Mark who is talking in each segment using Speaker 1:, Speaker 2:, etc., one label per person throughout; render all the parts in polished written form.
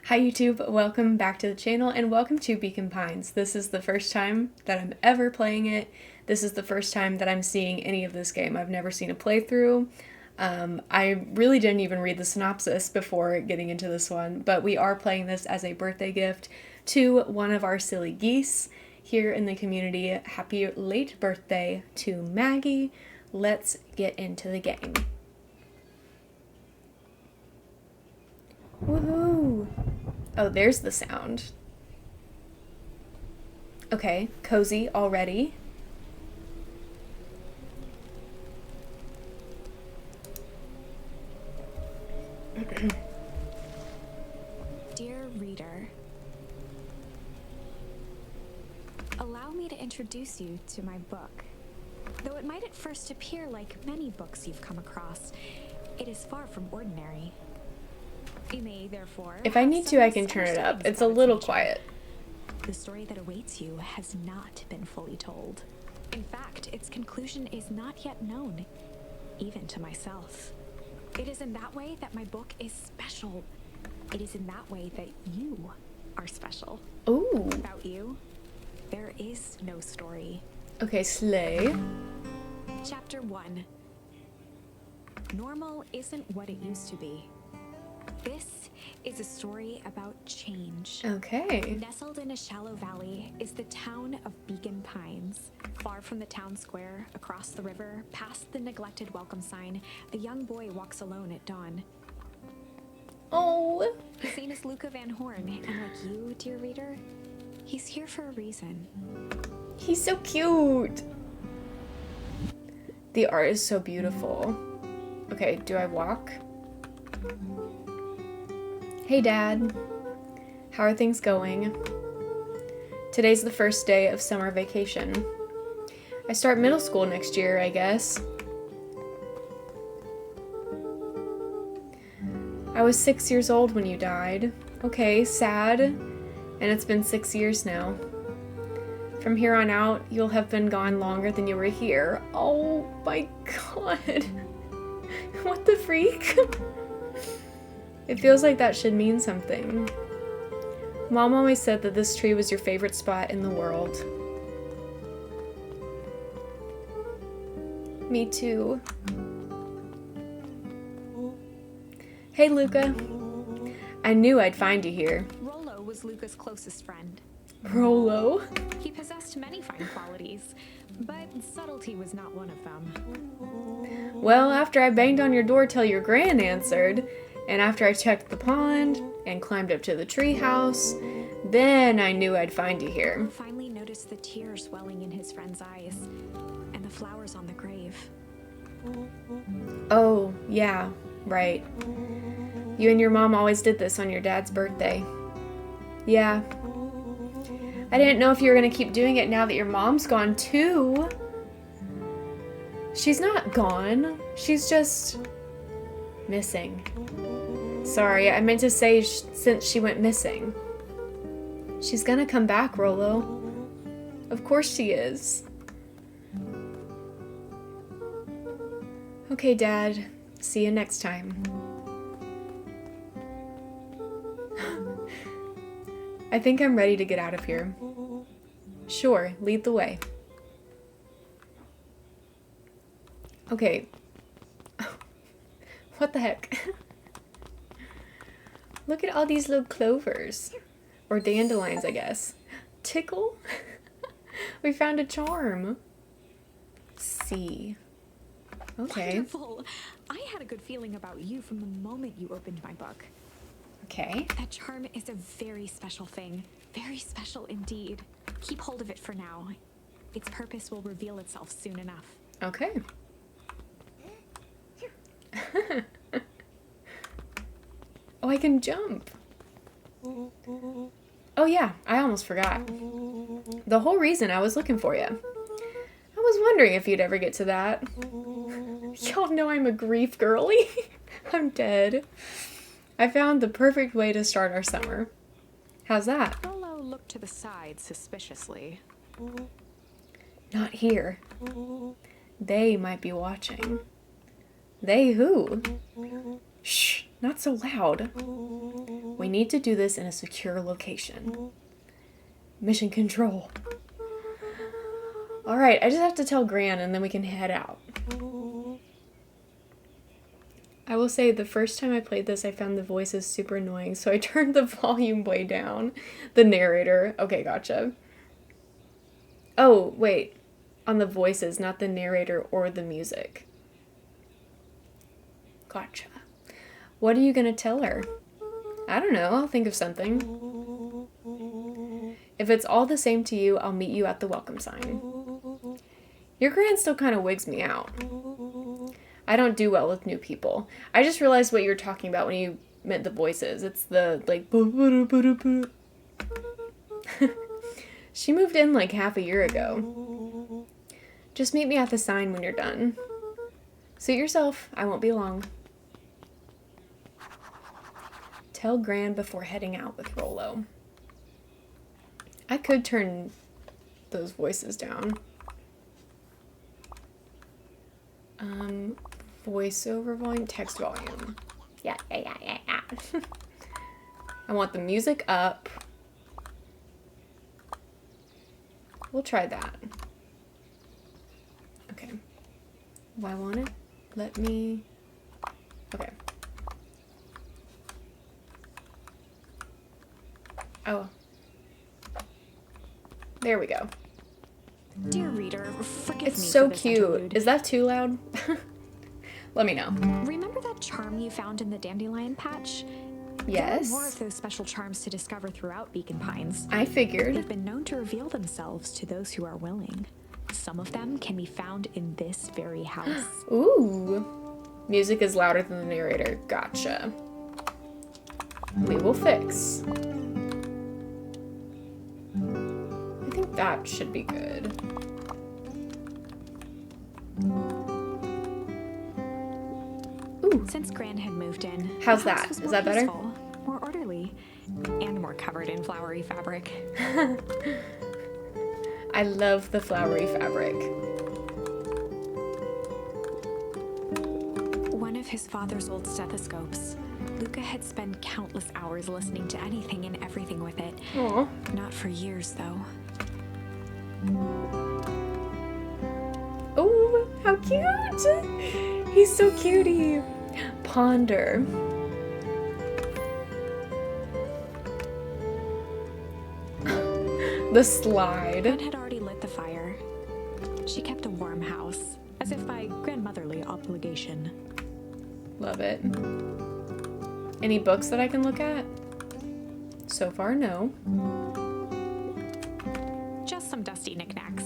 Speaker 1: Hi YouTube, welcome back to the channel and welcome to Beacon Pines. This is the first time that I'm ever playing it. This is the first time that I'm seeing any of this game. I've never seen a playthrough. I really didn't even read the synopsis before getting into this one, but we are playing this as a birthday gift to one of our silly geese here in the community. Happy late birthday to Maggie. Let's get into the game. Woohoo! Oh, there's the sound. Okay, cozy already.
Speaker 2: Dear reader, allow me to introduce you to my book. Though it might at first appear like many books you've come across, it is far from ordinary. You may, therefore,
Speaker 1: if I need to, I can turn it up. It's a little quiet.
Speaker 2: The story that awaits you has not been fully told. In fact, its conclusion is not yet known, even to myself. It is in that way that my book is special. It is in that way that you are special.
Speaker 1: Ooh.
Speaker 2: Without you, there is no story.
Speaker 1: Okay, slay.
Speaker 2: Chapter 1. Normal isn't what it used to be. This is a story about change.
Speaker 1: Okay.
Speaker 2: Nestled in a shallow valley is the town of Beacon Pines. Far from the town square, across the river, past the neglected welcome sign, the young boy walks alone at dawn.
Speaker 1: Oh.
Speaker 2: His name is Luca Van Horn, and like you, dear reader, he's here for a reason.
Speaker 1: He's so cute. The art is so beautiful. Okay, do I walk? Hey Dad, how are things going? Today's the first day of summer vacation. I start middle school next year, I guess. I was 6 years old when you died. Okay, sad. And it's been 6 years now. From here on out, you'll have been gone longer than you were here. Oh my god. What the freak? It feels like that should mean something. Mom always said that this tree was your favorite spot in the world. Me too. Hey Luca. I knew I'd find you here.
Speaker 2: Rollo was Luca's closest friend.
Speaker 1: Rollo?
Speaker 2: He possessed many fine qualities, but subtlety was not one of them.
Speaker 1: Well, after I banged on your door till your gran answered, and after I checked the pond and climbed up to the treehouse, then I knew I'd find you here.
Speaker 2: I finally noticed the tears welling in his friend's eyes and the flowers on the grave.
Speaker 1: Oh, yeah, right. You and your mom always did this on your dad's birthday. Yeah. I didn't know if you were gonna keep doing it now that your mom's gone too. She's not gone. She's just missing. Sorry, I meant to say since she went missing. She's gonna come back, Rollo. Of course she is. Okay, Dad. See you next time. I think I'm ready to get out of here. Sure, lead the way. Okay. What the heck? Look at all these little clovers. Or dandelions, I guess. Tickle? We found a charm. C. Okay.
Speaker 2: Wonderful! I had a good feeling about you from the moment you opened my book.
Speaker 1: Okay.
Speaker 2: That charm is a very special thing. Very special indeed. Keep hold of it for now. Its purpose will reveal itself soon enough.
Speaker 1: Okay. Oh, I can jump. Oh yeah, I almost forgot. The whole reason I was looking for you. I was wondering if you'd ever get to that. Y'all know I'm a grief girly. I'm dead. I found the perfect way to start our summer. How's that?
Speaker 2: Rollo looked to the side suspiciously.
Speaker 1: Not here. They might be watching. They who? Shh. Not so loud. We need to do this in a secure location. Mission control. Alright, I just have to tell Gran and then we can head out. I will say the first time I played this, I found the voices super annoying, so I turned the volume way down. The narrator. Okay, gotcha. Oh, wait. On the voices, not the narrator or the music. Gotcha. What are you gonna tell her? I don't know, I'll think of something. If it's all the same to you, I'll meet you at the welcome sign. Your Gran still kind of wigs me out. I don't do well with new people. I just realized what you were talking about when you meant the voices. It's the, like, She moved in like half a year ago. Just meet me at the sign when you're done. Suit yourself, I won't be long. Tell Gran before heading out with Rollo. I could turn those voices down. Voiceover volume, text volume. Yeah. I want the music up. We'll try that. Okay. Do I want it? Let me... Okay. Oh. There we go.
Speaker 2: Dear reader, forgive me
Speaker 1: It's so
Speaker 2: for this
Speaker 1: cute.
Speaker 2: interlude.
Speaker 1: Is that too loud? Let me know.
Speaker 2: Remember that charm you found in the dandelion patch?
Speaker 1: Yes.
Speaker 2: There are more of those special charms to discover throughout Beacon Pines.
Speaker 1: I figured.
Speaker 2: They've been known to reveal themselves to those who are willing. Some of them can be found in this very house.
Speaker 1: Ooh. Music is louder than the narrator. Gotcha. We will fix. I think that should be good. Ooh.
Speaker 2: Since Gran had moved in,
Speaker 1: How's
Speaker 2: the house
Speaker 1: that?
Speaker 2: was
Speaker 1: Is
Speaker 2: more
Speaker 1: that better?
Speaker 2: peaceful, more orderly, and more covered in flowery fabric.
Speaker 1: I love the flowery fabric.
Speaker 2: One of his father's old stethoscopes. Luca had spent countless hours listening to anything and everything with it.
Speaker 1: Aw.
Speaker 2: Not for years, though.
Speaker 1: Oh, how cute! He's so cutie. Ponder. The slide.
Speaker 2: Gran had already lit the fire. She kept a warm house, as if by grandmotherly obligation.
Speaker 1: Love it. Any books that I can look at? So far, no.
Speaker 2: Just some dusty knickknacks.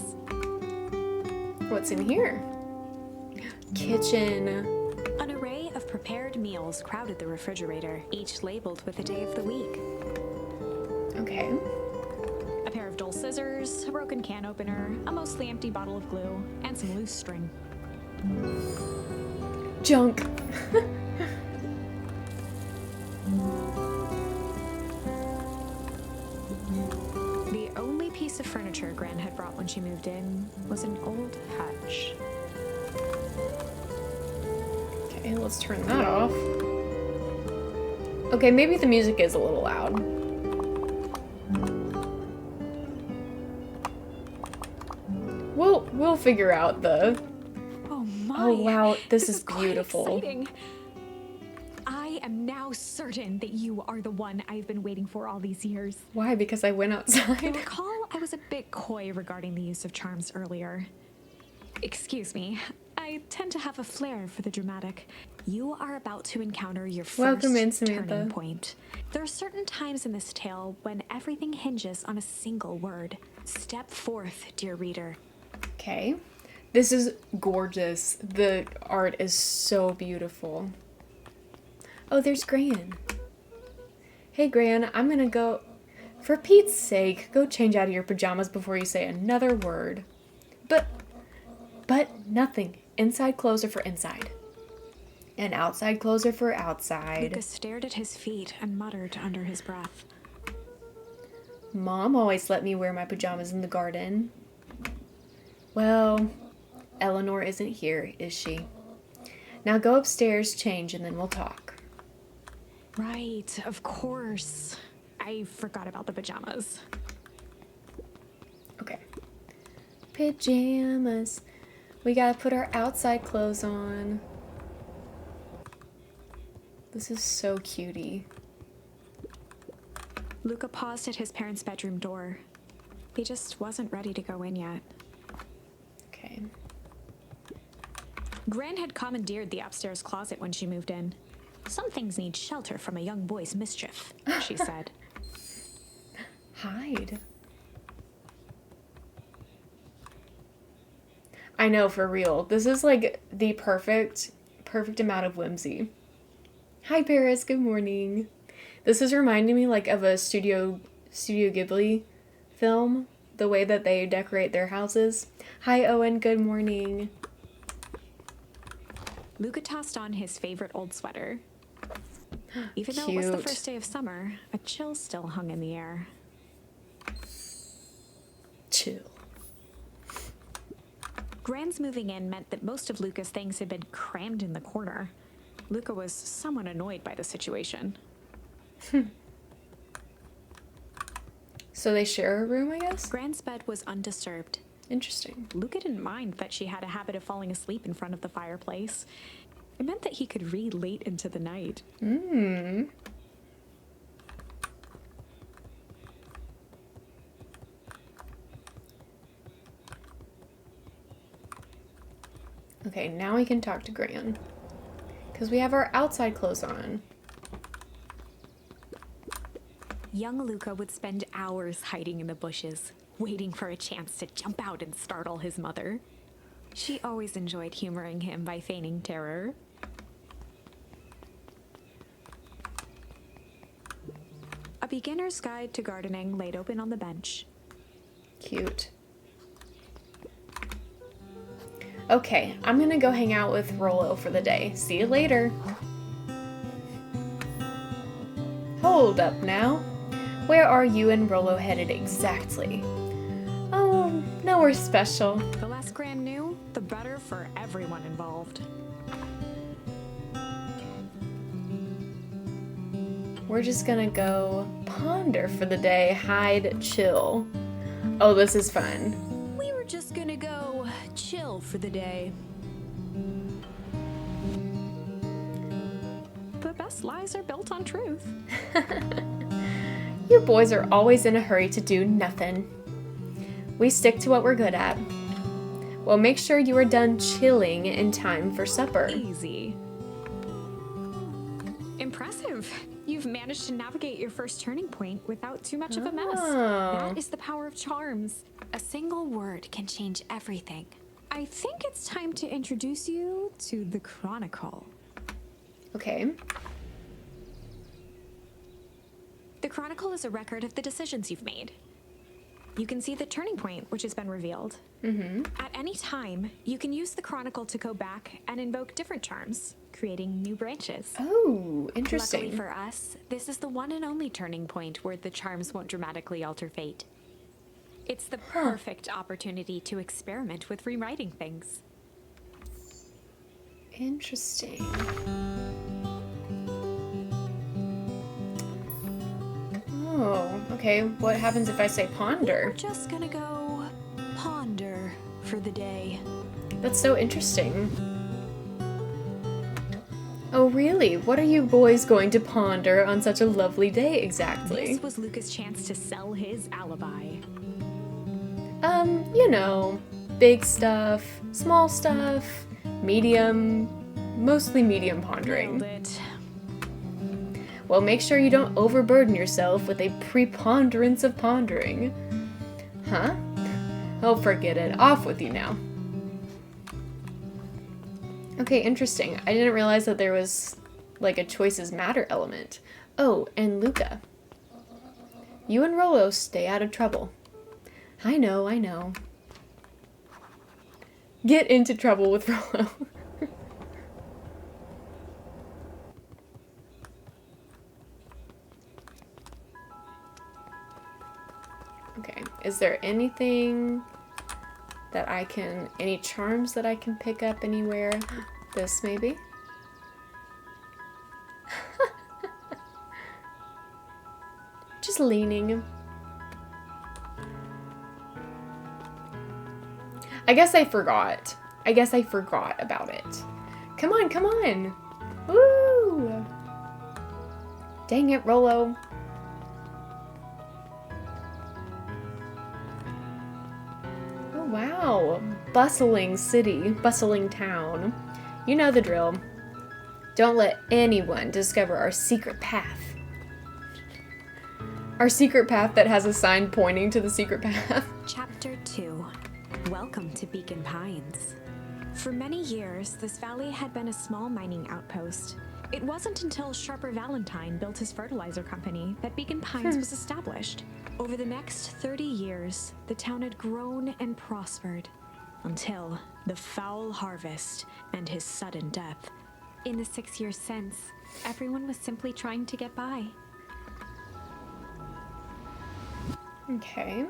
Speaker 1: What's in here? Kitchen.
Speaker 2: An array of prepared meals crowded the refrigerator, each labeled with the day of the week.
Speaker 1: Okay.
Speaker 2: A pair of dull scissors, a broken can opener, a mostly empty bottle of glue, and some loose string.
Speaker 1: Junk.
Speaker 2: The only piece of furniture Gran had brought when she moved in was an old hutch.
Speaker 1: Okay, let's turn that off. Okay, maybe the music is a little loud. We'll figure out the...
Speaker 2: Oh my!
Speaker 1: Oh wow, this is
Speaker 2: quite
Speaker 1: beautiful.
Speaker 2: exciting. I am now certain that you are the one I've been waiting for all these years.
Speaker 1: Why? Because I went
Speaker 2: You'll
Speaker 1: outside?
Speaker 2: recall I was a bit coy regarding the use of charms earlier. Excuse me, I tend to have a flair for the dramatic. You are about to encounter your first
Speaker 1: Welcome in,
Speaker 2: turning
Speaker 1: Samantha.
Speaker 2: point. There are certain times in this tale when everything hinges on a single word. Step forth, dear reader.
Speaker 1: Okay. This is gorgeous. The art is so beautiful. Oh, there's Gran. Hey, Gran, I'm gonna go... For Pete's sake, go change out of your pajamas before you say another word. But nothing. Inside clothes are for inside. And outside clothes are for outside.
Speaker 2: Lucas stared at his feet and muttered under his breath.
Speaker 1: Mom always let me wear my pajamas in the garden. Well, Eleanor isn't here, is she? Now go upstairs, change, and then we'll talk.
Speaker 2: Right, of course. I forgot about the pajamas.
Speaker 1: Okay. Pajamas. We gotta put our outside clothes on. This is so cutie.
Speaker 2: Luca paused at his parents' bedroom door. He just wasn't ready to go in yet.
Speaker 1: Okay.
Speaker 2: Gran had commandeered the upstairs closet when she moved in. Some things need shelter from a young boy's mischief, she said.
Speaker 1: Hide. I know, for real. This is like the perfect amount of whimsy. Hi Paris, good morning. This is reminding me like of a Studio Ghibli film, the way that they decorate their houses. Hi Owen, good morning.
Speaker 2: Luca tossed on his favorite old sweater. Even though it was the first day of summer, a chill still hung in the air.
Speaker 1: Chill.
Speaker 2: Gran's moving in meant that most of Luca's things had been crammed in the corner. Luca was somewhat annoyed by the situation.
Speaker 1: So they share a room, I guess?
Speaker 2: Gran's bed was undisturbed.
Speaker 1: Interesting.
Speaker 2: Luca didn't mind that she had a habit of falling asleep in front of the fireplace. It meant that he could read late into the night.
Speaker 1: Okay, now we can talk to Gran. Because we have our outside clothes on.
Speaker 2: Young Luca would spend hours hiding in the bushes, waiting for a chance to jump out and startle his mother. She always enjoyed humoring him by feigning terror. A beginner's guide to gardening laid open on the bench.
Speaker 1: Cute. Okay, I'm gonna go hang out with Rollo for the day. See you later. Hold up now. Where are you and Rollo headed exactly? Oh, nowhere special.
Speaker 2: The less Gran knew, the better for everyone involved.
Speaker 1: We're just gonna go ponder for the day, hide, chill. Oh, this is fun.
Speaker 2: We were just gonna go chill for the day. The best lies are built on truth.
Speaker 1: You boys are always in a hurry to do nothing. We stick to what we're good at. Well, make sure you are done chilling in time for supper.
Speaker 2: Easy. Impressive. You've managed to navigate your first turning point without too much of a mess. That is the power of charms. A single word can change everything. I think it's time to introduce you to the Chronicle.
Speaker 1: Okay.
Speaker 2: The Chronicle is a record of the decisions you've made. You can see the turning point, which has been revealed. At any time, you can use the Chronicle to go back and invoke different charms, creating new branches.
Speaker 1: Oh, interesting.
Speaker 2: Luckily for us, this is the one and only turning point where the charms won't dramatically alter fate. It's the perfect opportunity to experiment with rewriting things.
Speaker 1: Interesting. Oh, okay. What happens if I say
Speaker 2: We're
Speaker 1: ponder?
Speaker 2: just gonna go ponder for the day.
Speaker 1: That's so interesting. Oh, really? What are you boys going to ponder on such a lovely day exactly?
Speaker 2: This was Luca's chance to sell his alibi.
Speaker 1: You know, big stuff, small stuff, medium, mostly medium pondering.
Speaker 2: Nailed it.
Speaker 1: Well, make sure you don't overburden yourself with a preponderance of pondering. Huh? Oh, forget it. Off with you now. Okay, interesting. I didn't realize that there was, like, a choices matter element. Oh, and Luca. You and Rollo stay out of trouble. I know, I know. Get into trouble with Rollo. Okay, is there anything that I can, any charms that I can pick up anywhere? This maybe? leaning. I guess I forgot. About it. Come on, come on. Woo! Dang it, Rolo. Oh, wow. Bustling city, bustling town. You know the drill. Don't let anyone discover our secret path. Our secret path that has a sign pointing to the secret path.
Speaker 2: Chapter 2. Welcome to Beacon Pines. For many years, this valley had been a small mining outpost. It wasn't until Sharper Valentine built his fertilizer company that Beacon Pines was established. Over the next 30 years, the town had grown and prospered until the foul harvest and his sudden death. In the 6 years since, everyone was simply trying to get by.
Speaker 1: Okay.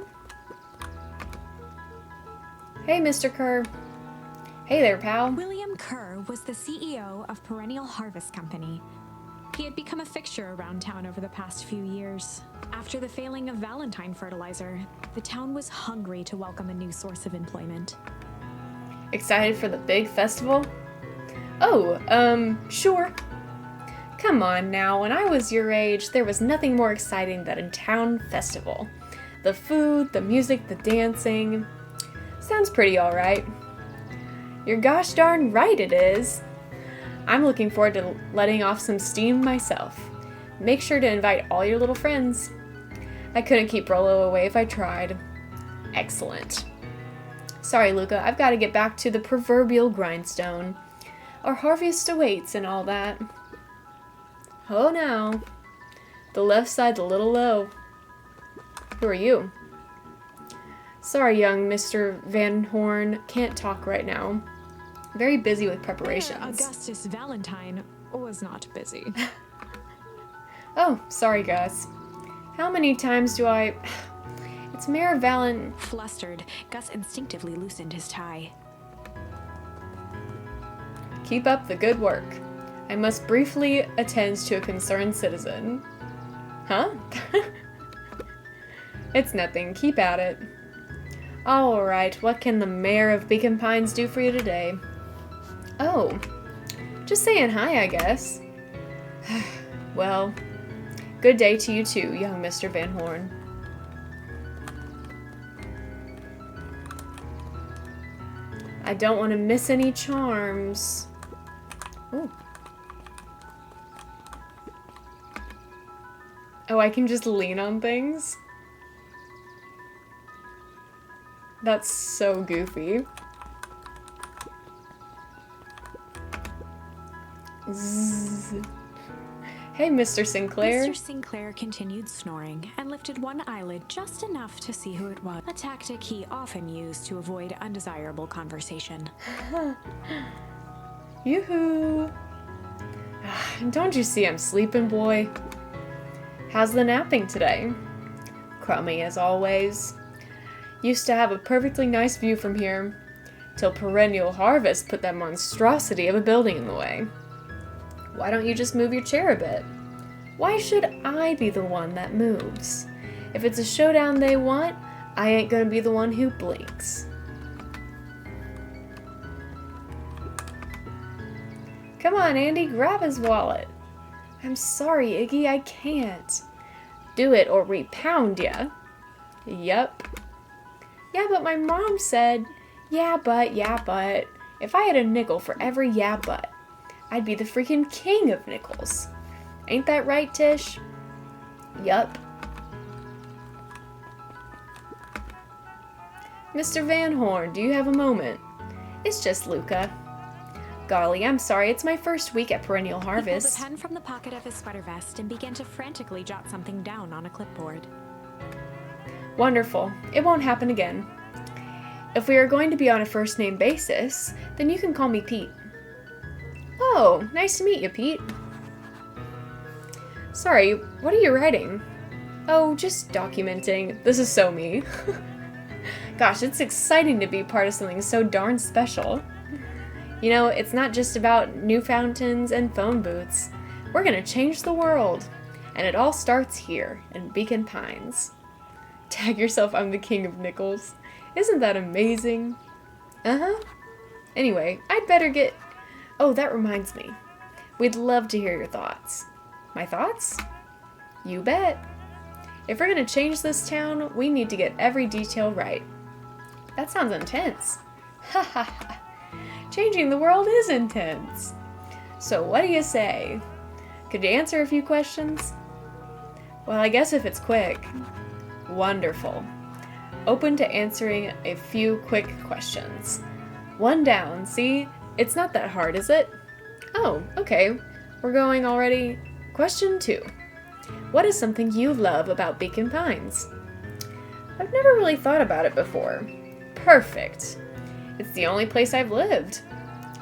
Speaker 1: Hey, Mr. Kerr. Hey there, pal.
Speaker 2: William Kerr was the CEO of Perennial Harvest Company. He had become a fixture around town over the past few years. After the failing of Valentine Fertilizer, the town was hungry to welcome a new source of employment.
Speaker 1: Excited for the big festival? Oh, sure. Come on now, when I was your age, there was nothing more exciting than a town festival. The food, the music, the dancing. Sounds pretty alright. You're gosh darn right it is. I'm looking forward to letting off some steam myself. Make sure to invite all your little friends. I couldn't keep Rolo away if I tried. Excellent. Sorry, Luca, I've got to get back to the proverbial grindstone. Our harvest awaits and all that. Oh no. The left side's a little low. Who are you? Sorry, young Mr. Van Horn. Can't talk right now. Very busy with preparations.
Speaker 2: Augustus Valentine was not busy.
Speaker 1: Oh, sorry, Gus. How many times do I... It's Mayor Valen...
Speaker 2: Flustered, Gus instinctively loosened his tie.
Speaker 1: Keep up the good work. I must briefly attend to a concerned citizen. Huh? It's nothing. Keep at it. Alright, what can the mayor of Beacon Pines do for you today? Oh, just saying hi, I guess. Well, good day to you too, young Mr. Van Horn. I don't want to miss any charms. Ooh. Oh, I can just lean on things? That's so goofy. Zzz. Hey, Mr. Sinclair.
Speaker 2: Mr. Sinclair continued snoring and lifted one eyelid just enough to see who it was, a tactic he often used to avoid undesirable conversation.
Speaker 1: Yoo-hoo! Don't you see I'm sleeping, boy? How's the napping today? Crummy as always. Used to have a perfectly nice view from here, till Perennial Harvest put that monstrosity of a building in the way. Why don't you just move your chair a bit? Why should I be the one that moves? If it's a showdown they want, I ain't gonna be the one who blinks. Come on, Andy, grab his wallet. I'm sorry, Iggy, I can't. Do it or repound ya. Yup. Yeah, but my mom said, yeah, but. If I had a nickel for every yeah, but, I'd be the freaking king of nickels. Ain't that right, Tish? Yup. Mr. Van Horn, do you have a moment? It's just Luca. Golly, I'm sorry, it's my first week at Perennial Harvest.
Speaker 2: He pulled a pen from the pocket of his sweater vest and began to frantically jot something down on a clipboard.
Speaker 1: Wonderful. It won't happen again. If we are going to be on a first-name basis, then you can call me Pete. Oh, nice to meet you, Pete. Sorry, what are you writing? Oh, just documenting. This is so me. Gosh, it's exciting to be part of something so darn special. You know, it's not just about new fountains and phone booths. We're gonna change the world. And it all starts here, in Beacon Pines. Tag yourself, I'm the king of nickels. Isn't that amazing? Uh-huh. Anyway, I'd better get... Oh, that reminds me. We'd love to hear your thoughts. My thoughts? You bet. If we're gonna change this town, we need to get every detail right. That sounds intense. Ha ha ha. Changing the world is intense. So what do you say? Could you answer a few questions? Well, I guess if it's quick. Wonderful. Open to answering a few quick questions. One down, see? It's not that hard, is it? Oh, okay. We're going already. Question 2. What is something you love about Beacon Pines? I've never really thought about it before. Perfect. It's the only place I've lived.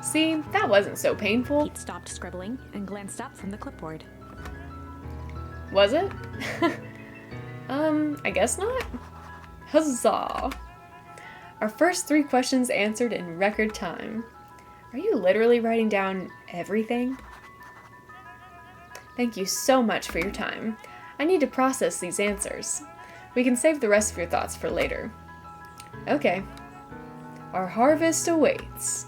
Speaker 1: See, that wasn't so painful.
Speaker 2: Pete stopped scribbling and glanced up from the clipboard.
Speaker 1: Was it? I guess not. Huzzah! Our first 3 questions answered in record time. Are you literally writing down everything? Thank you so much for your time. I need to process these answers. We can save the rest of your thoughts for later. Okay. Our harvest awaits.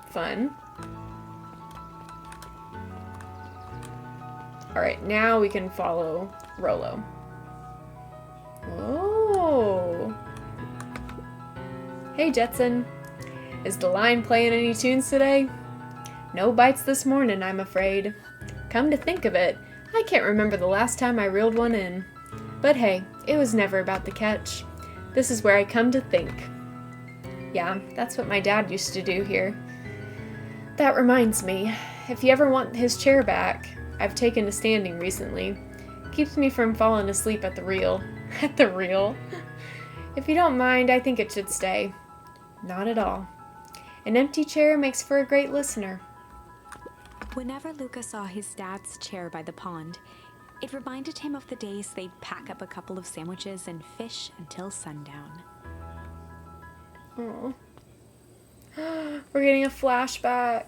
Speaker 1: Fun. Alright, now we can follow Rollo. Oh. Hey, Jetson. Is the line playing any tunes today? No bites this morning, I'm afraid. Come to think of it, I can't remember the last time I reeled one in. But hey, it was never about the catch. This is where I come to think. Yeah, that's what my dad used to do here. That reminds me, if you ever want his chair back, I've taken to standing recently. Keeps me from falling asleep at the reel. At the reel? If you don't mind, I think it should stay. Not at all. An empty chair makes for a great listener.
Speaker 2: Whenever Luca saw his dad's chair by the pond, it reminded him of the days they'd pack up a couple of sandwiches and fish until sundown.
Speaker 1: Oh. We're getting a flashback.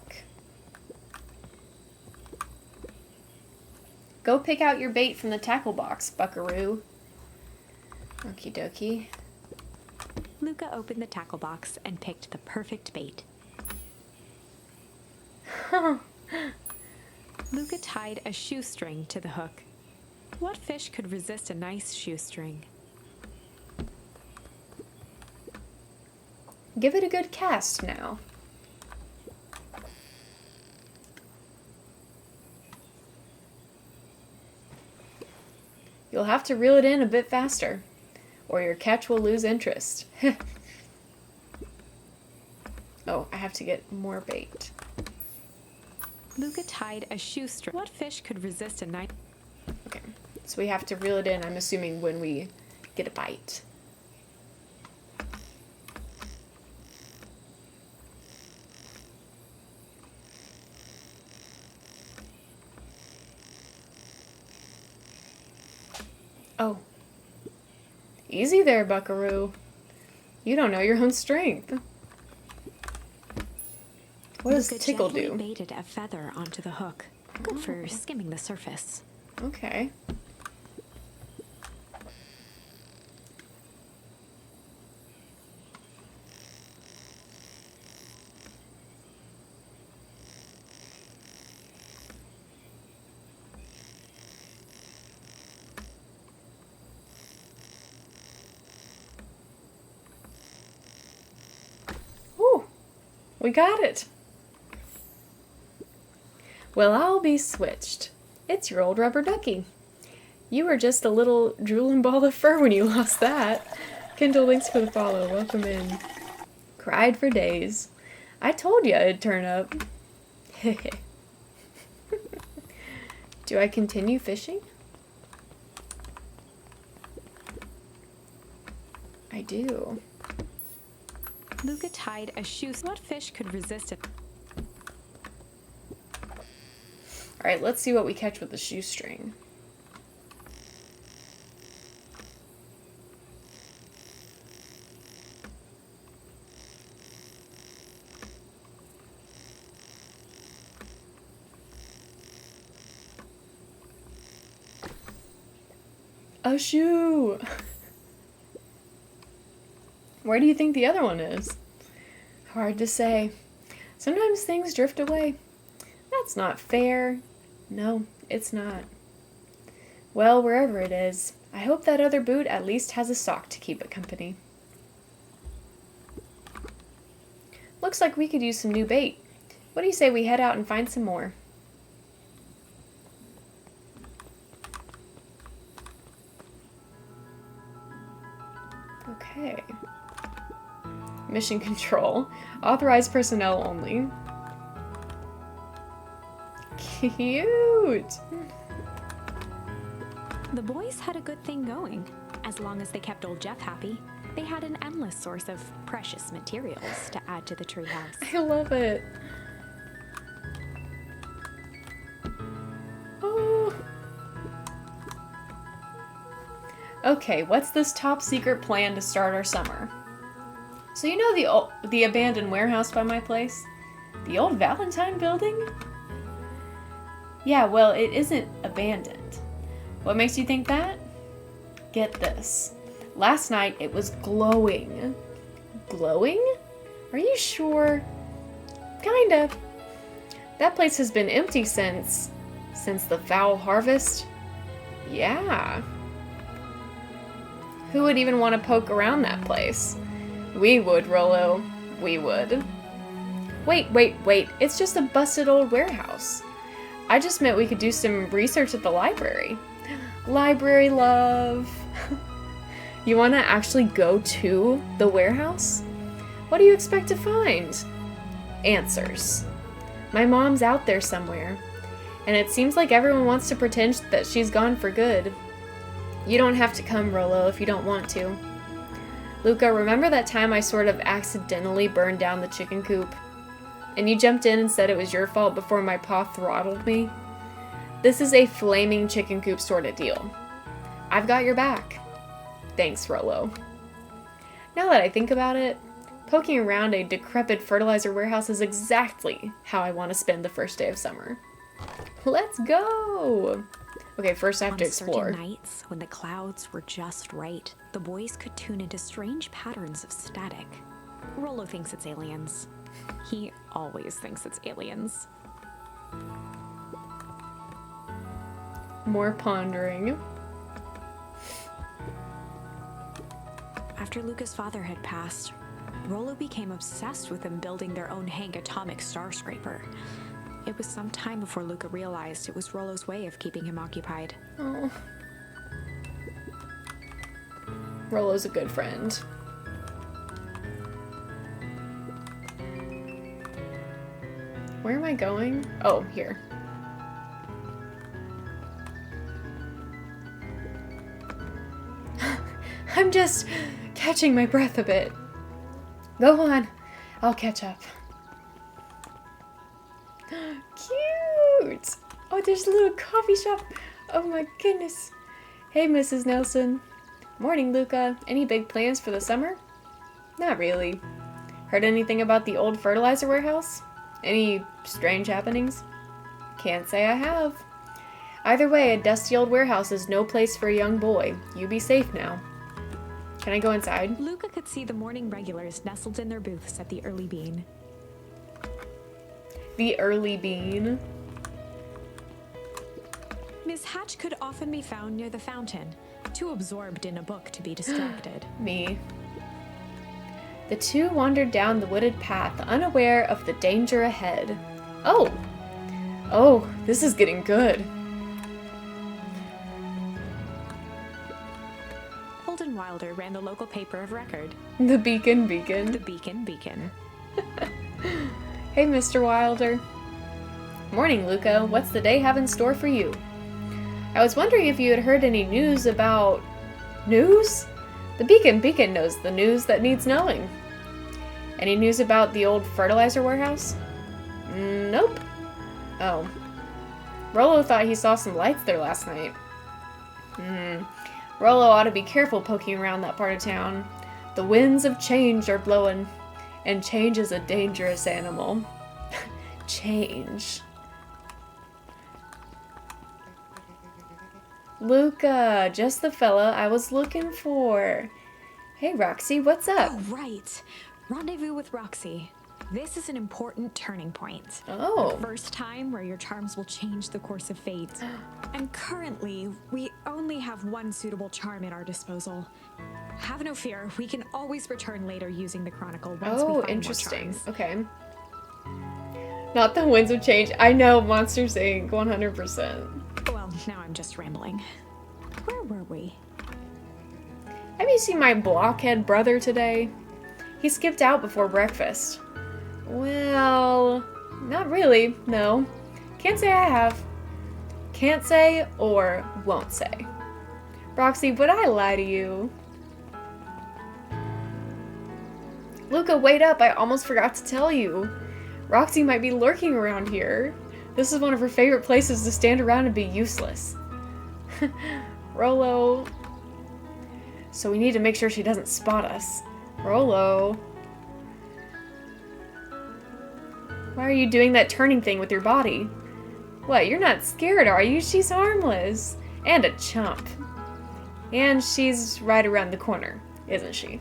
Speaker 1: Go pick out your bait from the tackle box, buckaroo. Okie dokie.
Speaker 2: Luca opened the tackle box and picked the perfect bait. Luca tied a shoestring to the hook. What fish could resist a nice shoestring?
Speaker 1: Give it a good cast now. You'll have to reel it in a bit faster, or your catch will lose interest. Oh, I have to get more bait.
Speaker 2: Luca tied a shoestring. What fish could resist a nice...
Speaker 1: Okay, so we have to reel it in, I'm assuming, when we get a bite. Oh. Easy there, buckaroo. You don't know your own strength. What does
Speaker 2: Luca
Speaker 1: tickle
Speaker 2: gently
Speaker 1: do?
Speaker 2: baited a feather onto the hook. Good for skimming the surface.
Speaker 1: Okay. Ooh, we got it. Well, I'll be switched. It's your old rubber ducky. You were just a little drooling ball of fur when you lost that. Kendall, thanks for the follow. Welcome in. Cried for days. I told you it'd turn up. Do I continue fishing? I do.
Speaker 2: Luca tied a shoestring. What fish could resist it?
Speaker 1: Alright, let's see what we catch with the shoestring. A shoe! Where do you think the other one is? Hard to say. Sometimes things drift away. That's not fair. No, it's not. Well, wherever it is, I hope that other boot at least has a sock to keep it company. Looks like we could use some new bait. What do you say we head out and find some more? Okay. Mission control. Authorized personnel only. Cute!
Speaker 2: The boys had a good thing going. As long as they kept old Jeff happy, they had an endless source of precious materials to add to the treehouse.
Speaker 1: I love it. Oh. Okay, what's this top secret plan to start our summer? So you know the abandoned warehouse by my place? The old Valentine building? Yeah, well, it isn't abandoned. What makes you think that? Get this. Last night it was glowing. Glowing? Are you sure? Kind of. That place has been empty since the foul harvest. Yeah. Who would even want to poke around that place? We would, Rollo. We would. Wait. It's just a busted old warehouse. I just meant we could do some research at the library. Library love. You want to actually go to the warehouse? What do you expect to find? Answers. My mom's out there somewhere, and it seems like everyone wants to pretend that she's gone for good. You don't have to come, Rollo, if you don't want to. Luca, remember that time I sort of accidentally burned down the chicken coop? And you jumped in and said it was your fault before my paw throttled me? This is a flaming chicken coop sort of deal. I've got your back. Thanks, Rollo. Now that I think about it, poking around a decrepit fertilizer warehouse is exactly how I want to spend the first day of summer. Let's go! Okay, first I have to explore.
Speaker 2: On certain nights, when the clouds were just right, the boys could tune into strange patterns of static. Rollo thinks it's aliens. He always thinks it's aliens.
Speaker 1: More pondering.
Speaker 2: After Luca's father had passed, Rollo became obsessed with them building their own Hank atomic star scraper. It was some time before Luca realized it was Rollo's way of keeping him occupied.
Speaker 1: Oh. Rollo's a good friend. Where am I going? Oh, here. I'm just catching my breath a bit. Go on, I'll catch up. Cute! Oh, there's a little coffee shop. Oh my goodness. Hey, Mrs. Nelson. Morning, Luca. Any big plans for the summer? Not really. Heard anything about the old fertilizer warehouse? Any strange happenings? Can't say I have. Either way, a dusty old warehouse is no place for a young boy. You be safe now. Can I go inside?
Speaker 2: Luca could see the morning regulars nestled in their booths at the Early Bean.
Speaker 1: The Early Bean.
Speaker 2: Miss Hatch could often be found near the fountain, too absorbed in a book to be distracted.
Speaker 1: Me. The two wandered down the wooded path, unaware of the danger ahead. Oh! Oh, this is getting good.
Speaker 2: Holden Wilder ran the local paper of record.
Speaker 1: The Beacon Beacon.
Speaker 2: The Beacon Beacon.
Speaker 1: Hey, Mr. Wilder. Morning, Luca. What's the day have in store for you? I was wondering if you had heard any news about... News? The Beacon Beacon knows the news that needs knowing. Any news about the old fertilizer warehouse? Nope. Oh. Rollo thought he saw some lights there last night. Rollo ought to be careful poking around that part of town. The winds of change are blowing, and change is a dangerous animal. Change. Luca, just the fella I was looking for. Hey, Roxy, what's up?
Speaker 2: Oh, right. Rendezvous with Roxy. This is an important turning point.
Speaker 1: Oh.
Speaker 2: The first time where your charms will change the course of fate. And currently, we only have one suitable charm at our disposal. Have no fear, we can always return later using the Chronicle once we find
Speaker 1: interesting.
Speaker 2: more charms.
Speaker 1: Okay. Not the winds of change. I know, Monsters Inc. 100%.
Speaker 2: Well, now I'm just rambling. Where were we?
Speaker 1: Have you seen my blockhead brother today? He skipped out before breakfast. Well, not really, no. Can't say I have. Can't say or won't say. Roxy, would I lie to you? Luca, wait up, I almost forgot to tell you. Roxy might be lurking around here. This is one of her favorite places to stand around and be useless. Rolo. So we need to make sure she doesn't spot us. Rolo. Why are you doing that turning thing with your body? What, you're not scared, are you? She's harmless. And a chump. And she's right around the corner, isn't she?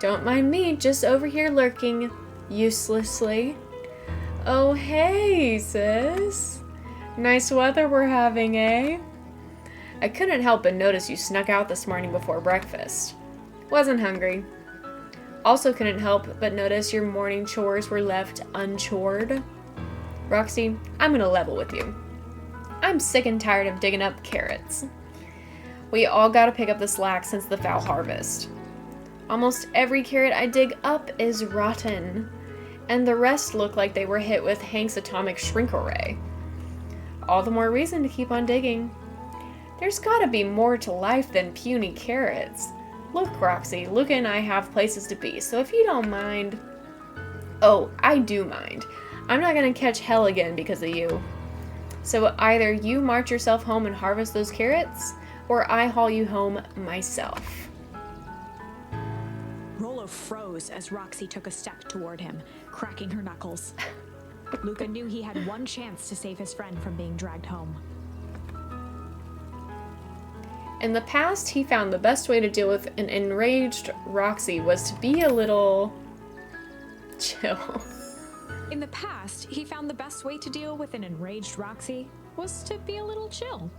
Speaker 1: Don't mind me, just over here lurking uselessly. Oh, hey, sis. Nice weather we're having, eh? I couldn't help but notice you snuck out this morning before breakfast. Wasn't hungry. Also couldn't help but notice your morning chores were left unchored. Roxy, I'm gonna level with you. I'm sick and tired of digging up carrots. We all gotta pick up the slack since the foul harvest. Almost every carrot I dig up is rotten, and the rest look like they were hit with Hank's atomic shrink array. All the more reason to keep on digging. There's gotta be more to life than puny carrots. Look, Roxy, Luca and I have places to be, so if you don't mind... Oh, I do mind. I'm not gonna catch hell again because of you. So either you march yourself home and harvest those carrots, or I haul you home myself.
Speaker 2: Rolo froze as Roxy took a step toward him, cracking her knuckles. Luca knew he had one chance to save his friend from being dragged home.
Speaker 1: In the past, he found the best way to deal with an enraged Roxy was to be a little... chill.
Speaker 2: In the past, he found the best way to deal with an enraged Roxy was to be a little chill.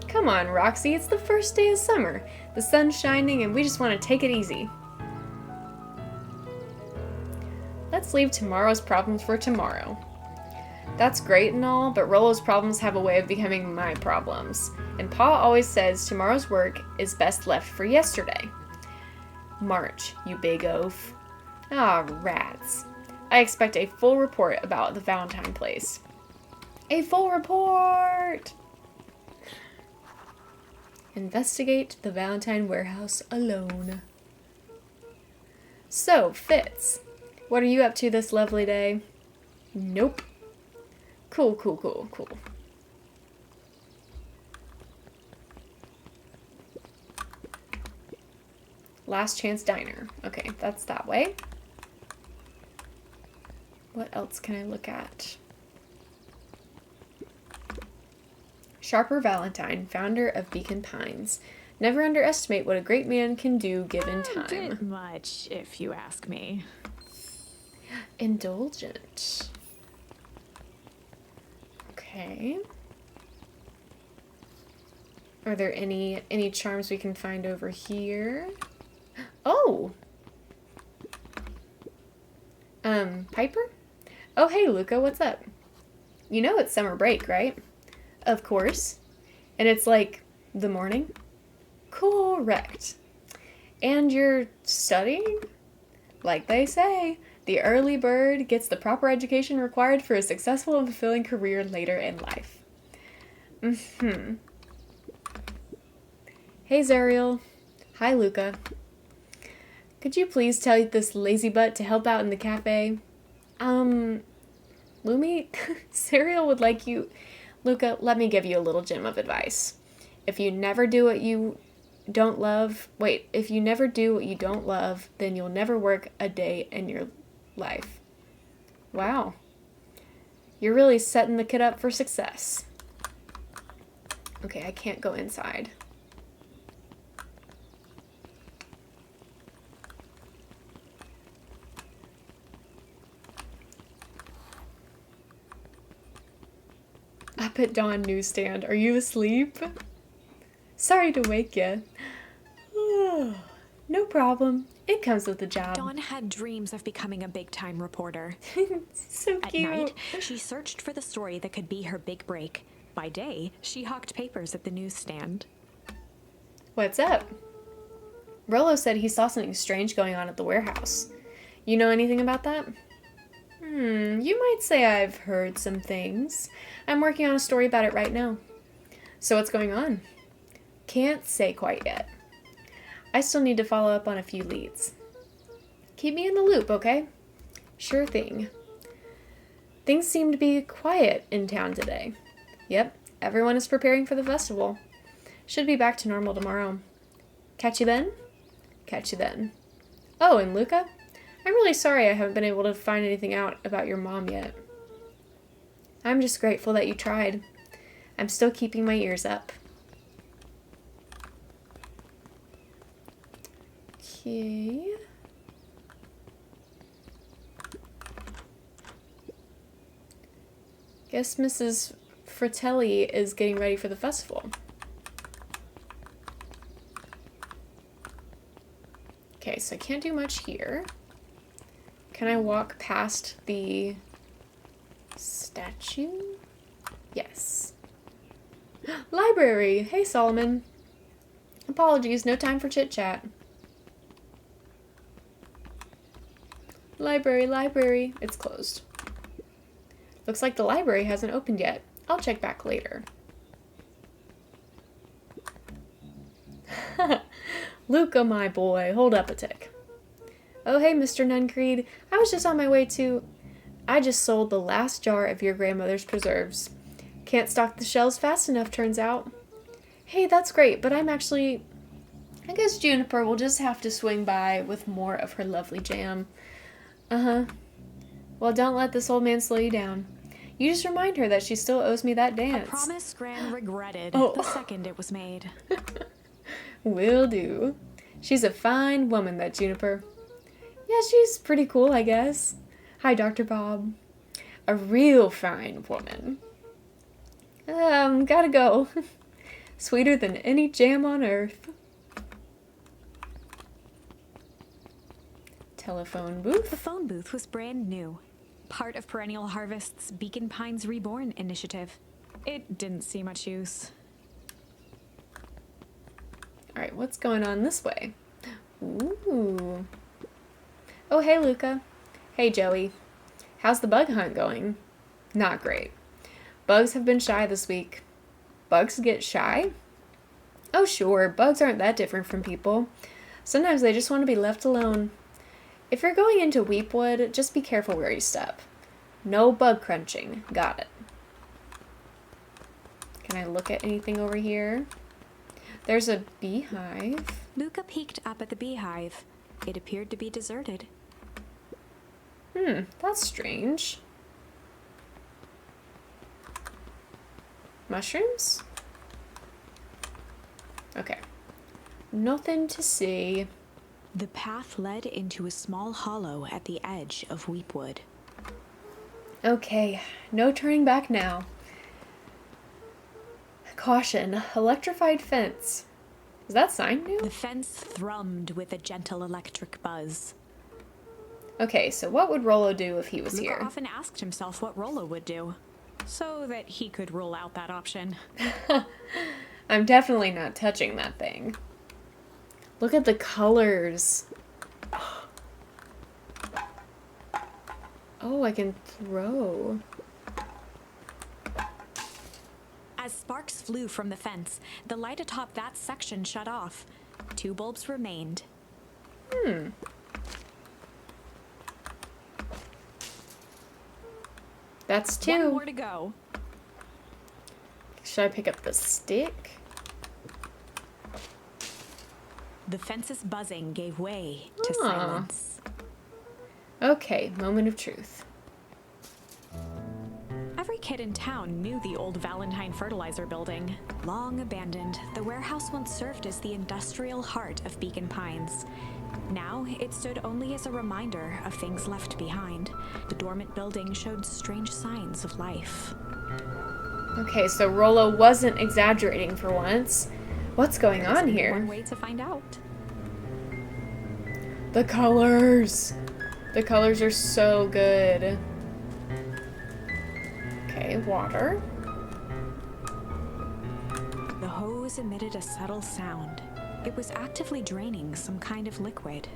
Speaker 1: Come on, Roxy, it's the first day of summer. The sun's shining and we just want to take it easy. Let's leave tomorrow's problems for tomorrow. That's great and all, but Rolo's problems have a way of becoming my problems. And Pa always says tomorrow's work is best left for yesterday. March, you big oaf. Ah, rats. I expect a full report about the Valentine place. A full report! Investigate the Valentine warehouse alone. So, Fitz, what are you up to this lovely day? Nope. Cool. Last Chance Diner. Okay, that's that way. What else can I look at? Sharper Valentine, founder of Beacon Pines. Never underestimate what a great man can do given time.
Speaker 2: A bit much, if you ask me.
Speaker 1: Indulgent. Okay. Are there any charms we can find over here? Oh! Piper? Oh, hey, Luca, what's up? You know it's summer break, right? Of course. And it's like the morning? Correct. And you're studying? Like they say, the early bird gets the proper education required for a successful and fulfilling career later in life. Hey, Zariel. Hi, Luca. Could you please tell this lazy butt to help out in the cafe? Lumi, Zariel would like you... Luca, let me give you a little gem of advice. If you never do what you don't love... Wait, if you never do what you don't love, then you'll never work a day in your life. Wow. You're really setting the kid up for success. Okay, I can't go inside. Up at dawn newsstand. Are you asleep? Sorry to wake you. No problem. It comes with the job.
Speaker 2: Dawn had dreams of becoming a big-time reporter.
Speaker 1: So
Speaker 2: At
Speaker 1: cute.
Speaker 2: night, she searched for the story that could be her big break. By day, she hawked papers at the newsstand.
Speaker 1: What's up? Rollo said he saw something strange going on at the warehouse. You know anything about that? You might say I've heard some things. I'm working on a story about it right now. So what's going on? Can't say quite yet. I still need to follow up on a few leads. Keep me in the loop, okay? Sure thing. Things seem to be quiet in town today. Yep, everyone is preparing for the festival. Should be back to normal tomorrow. Catch you then? Catch you then. Oh, and Luca? I'm really sorry I haven't been able to find anything out about your mom yet. I'm just grateful that you tried. I'm still keeping my ears up. Okay. Guess Mrs. Fratelli is getting ready for the festival. Okay, so I can't do much here. Can I walk past the statue? Yes. Library! Hey, Solomon. Apologies, no time for chit-chat. Library, library. It's closed. Looks like the library hasn't opened yet. I'll check back later. Luca, my boy, hold up a tick. Oh, hey, Mr. Nuncreed. I was just on my way to... I just sold the last jar of your grandmother's preserves. Can't stock the shelves fast enough, turns out. Hey, that's great, but I'm actually... I guess Juniper will just have to swing by with more of her lovely jam. Uh-huh. Well, don't let this old man slow you down. You just remind her that she still owes me that dance.
Speaker 2: A promise Gran regretted
Speaker 1: Oh.
Speaker 2: the second it was made.
Speaker 1: Will do. She's a fine woman, that Juniper. Yeah, she's pretty cool, I guess. Hi, Dr. Bob. A real fine woman. Gotta go. Sweeter than any jam on earth. Telephone booth.
Speaker 2: The phone booth was brand new, part of Perennial Harvest's Beacon Pines Reborn initiative. It didn't see much use.
Speaker 1: Alright, what's going on this way? Ooh. Oh, hey, Luca. Hey, Joey. How's the bug hunt going? Not great. Bugs have been shy this week. Bugs get shy? Oh, sure. Bugs aren't that different from people. Sometimes they just want to be left alone. If you're going into Weepwood, just be careful where you step. No bug crunching. Got it. Can I look at anything over here? There's a beehive.
Speaker 2: Luca peeked up at the beehive. It appeared to be deserted.
Speaker 1: That's strange. Mushrooms? Okay. Nothing to see.
Speaker 2: The path led into a small hollow at the edge of Weepwood.
Speaker 1: Okay, no turning back now. Caution, electrified fence. Is that sign new?
Speaker 2: The fence thrummed with a gentle electric buzz.
Speaker 1: Okay, so what would Rollo do if he was
Speaker 2: Luca
Speaker 1: here?
Speaker 2: often asked himself what Rollo would do, so that he could rule out that option.
Speaker 1: I'm definitely not touching that thing. Look at the colors. Oh, I can throw.
Speaker 2: As sparks flew from the fence, the light atop that section shut off. 2 bulbs remained.
Speaker 1: That's 2.
Speaker 2: 1 more to go.
Speaker 1: Should I pick up the stick?
Speaker 2: The fence's buzzing gave way to
Speaker 1: Ah.
Speaker 2: silence.
Speaker 1: Okay, moment of truth.
Speaker 2: kid in town knew the old Valentine fertilizer building. Long abandoned, the warehouse once served as the industrial heart of Beacon Pines. Now, it stood only as a reminder of things left behind. The dormant building showed strange signs of life.
Speaker 1: Okay, so Rollo wasn't exaggerating for once. What's going on here?
Speaker 2: One way to find out.
Speaker 1: The colors! The colors are so good. Okay, water.
Speaker 2: The hose emitted a subtle sound. It was actively draining some kind of liquid.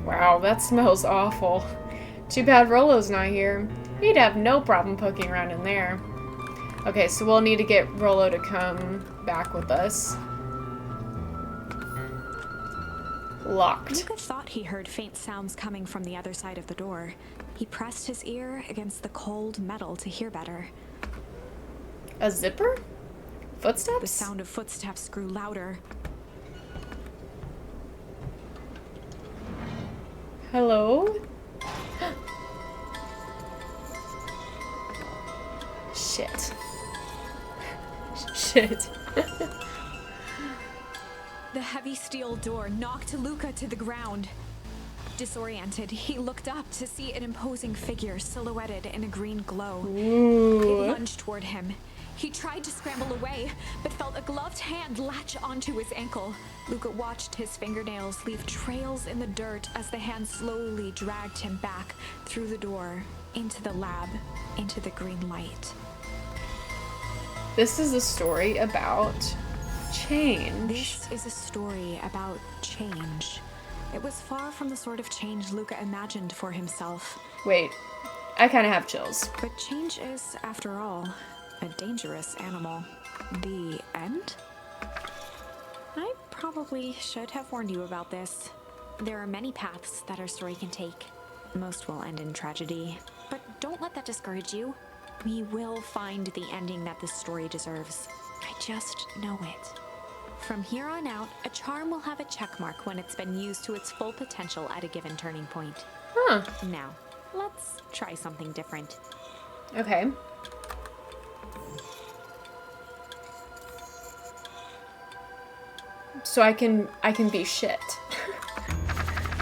Speaker 1: Wow, that smells awful. Too bad Rollo's not here. He'd have no problem poking around in there. Okay, so we'll need to get Rollo to come back with us. Locked.
Speaker 2: Luca thought he heard faint sounds coming from the other side of the door. He pressed his ear against the cold metal to hear better.
Speaker 1: A zipper? Footsteps?
Speaker 2: The sound of footsteps grew louder.
Speaker 1: Hello? Shit. Shit.
Speaker 2: The heavy steel door knocked Luca to the ground. Disoriented, he looked up to see an imposing figure silhouetted in a green glow.
Speaker 1: Ooh.
Speaker 2: It lunged toward him. He tried to scramble away, but felt a gloved hand latch onto his ankle. Luca watched his fingernails leave trails in the dirt as the hand slowly dragged him back through the door, into the lab, into the green light.
Speaker 1: This is a story about change.
Speaker 2: This is a story about change. It was far from the sort of change Luca imagined for himself.
Speaker 1: Wait, I kind of have chills.
Speaker 2: But change is, after all, a dangerous animal. The end? I probably should have warned you about this. There are many paths that our story can take. Most will end in tragedy. But don't let that discourage you. We will find the ending that this story deserves. I just know it. From here on out, a charm will have a checkmark when it's been used to its full potential at a given turning point.
Speaker 1: Huh.
Speaker 2: Now, let's try something different.
Speaker 1: Okay. So I can be shit.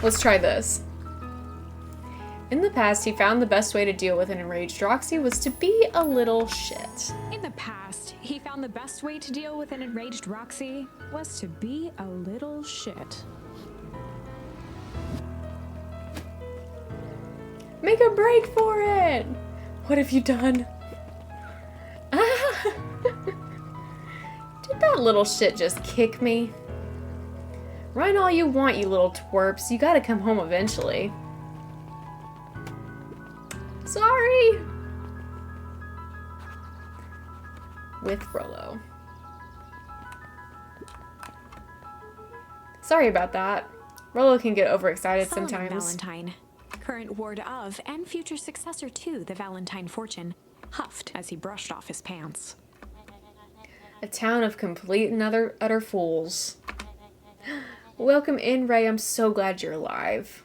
Speaker 1: Let's try this. In the past, he found the best way to deal with an enraged Roxy was to be a little shit.
Speaker 2: In the past, he found the best way to deal with an enraged Roxy was to be a little shit.
Speaker 1: Make a break for it! What have you done? Ah! Did that little shit just kick me? Run all you want, you little twerps. You gotta come home eventually. Sorry! With Rollo. Sorry about that. Rollo can get overexcited
Speaker 2: Solomon
Speaker 1: sometimes.
Speaker 2: Valentine, current ward of and future successor to the Valentine fortune, huffed as he brushed off his pants.
Speaker 1: A town of complete and utter fools. Welcome in, Ray. I'm so glad you're alive.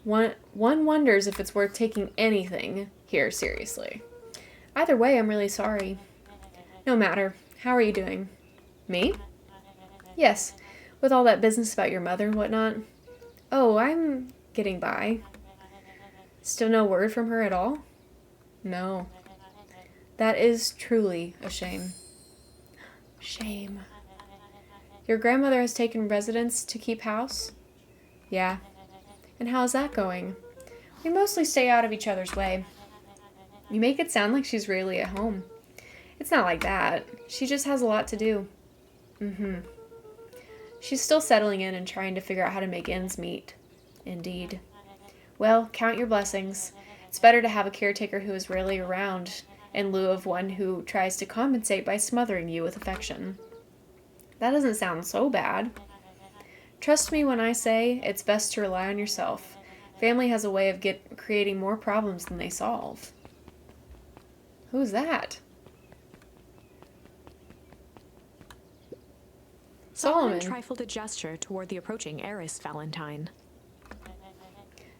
Speaker 1: One wonders if it's worth taking anything here seriously. Either way, I'm really sorry. No matter. How are you doing? Me? Yes. With all that business about your mother and whatnot. Oh, I'm getting by. Still no word from her at all? No. That is truly a shame. Shame. Your grandmother has taken residence to keep house? Yeah. And how's that going? We mostly stay out of each other's way. You make it sound like she's really at home. It's not like that. She just has a lot to do. Mm-hmm. She's still settling in and trying to figure out how to make ends meet. Indeed. Well, count your blessings. It's better to have a caretaker who is rarely around, in lieu of one who tries to compensate by smothering you with affection. That doesn't sound so bad. Trust me when I say it's best to rely on yourself. Family has a way of creating more problems than they solve. Who's that? Solomon
Speaker 2: trifled a gesture toward the approaching heiress Valentine.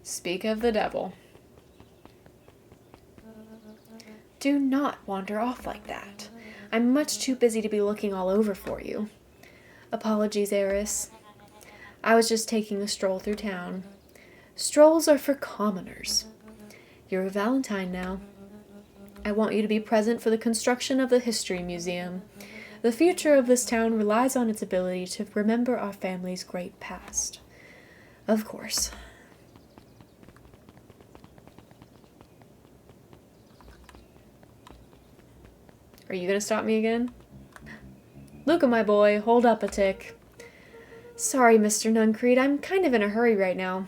Speaker 1: Speak of the devil. Do not wander off like that. I'm much too busy to be looking all over for you. Apologies, Eris. I was just taking a stroll through town. Strolls are for commoners. You're a Valentine now. I want you to be present for the construction of the History Museum. The future of this town relies on its ability to remember our family's great past. Of course. Are you gonna stop me again? Luca, my boy, hold up a tick. Sorry, Mr. Nuncreed, I'm kind of in a hurry right now.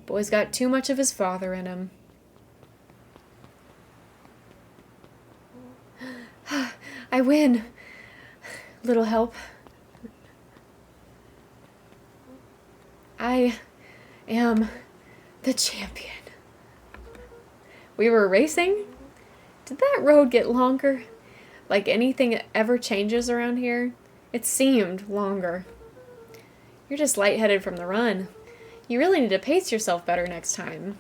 Speaker 1: Boy's got too much of his father in him. I win. Little help. I am the champion. We were racing? Did that road get longer? Like anything ever changes around here? It seemed longer. You're just lightheaded from the run. You really need to pace yourself better next time.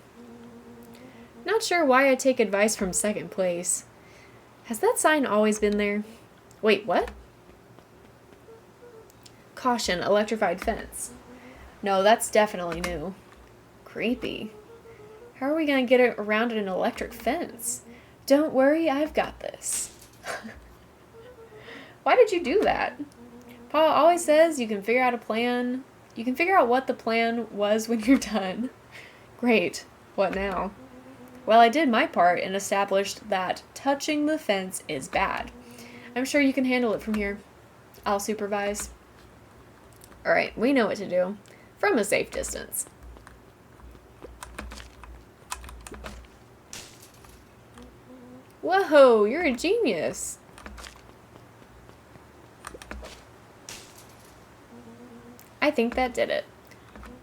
Speaker 1: Not sure why I take advice from second place. Has that sign always been there? Wait, what? Caution, electrified fence. No, that's definitely new. Creepy. How are we going to get around an electric fence? Don't worry, I've got this. Why did you do that? Paul always says you can figure out a plan. You can figure out what the plan was when you're done. Great. What now? Well, I did my part and established that touching the fence is bad. I'm sure you can handle it from here. I'll supervise. Alright, we know what to do. From a safe distance. Whoa, you're a genius. I think that did it.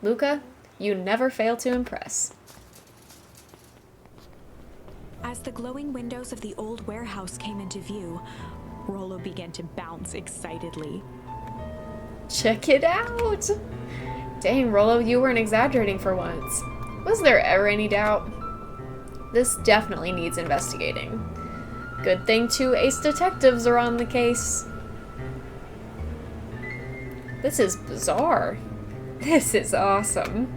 Speaker 1: Luca, you never fail to impress.
Speaker 2: As the glowing windows of the old warehouse came into view, Rollo began to bounce excitedly.
Speaker 1: Check it out! Dang, Rollo, you weren't exaggerating for once. Was there ever any doubt? This definitely needs investigating. Good thing 2 ace detectives are on the case. This is bizarre. This is awesome.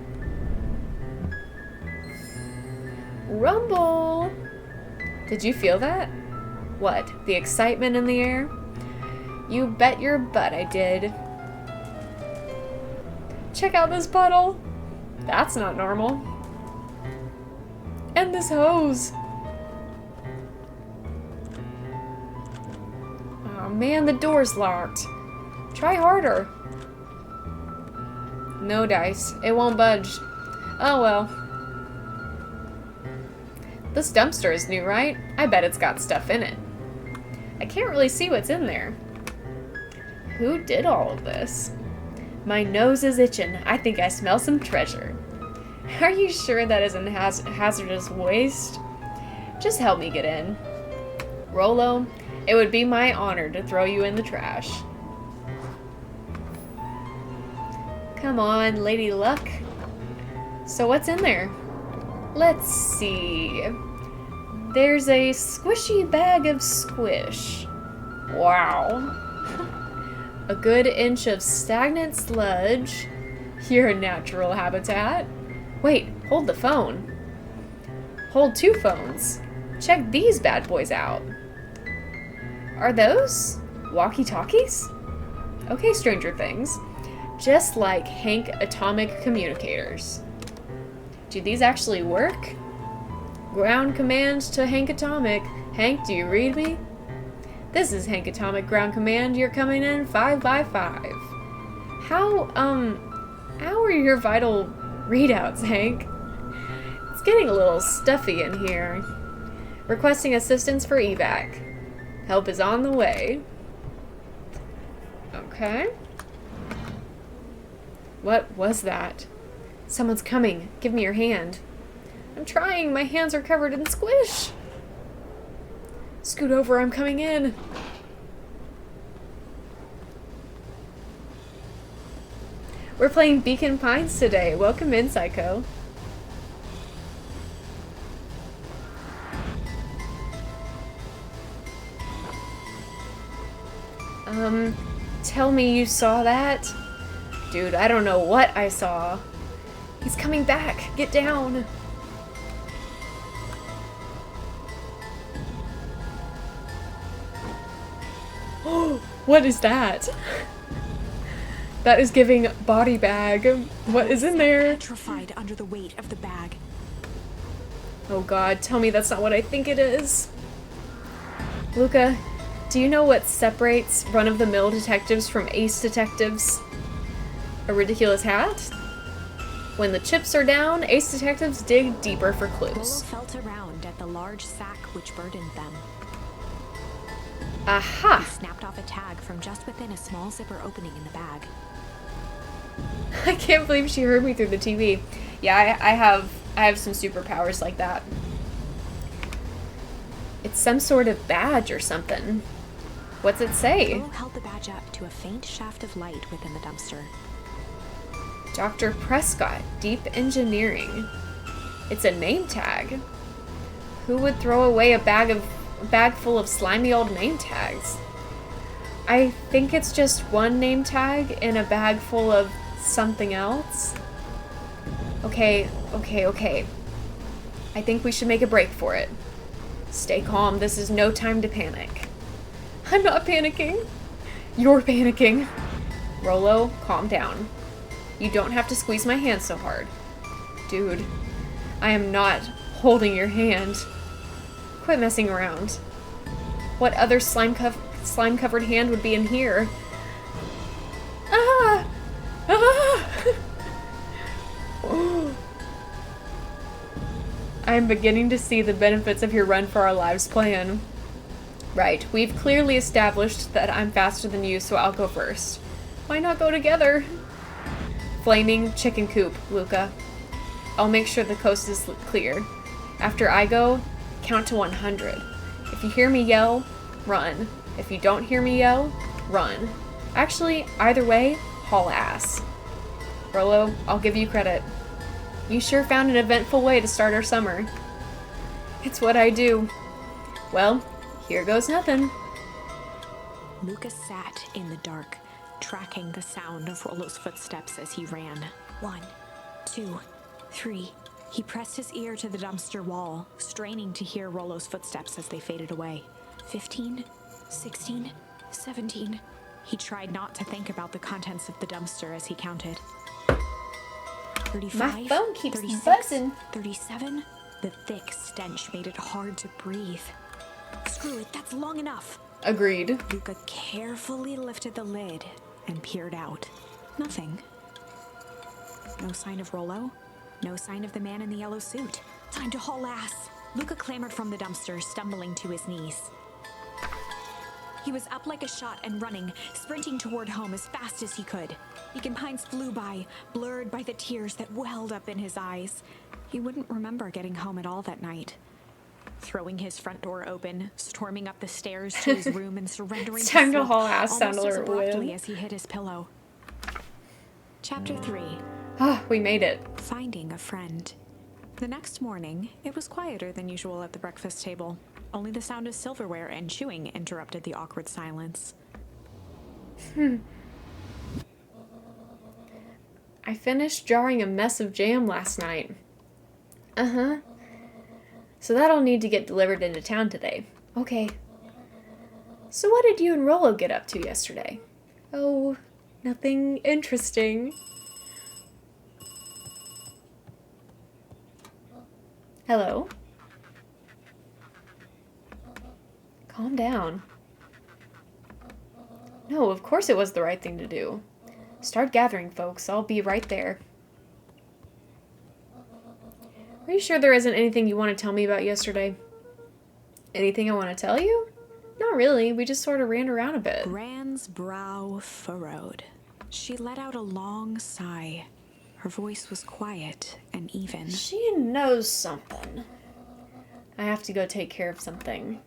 Speaker 1: Rumble! Did you feel that? What, the excitement in the air? You bet your butt I did. Check out this puddle. That's not normal. And this hose. Oh man, the door's locked. Try harder. No dice. It won't budge. Oh well. This dumpster is new, right? I bet it's got stuff in it. I can't really see what's in there. Who did all of this? My nose is itching. I think I smell some treasure. Are you sure that isn't hazardous waste? Just help me get in. Rollo, it would be my honor to throw you in the trash. Come on, Lady Luck. So what's in there? Let's see. There's a squishy bag of squish. Wow. A good inch of stagnant sludge. Your natural habitat. Wait, hold the phone. Hold 2 phones. Check these bad boys out. Are those walkie-talkies? Okay, Stranger Things. Just like Hank atomic communicators. Do these actually work? Ground command to Hank Atomic. Hank, do you read me? This is Hank Atomic Ground Command. You're coming in 5 by 5. How are your vital readouts, Hank? It's getting a little stuffy in here. Requesting assistance for evac. Help is on the way. Okay. What was that? Someone's coming. Give me your hand. I'm trying. My hands are covered in squish. Scoot over. I'm coming in. We're playing Beacon Pines today. Welcome in, Psycho. Tell me you saw that? Dude, I don't know what I saw. He's coming back. Get down. Oh, what is that? That is giving body bag. What is in there?
Speaker 2: Petrified under the weight of the bag.
Speaker 1: Oh god, tell me that's not what I think it is. Luca, do you know what separates run-of-the-mill detectives from ace detectives? A ridiculous hat? When the chips are down, ace detectives dig deeper for
Speaker 2: Rollo
Speaker 1: clues.
Speaker 2: felt around at the large sack which burdened them.
Speaker 1: Aha!
Speaker 2: He snapped off a tag from just within a small zipper opening in the bag.
Speaker 1: I can't believe she heard me through the TV. Yeah, I have some superpowers like that. It's some sort of badge or something. What's it say?
Speaker 2: Rollo held the badge up to a faint shaft of light within the dumpster.
Speaker 1: Dr. Prescott, Deep Engineering. It's a name tag. Who would throw away a bag full of slimy old name tags? I think it's just one name tag in a bag full of something else. Okay. I think we should make a break for it. Stay calm, this is no time to panic. I'm not panicking. You're panicking. Rollo, calm down. You don't have to squeeze my hand so hard. Dude, I am not holding your hand. Quit messing around. What other slime-covered hand would be in here? Ah! Ah! I'm beginning to see the benefits of your run for our lives plan. Right, we've clearly established that I'm faster than you, so I'll go first. Why not go together? Flaming chicken coop, Luca. I'll make sure the coast is clear. After I go, count to 100. If you hear me yell, run. If you don't hear me yell, run. Actually, either way, haul ass. Rollo, I'll give you credit. You sure found an eventful way to start our summer. It's what I do. Well, here goes nothing.
Speaker 2: Lucas sat in the dark, tracking the sound of Rollo's footsteps as he ran. 1, 2, 3. He pressed his ear to the dumpster wall, straining to hear Rollo's footsteps as they faded away. 15, 16, 17. He tried not to think about the contents of the dumpster as he counted. 35,
Speaker 1: My phone keeps
Speaker 2: 36,
Speaker 1: buzzing.
Speaker 2: 37. The thick stench made it hard to breathe. Screw it, that's long enough.
Speaker 1: Agreed.
Speaker 2: Luca carefully lifted the lid and peered out. Nothing. No sign of Rollo. No sign of the man in the yellow suit. Time to haul ass. Luca clambered from the dumpster, stumbling to his knees. He was up like a shot and running, sprinting toward home as fast as he could. Beacon Pines flew by, blurred by the tears that welled up in his eyes. He wouldn't remember getting home at all that night. Throwing his front door open, storming up the stairs to his room and surrendering
Speaker 1: It's time to
Speaker 2: sleep
Speaker 1: haul ass,
Speaker 2: almost
Speaker 1: sound
Speaker 2: as
Speaker 1: alert
Speaker 2: abruptly
Speaker 1: win.
Speaker 2: as he hit his pillow. Chapter 3.
Speaker 1: Ah, we made it.
Speaker 2: Finding a friend. The next morning, it was quieter than usual at the breakfast table. Only the sound of silverware and chewing interrupted the awkward silence.
Speaker 1: I finished jarring a mess of jam last night. Uh-huh. So that'll need to get delivered into town today. Okay. So what did you and Rollo get up to yesterday? Oh, nothing interesting. Hello? Calm down. No, of course it was the right thing to do. Start gathering, folks. I'll be right there. Are you sure there isn't anything you want to tell me about yesterday? Anything I want to tell you? Not really. We just sort of ran around a bit.
Speaker 2: Bran's brow furrowed. She let out a long sigh. Her voice was quiet and even.
Speaker 1: She knows something. I have to go take care of something.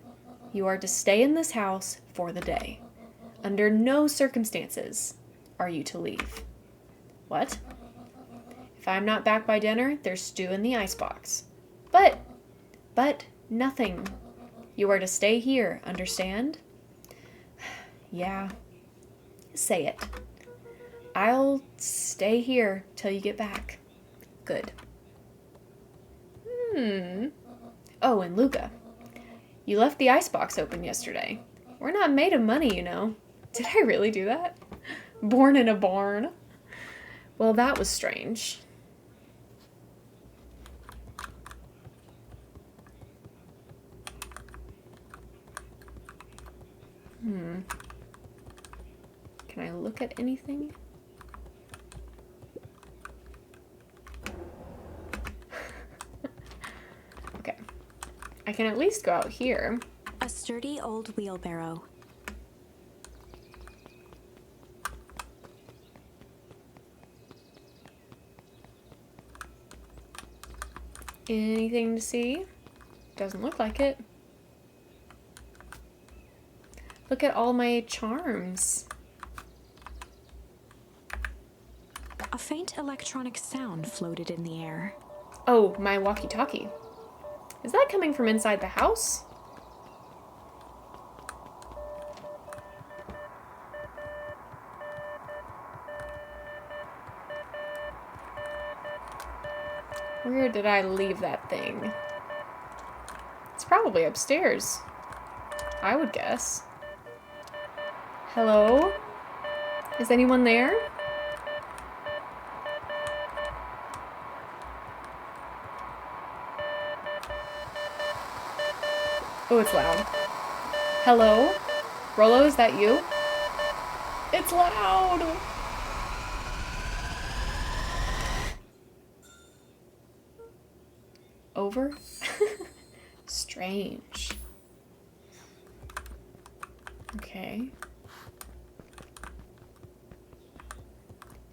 Speaker 1: You are to stay in this house for the day. Under no circumstances are you to leave. What? If I'm not back by dinner, there's stew in the icebox. But nothing. You are to stay here, understand? Yeah, Say it. I'll stay here till you get back. Good. Oh, and Luca. You left the icebox open yesterday. We're not made of money, you know. Did I really do that? Born in a barn. Well, that was strange. Can I look at anything? Okay. I can at least go out here.
Speaker 2: A sturdy old wheelbarrow.
Speaker 1: Anything to see? Doesn't look like it. Look at all my charms.
Speaker 2: A faint electronic sound floated in the air.
Speaker 1: Oh, my walkie-talkie. Is that coming from inside the house? Where did I leave that thing? It's probably upstairs, I would guess. Hello? Is anyone there? Oh, it's loud. Hello? Rollo, is that you? It's loud! Over? Strange. Okay.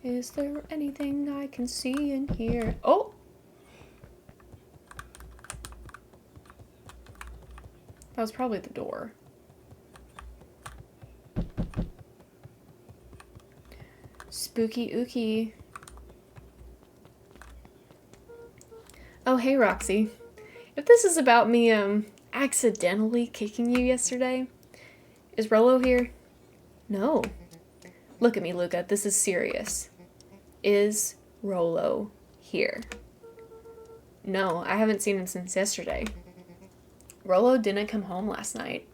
Speaker 1: Is there anything I can see in here? Oh! That was probably the door. Spooky ooky. Oh, hey, Roxy. If this is about me, accidentally kicking you yesterday, is Rollo here? No. Look at me, Luca. This is serious. Is Rollo here? No, I haven't seen him since yesterday. Rollo didn't come home last night.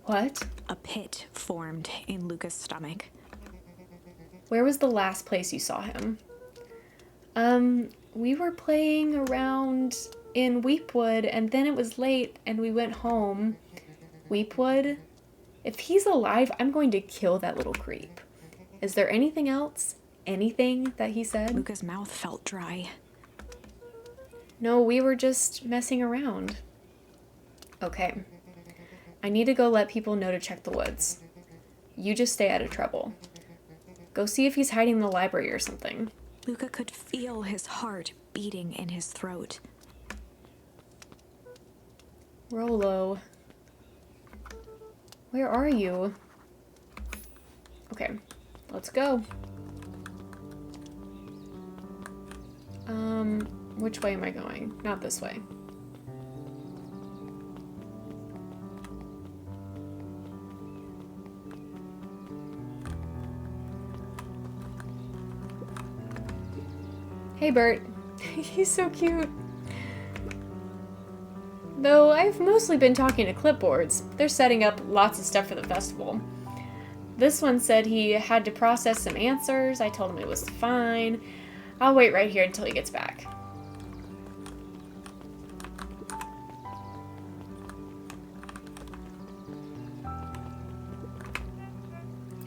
Speaker 1: What?
Speaker 2: A pit formed in Luca's stomach.
Speaker 1: Where was the last place you saw him? We were playing around in Weepwood, and then it was late, and we went home. Weepwood? If he's alive, I'm going to kill that little creep. Is there anything else? Anything that he said?
Speaker 2: Luca's mouth felt dry.
Speaker 1: No, we were just messing around. Okay. I need to go let people know to check the woods. You just stay out of trouble. Go see if he's hiding in the library or something.
Speaker 2: Luca could feel his heart beating in his throat.
Speaker 1: Rollo. Where are you? Okay, let's go. Which way am I going? Not this way. Hey, Bert. He's so cute. Though I've mostly been talking to clipboards. They're setting up lots of stuff for the festival. This one said he had to process some answers. I told him it was fine. I'll wait right here until he gets back.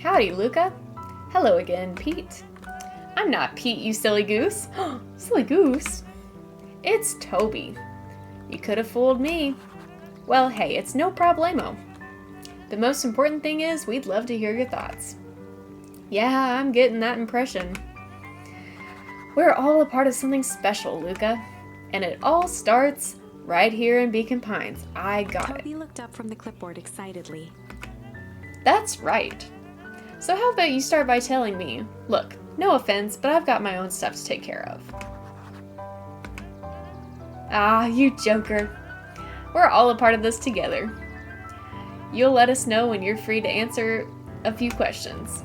Speaker 1: Howdy, Luca. Hello again, Pete. I'm not Pete, you silly goose. Silly goose? It's Toby. You could have fooled me. Well, hey, it's no problemo. The most important thing is we'd love to hear your thoughts. Yeah, I'm getting that impression. We're all a part of something special, Luca. And it all starts right here in Beacon Pines. I got it.
Speaker 2: Toby looked up from the clipboard excitedly.
Speaker 1: That's right. So how about you start by telling me, look, no offense, but I've got my own stuff to take care of. Ah, you joker. We're all a part of this together. You'll let us know when you're free to answer a few questions.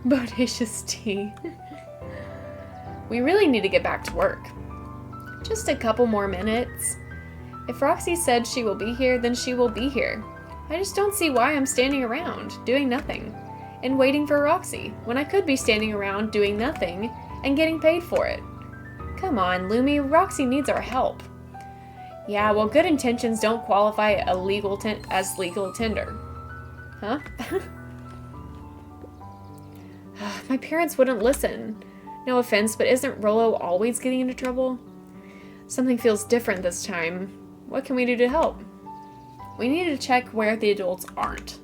Speaker 1: Bodacious tea. We really need to get back to work. Just a couple more minutes. If Roxy said she will be here, then she will be here. I just don't see why I'm standing around, doing nothing, and waiting for Roxy, when I could be standing around doing nothing and getting paid for it. Come on, Lumi, Roxy needs our help. Yeah, well, good intentions don't qualify as legal tender. Huh? My parents wouldn't listen. No offense, but isn't Rollo always getting into trouble? Something feels different this time. What can we do to help? We need to check where the adults aren't.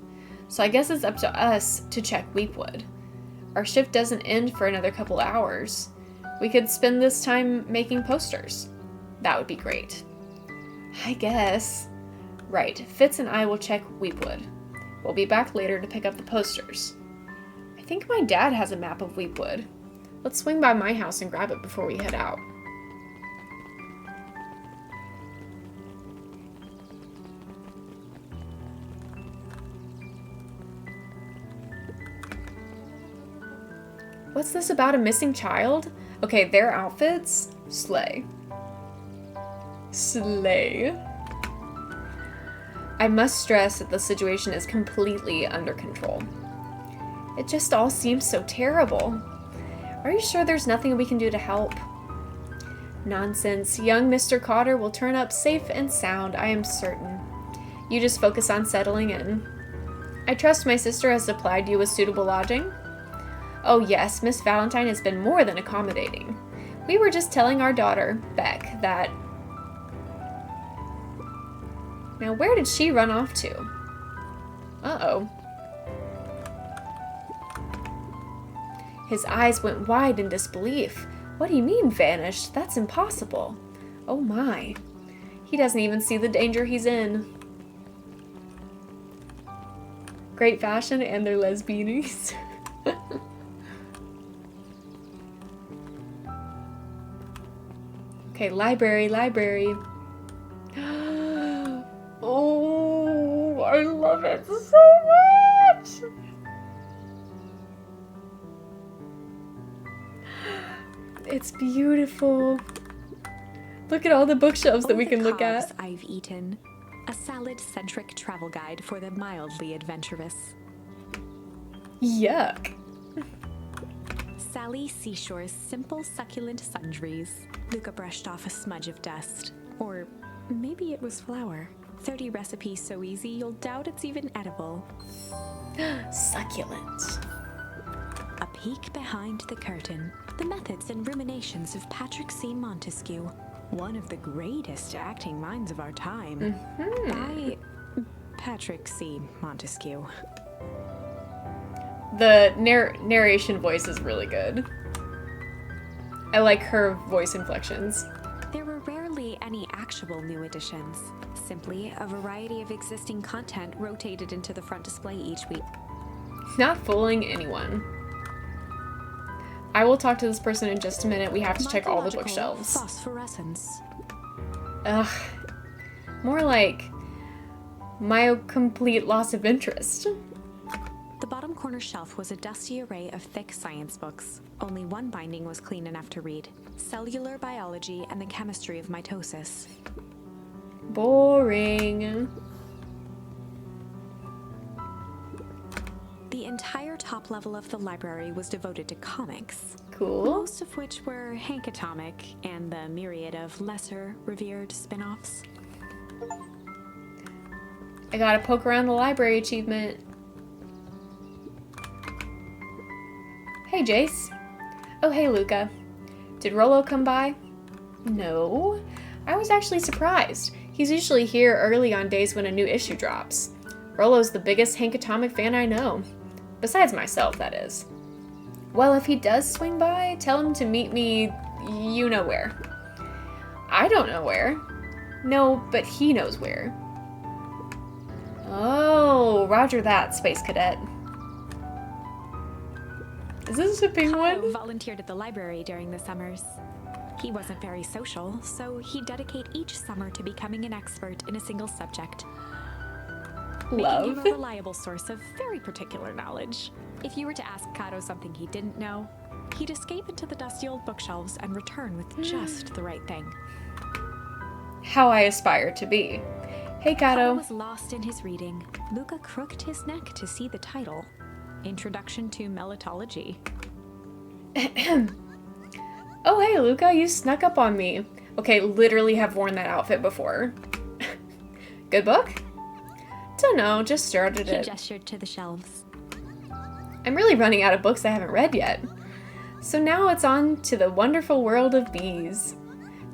Speaker 1: So I guess it's up to us to check Weepwood. Our shift doesn't end for another couple hours. We could spend this time making posters. That would be great. I guess. Right, Fitz and I will check Weepwood. We'll be back later to pick up the posters. I think my dad has a map of Weepwood. Let's swing by my house and grab it before we head out. What's this about a missing child? Okay, their outfits? Slay. Slay. I must stress that the situation is completely under control. It just all seems so terrible. Are you sure there's nothing we can do to help? Nonsense. Young Mr. Cotter will turn up safe and sound, I am certain. You just focus on settling in. I trust my sister has supplied you with suitable lodging? Oh yes, Miss Valentine has been more than accommodating. We were just telling our daughter, Beck, that... Now where did she run off to? Uh-oh. His eyes went wide in disbelief. What do you mean, vanished? That's impossible. Oh my. He doesn't even see the danger he's in. Great fashion and their lesbianies. Okay, library. Oh, I love it so much! It's beautiful. Look at all the bookshelves that we can look at.
Speaker 2: I've eaten. A salad-centric travel guide for the mildly adventurous.
Speaker 1: Yuck.
Speaker 2: Sally Seashore's simple succulent sundries. Luca brushed off a smudge of dust. Or maybe it was flour. 30 recipes so easy you'll doubt it's even edible.
Speaker 1: Succulent.
Speaker 2: A peek behind the curtain. The methods and ruminations of Patrick C. Montesquieu. One of the greatest acting minds of our time. By Patrick C. Montesquieu.
Speaker 1: The narration voice is really good. I like her voice inflections.
Speaker 2: There were rarely any actual new additions. Simply a variety of existing content rotated into the front display each week.
Speaker 1: Not fooling anyone. I will talk to this person in just a minute. We have to check all the bookshelves.
Speaker 2: Phosphorescence.
Speaker 1: Ugh. More like my complete loss of interest.
Speaker 2: The bottom corner shelf was a dusty array of thick science books. Only one binding was clean enough to read. Cellular Biology and the Chemistry of Mitosis.
Speaker 1: Boring.
Speaker 2: The entire top level of the library was devoted to comics.
Speaker 1: Cool.
Speaker 2: Most of which were Hank Atomic and the myriad of lesser revered spin-offs.
Speaker 1: I gotta poke around the library achievement. Hey, Jace. Oh, hey, Luca. Did Rollo come by? No. I was actually surprised. He's usually here early on days when a new issue drops. Rollo's the biggest Hank Atomic fan I know. Besides myself, that is. Well, if he does swing by, tell him to meet me you know where. I don't know where. No, but he knows where. Oh, roger that, Space Cadet. Is this a penguin?
Speaker 2: Hollow volunteered at the library during the summers. He wasn't very social, so he'd dedicate each summer to becoming an expert in a single subject.
Speaker 1: Love.
Speaker 2: making him a reliable source of very particular knowledge. If you were to ask Kato something he didn't know, he'd escape into the dusty old bookshelves and return with just the right thing.
Speaker 1: How I aspire to be. Hey,
Speaker 2: Kato
Speaker 1: Kato.
Speaker 2: was lost in his reading. Luca crooked his neck to see the title, Introduction to Melitology.
Speaker 1: Oh, hey, Luca, you snuck up on me. Okay, literally have worn that outfit before. Good book? Don't know, just started
Speaker 2: He
Speaker 1: it.
Speaker 2: gestured to the shelves.
Speaker 1: I'm really running out of books I haven't read yet. So now it's on to the wonderful world of bees.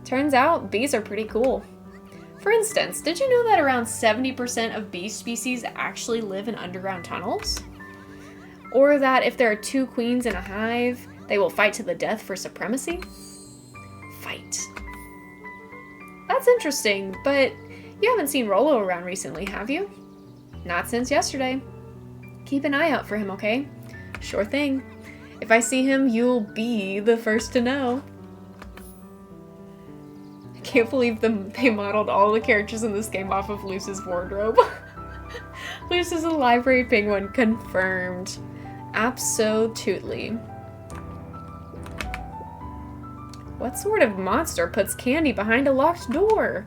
Speaker 1: Turns out, bees are pretty cool. For instance, did you know that around 70% of bee species actually live in underground tunnels? Or that if there are 2 queens in a hive, they will fight to the death for supremacy? Fight. That's interesting, but you haven't seen Rollo around recently, have you? Not since yesterday. Keep an eye out for him, okay? Sure thing. If I see him, you'll be the first to know. I can't believe they modeled all the characters in this game off of Luce's wardrobe. Luce is a library penguin, confirmed. Absolutely. What sort of monster puts candy behind a locked door?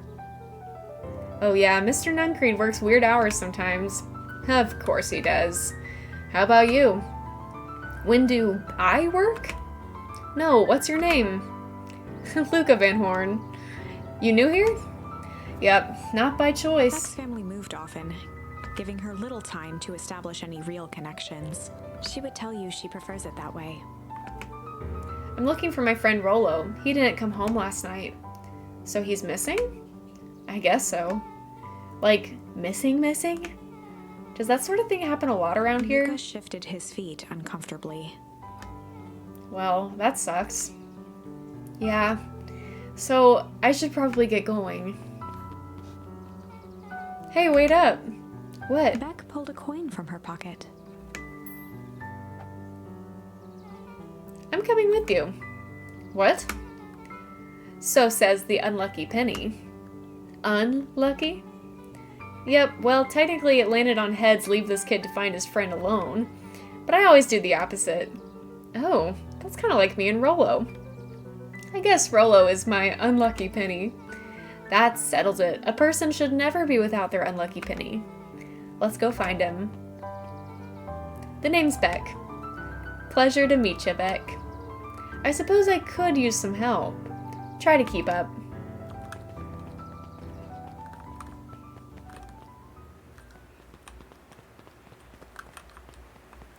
Speaker 1: Oh yeah, Mr. Nuncreed works weird hours sometimes. Of course he does. How about you? When do I work? No, what's your name? Luca Van Horn. You new here? Yep, not by
Speaker 2: Beck's
Speaker 1: choice.
Speaker 2: family moved often, giving her little time to establish any real connections. She would tell you she prefers it that way.
Speaker 1: I'm looking for my friend Rollo. He didn't come home last night. So he's missing? I guess so. Like, missing? Does that sort of thing happen a lot around here?
Speaker 2: Luca shifted his feet uncomfortably.
Speaker 1: Well, that sucks. Yeah. So, I should probably get going. Hey, wait up. What?
Speaker 2: Beck pulled a coin from her pocket.
Speaker 1: I'm coming with you. What? So says the unlucky penny. Unlucky? Yep, well, technically it landed on heads, leave this kid to find his friend alone. But I always do the opposite. Oh, that's kind of like me and Rollo. I guess Rollo is my unlucky penny. That settles it. A person should never be without their unlucky penny. Let's go find him. The name's Beck. Pleasure to meet you, Beck. I suppose I could use some help. Try to keep up.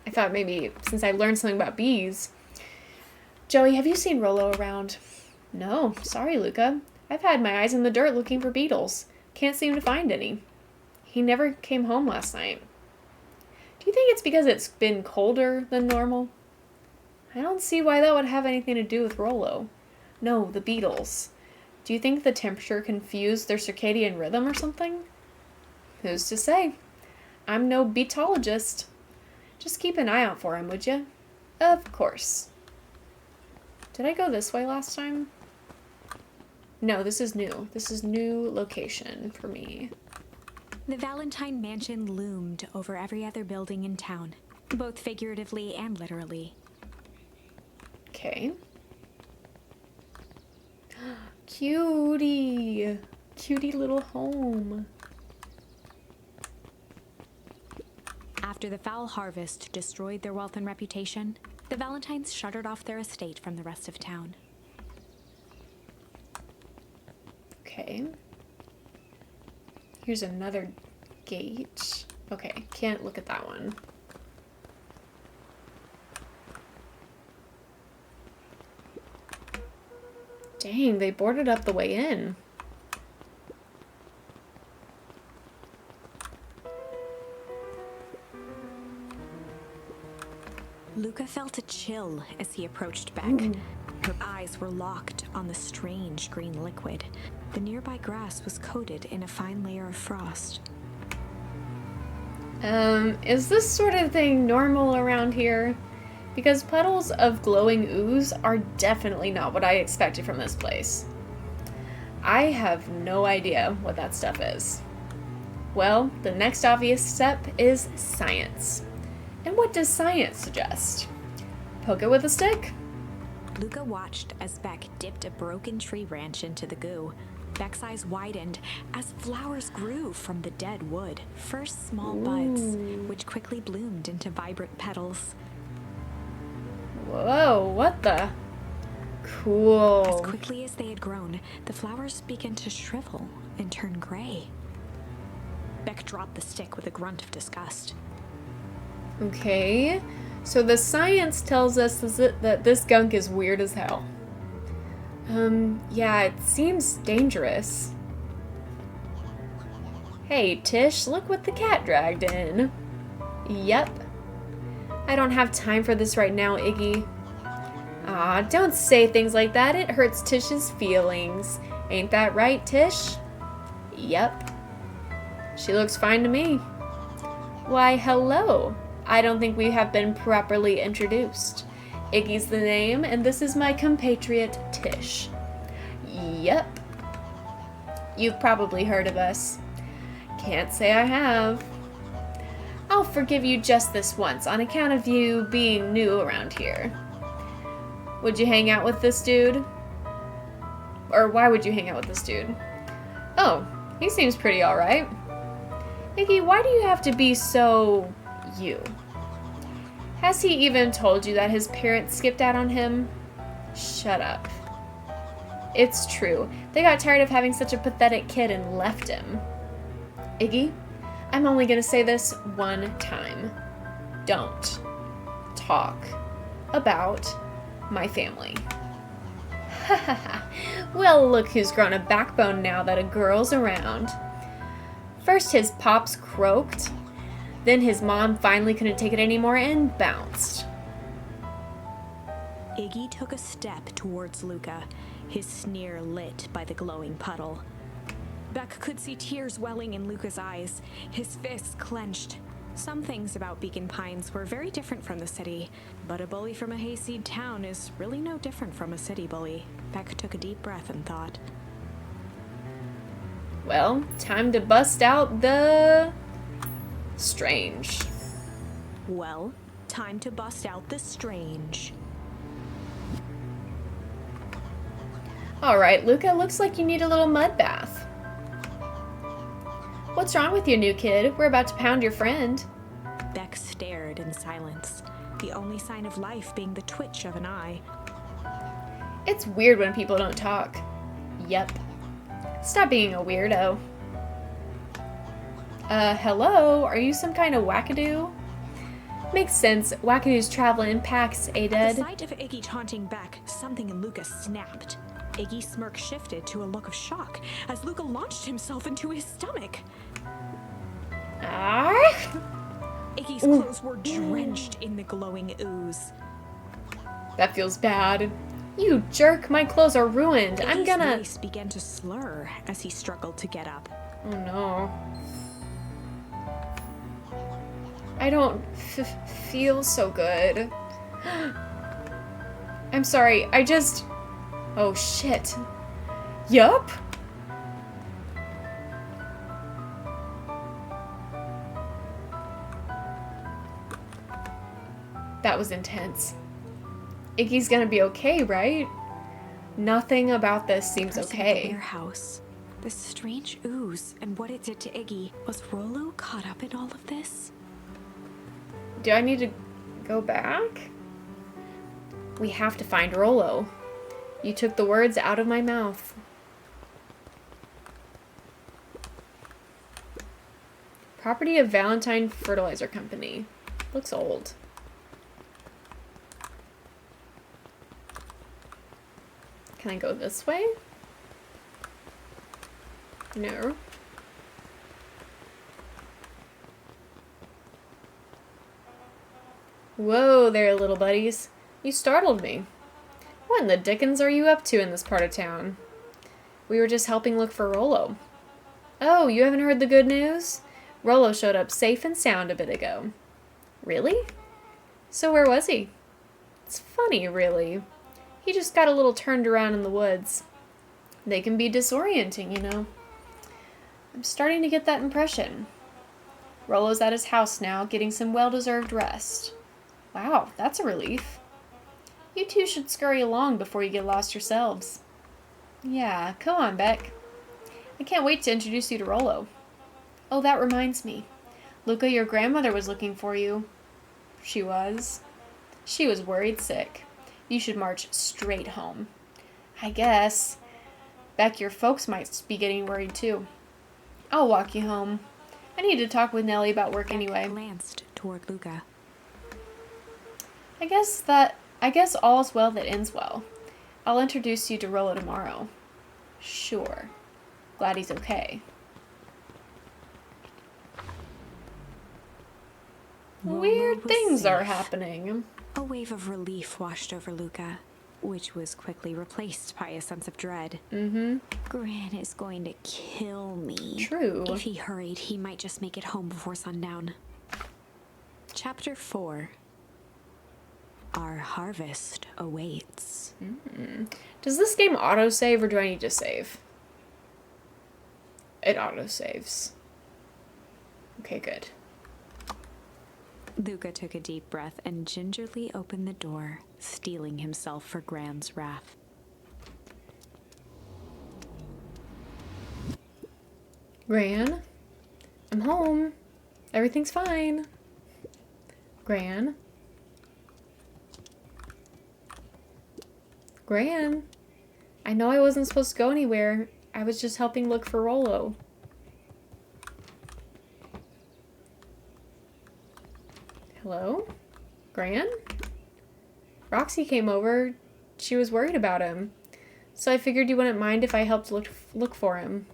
Speaker 1: I thought maybe, since I learned something about bees... Joey, have you seen Rollo around? No, sorry, Luca. I've had my eyes in the dirt looking for beetles. Can't seem to find any. He never came home last night. Do you think it's because it's been colder than normal? I don't see why that would have anything to do with Rollo. No, the beetles. Do you think the temperature confused their circadian rhythm or something? Who's to say? I'm no beetologist. Just keep an eye out for him, would you? Of course. Did I go this way last time? No, this is new. This is new location for me.
Speaker 2: The Valentine Mansion loomed over every other building in town, both figuratively and literally.
Speaker 1: Okay. Cutie. Cutie little home.
Speaker 2: After the foul harvest destroyed their wealth and reputation, the Valentines shuttered off their estate from the rest of town.
Speaker 1: Okay. Here's another gate. Okay, can't look at that one. Dang, they boarded up the way in.
Speaker 2: Luca felt a chill as he approached Beck. Her eyes were locked on the strange green liquid. The nearby grass was coated in a fine layer of frost.
Speaker 1: Is this sort of thing normal around here? Because puddles of glowing ooze are definitely not what I expected from this place. I have no idea what that stuff is. Well, the next obvious step is science. And what does science suggest? Poke it with a stick?
Speaker 2: Luca watched as Beck dipped a broken tree branch into the goo. Beck's eyes widened as flowers grew from the dead wood, first small buds, which quickly bloomed into vibrant petals.
Speaker 1: Whoa, what the? Cool.
Speaker 2: As quickly as they had grown, the flowers began to shrivel and turn gray. Beck dropped the stick with a grunt of disgust.
Speaker 1: Okay, so the science tells us that this gunk is weird as hell. Yeah, it seems dangerous. Hey, Tish, look what the cat dragged in. Yep. I don't have time for this right now, Iggy. Aw, don't say things like that. It hurts Tish's feelings. Ain't that right, Tish? Yep. She looks fine to me. Why, hello. I don't think we have been properly introduced. Iggy's the name, and this is my compatriot, Tish. Yep. You've probably heard of us. Can't say I have. I'll forgive you just this once on account of you being new around here. Would you hang out with this dude? Or why would you hang out with this dude? Oh, he seems pretty alright. Iggy, why do you have to be so... you? Has he even told you that his parents skipped out on him? Shut up. It's true. They got tired of having such a pathetic kid and left him. Iggy, I'm only gonna say this one time. Don't talk about my family. Ha ha ha. Well, look who's grown a backbone now that a girl's around. First his pops croaked, then his mom finally couldn't take it anymore and bounced.
Speaker 2: Iggy took a step towards Luca, his sneer lit by the glowing puddle. Beck could see tears welling in Luca's eyes, his fists clenched. Some things about Beacon Pines were very different from the city, but a bully from a hayseed town is really no different from a city bully. Beck took a deep breath and thought.
Speaker 1: Well, time to bust out the... strange.
Speaker 2: Well, time to bust out the strange.
Speaker 1: Alright, Luca, looks like you need a little mud bath. What's wrong with you, new kid? We're about to pound your friend.
Speaker 2: Beck stared in silence, the only sign of life being the twitch of an eye.
Speaker 1: It's weird when people don't talk. Yep. Stop being a weirdo. Hello? Are you some kind of wackadoo? Makes sense. Wackadoos travel in packs,
Speaker 2: At
Speaker 1: Dad?
Speaker 2: the sight of Iggy taunting Beck, something in Luca snapped. Iggy's smirk shifted to a look of shock as Luca launched himself into his stomach.
Speaker 1: Ah!
Speaker 2: Iggy's clothes were drenched in the glowing ooze.
Speaker 1: That feels bad. You jerk, my clothes are ruined. I'm
Speaker 2: Iggy's
Speaker 1: gonna...
Speaker 2: voice began to slur as he struggled to get up.
Speaker 1: Oh no. I don't feel so good. I'm sorry, I just... Oh shit. Yup. That was intense. Iggy's gonna be okay, right? Nothing about this seems okay.
Speaker 2: The warehouse. This strange ooze and what it did to Iggy. Was Rollo caught up in all of this?
Speaker 1: Do I need to go back? We have to find Rollo. You took the words out of my mouth. Property of Valentine Fertilizer Company. Looks old. Can I go this way? No. Whoa there, little buddies. You startled me. What in the dickens are you up to in this part of town? We were just helping look for Rollo. Oh, you haven't heard the good news? Rollo showed up safe and sound a bit ago. Really? So where was he? It's funny, really. He just got a little turned around in the woods. They can be disorienting, you know. I'm starting to get that impression. Rollo's at his house now, getting some well-deserved rest. Wow, that's a relief. You two should scurry along before you get lost yourselves. Yeah, come on, Beck. I can't wait to introduce you to Rollo. Oh, that reminds me. Luca, your grandmother was looking for you. She was. She was worried sick. You should march straight home. I guess. Beck, your folks might be getting worried too. I'll walk you home. I need to talk with Nellie about work anyway.
Speaker 2: Glanced toward Luca.
Speaker 1: I guess all's well that ends well. I'll introduce you to Rollo tomorrow. Sure. Glad he's okay. Weird things are happening.
Speaker 2: A wave of relief washed over Luca, which was quickly replaced by a sense of dread. Gran is going to kill me.
Speaker 1: True.
Speaker 2: If he hurried, he might just make it home before sundown. Chapter 4. Our harvest awaits.
Speaker 1: Does this game autosave or do I need to save? It autosaves. Okay, good.
Speaker 2: Luca took a deep breath and gingerly opened the door, steeling himself for Gran's wrath.
Speaker 1: Gran? I'm home. Everything's fine. Gran? Gran? I know I wasn't supposed to go anywhere. I was just helping look for Rollo. Hello? Gran? Roxy came over. She was worried about him. So I figured you wouldn't mind if I helped look for him.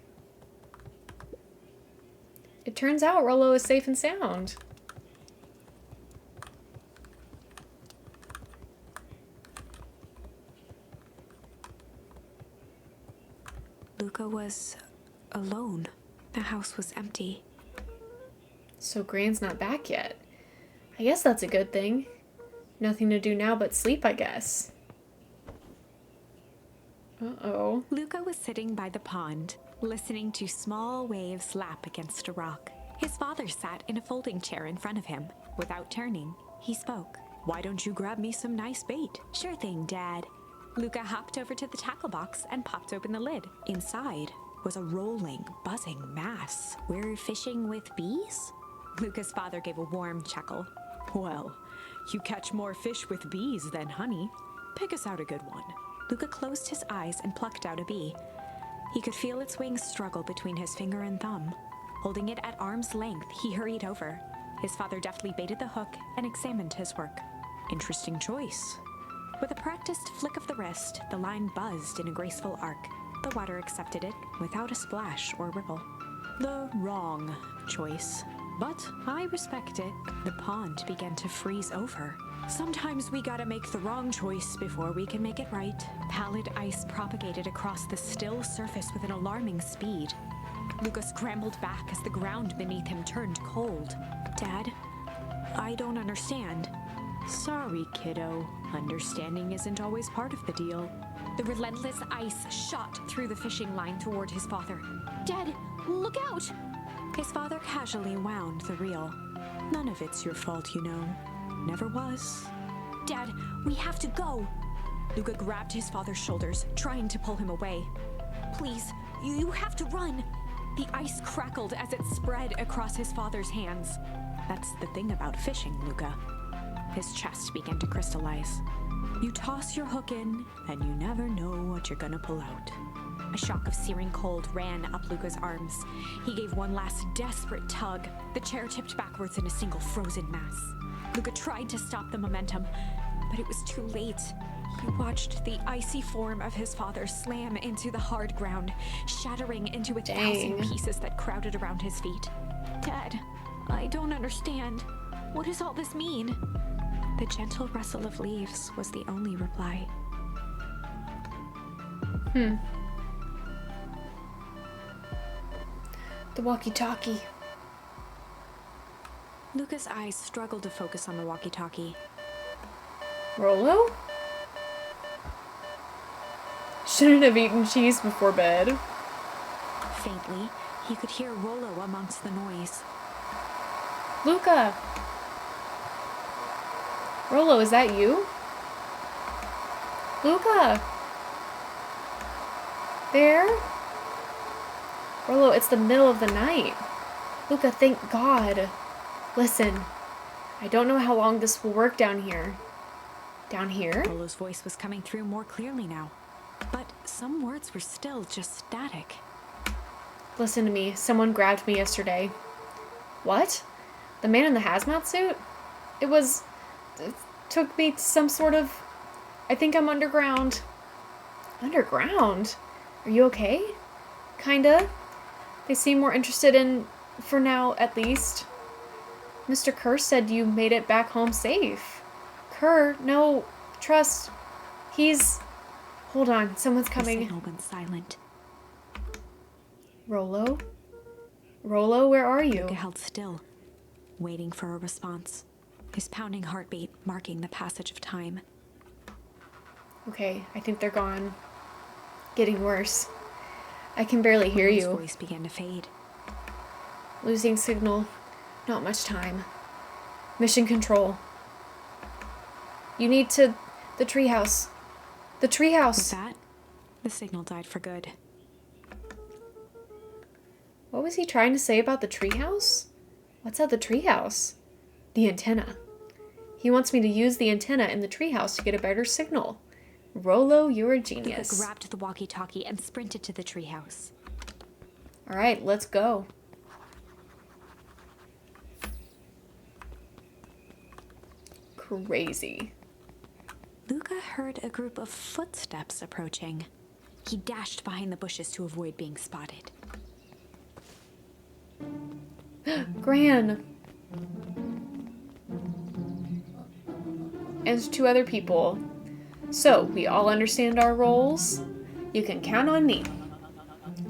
Speaker 1: It turns out Rollo is safe and sound.
Speaker 2: Luca was alone. The house was empty.
Speaker 1: So Gran's not back yet. I guess that's a good thing. Nothing to do now but sleep, I guess. Uh-oh.
Speaker 2: Luca was sitting by the pond, listening to small waves lap against a rock. His father sat in a folding chair in front of him. Without turning, he spoke. "Why don't you grab me some nice bait?" "Sure thing, Dad." Luca hopped over to the tackle box and popped open the lid. Inside was a rolling, buzzing mass. "We're fishing with bees?" Luca's father gave a warm chuckle. "Well, you catch more fish with bees than honey. Pick us out a good one." Luca closed his eyes and plucked out a bee. He could feel its wings struggle between his finger and thumb. Holding it at arm's length, he hurried over. His father deftly baited the hook and examined his work. "Interesting choice." With a practiced flick of the wrist, the line buzzed in a graceful arc. The water accepted it without a splash or ripple. The wrong choice. But I respect it. The pond began to freeze over. Sometimes we gotta make the wrong choice before we can make it right. Pallid ice propagated across the still surface with an alarming speed. Luca scrambled back as the ground beneath him turned cold. "Dad, I don't understand." "Sorry, kiddo. Understanding isn't always part of the deal." The relentless ice shot through the fishing line toward his father. "Dad, look out!" His father casually wound the reel. "None of it's your fault, you know. Never was." "Dad, we have to go!" Luca grabbed his father's shoulders, trying to pull him away. "Please, you have to run!" The ice crackled as it spread across his father's hands. "That's the thing about fishing, Luca." His chest began to crystallize. "You toss your hook in, and you never know what you're gonna pull out." A shock of searing cold ran up Luca's arms. He gave one last desperate tug. The chair tipped backwards in a single frozen mass. Luca tried to stop the momentum, but it was too late. He watched the icy form of his father slam into the hard ground, shattering into 1,000 pieces that crowded around his feet. "Dad, I don't understand. What does all this mean?" The gentle rustle of leaves was the only reply.
Speaker 1: The walkie-talkie.
Speaker 2: Luca's eyes struggled to focus on the walkie-talkie.
Speaker 1: Rollo? Shouldn't have eaten cheese before bed.
Speaker 2: Faintly, He could hear Rollo amongst the noise.
Speaker 1: Luca! Rollo, is that you? Luca! There? Rollo, it's the middle of the night. Luca, thank God. Listen, I don't know how long this will work down here. Down here?
Speaker 2: Rollo's voice was coming through more clearly now, but some words were still just static.
Speaker 1: Listen to me. Someone grabbed me yesterday. What? The man in the hazmat suit? It took me to some sort of... I think I'm underground. Underground? Are you okay? Kinda. They seem more interested in, for now at least. Mr. Kerr said you made it back home safe. Kerr, no, trust. He's... Hold on, someone's coming.
Speaker 2: The signal went silent.
Speaker 1: Rollo? Rollo, where are you?
Speaker 2: Luca held still, waiting for a response, his pounding heartbeat marking the passage of time.
Speaker 1: Okay, I think they're gone. Getting worse. I can barely hear you.
Speaker 2: His voice began to fade.
Speaker 1: Losing signal. Not much time. Mission control. You need to... The treehouse. The treehouse!
Speaker 2: With that, the signal died for good.
Speaker 1: What was he trying to say about the treehouse? What's at the treehouse? The antenna. He wants me to use the antenna in the treehouse to get a better signal. Rollo, you're a genius.
Speaker 2: Luca grabbed the walkie-talkie and sprinted to the treehouse.
Speaker 1: Alright, let's go. Crazy.
Speaker 2: Luca heard a group of footsteps approaching. He dashed behind the bushes to avoid being spotted.
Speaker 1: Gran! And two other people. So, we all understand our roles? You can count on me.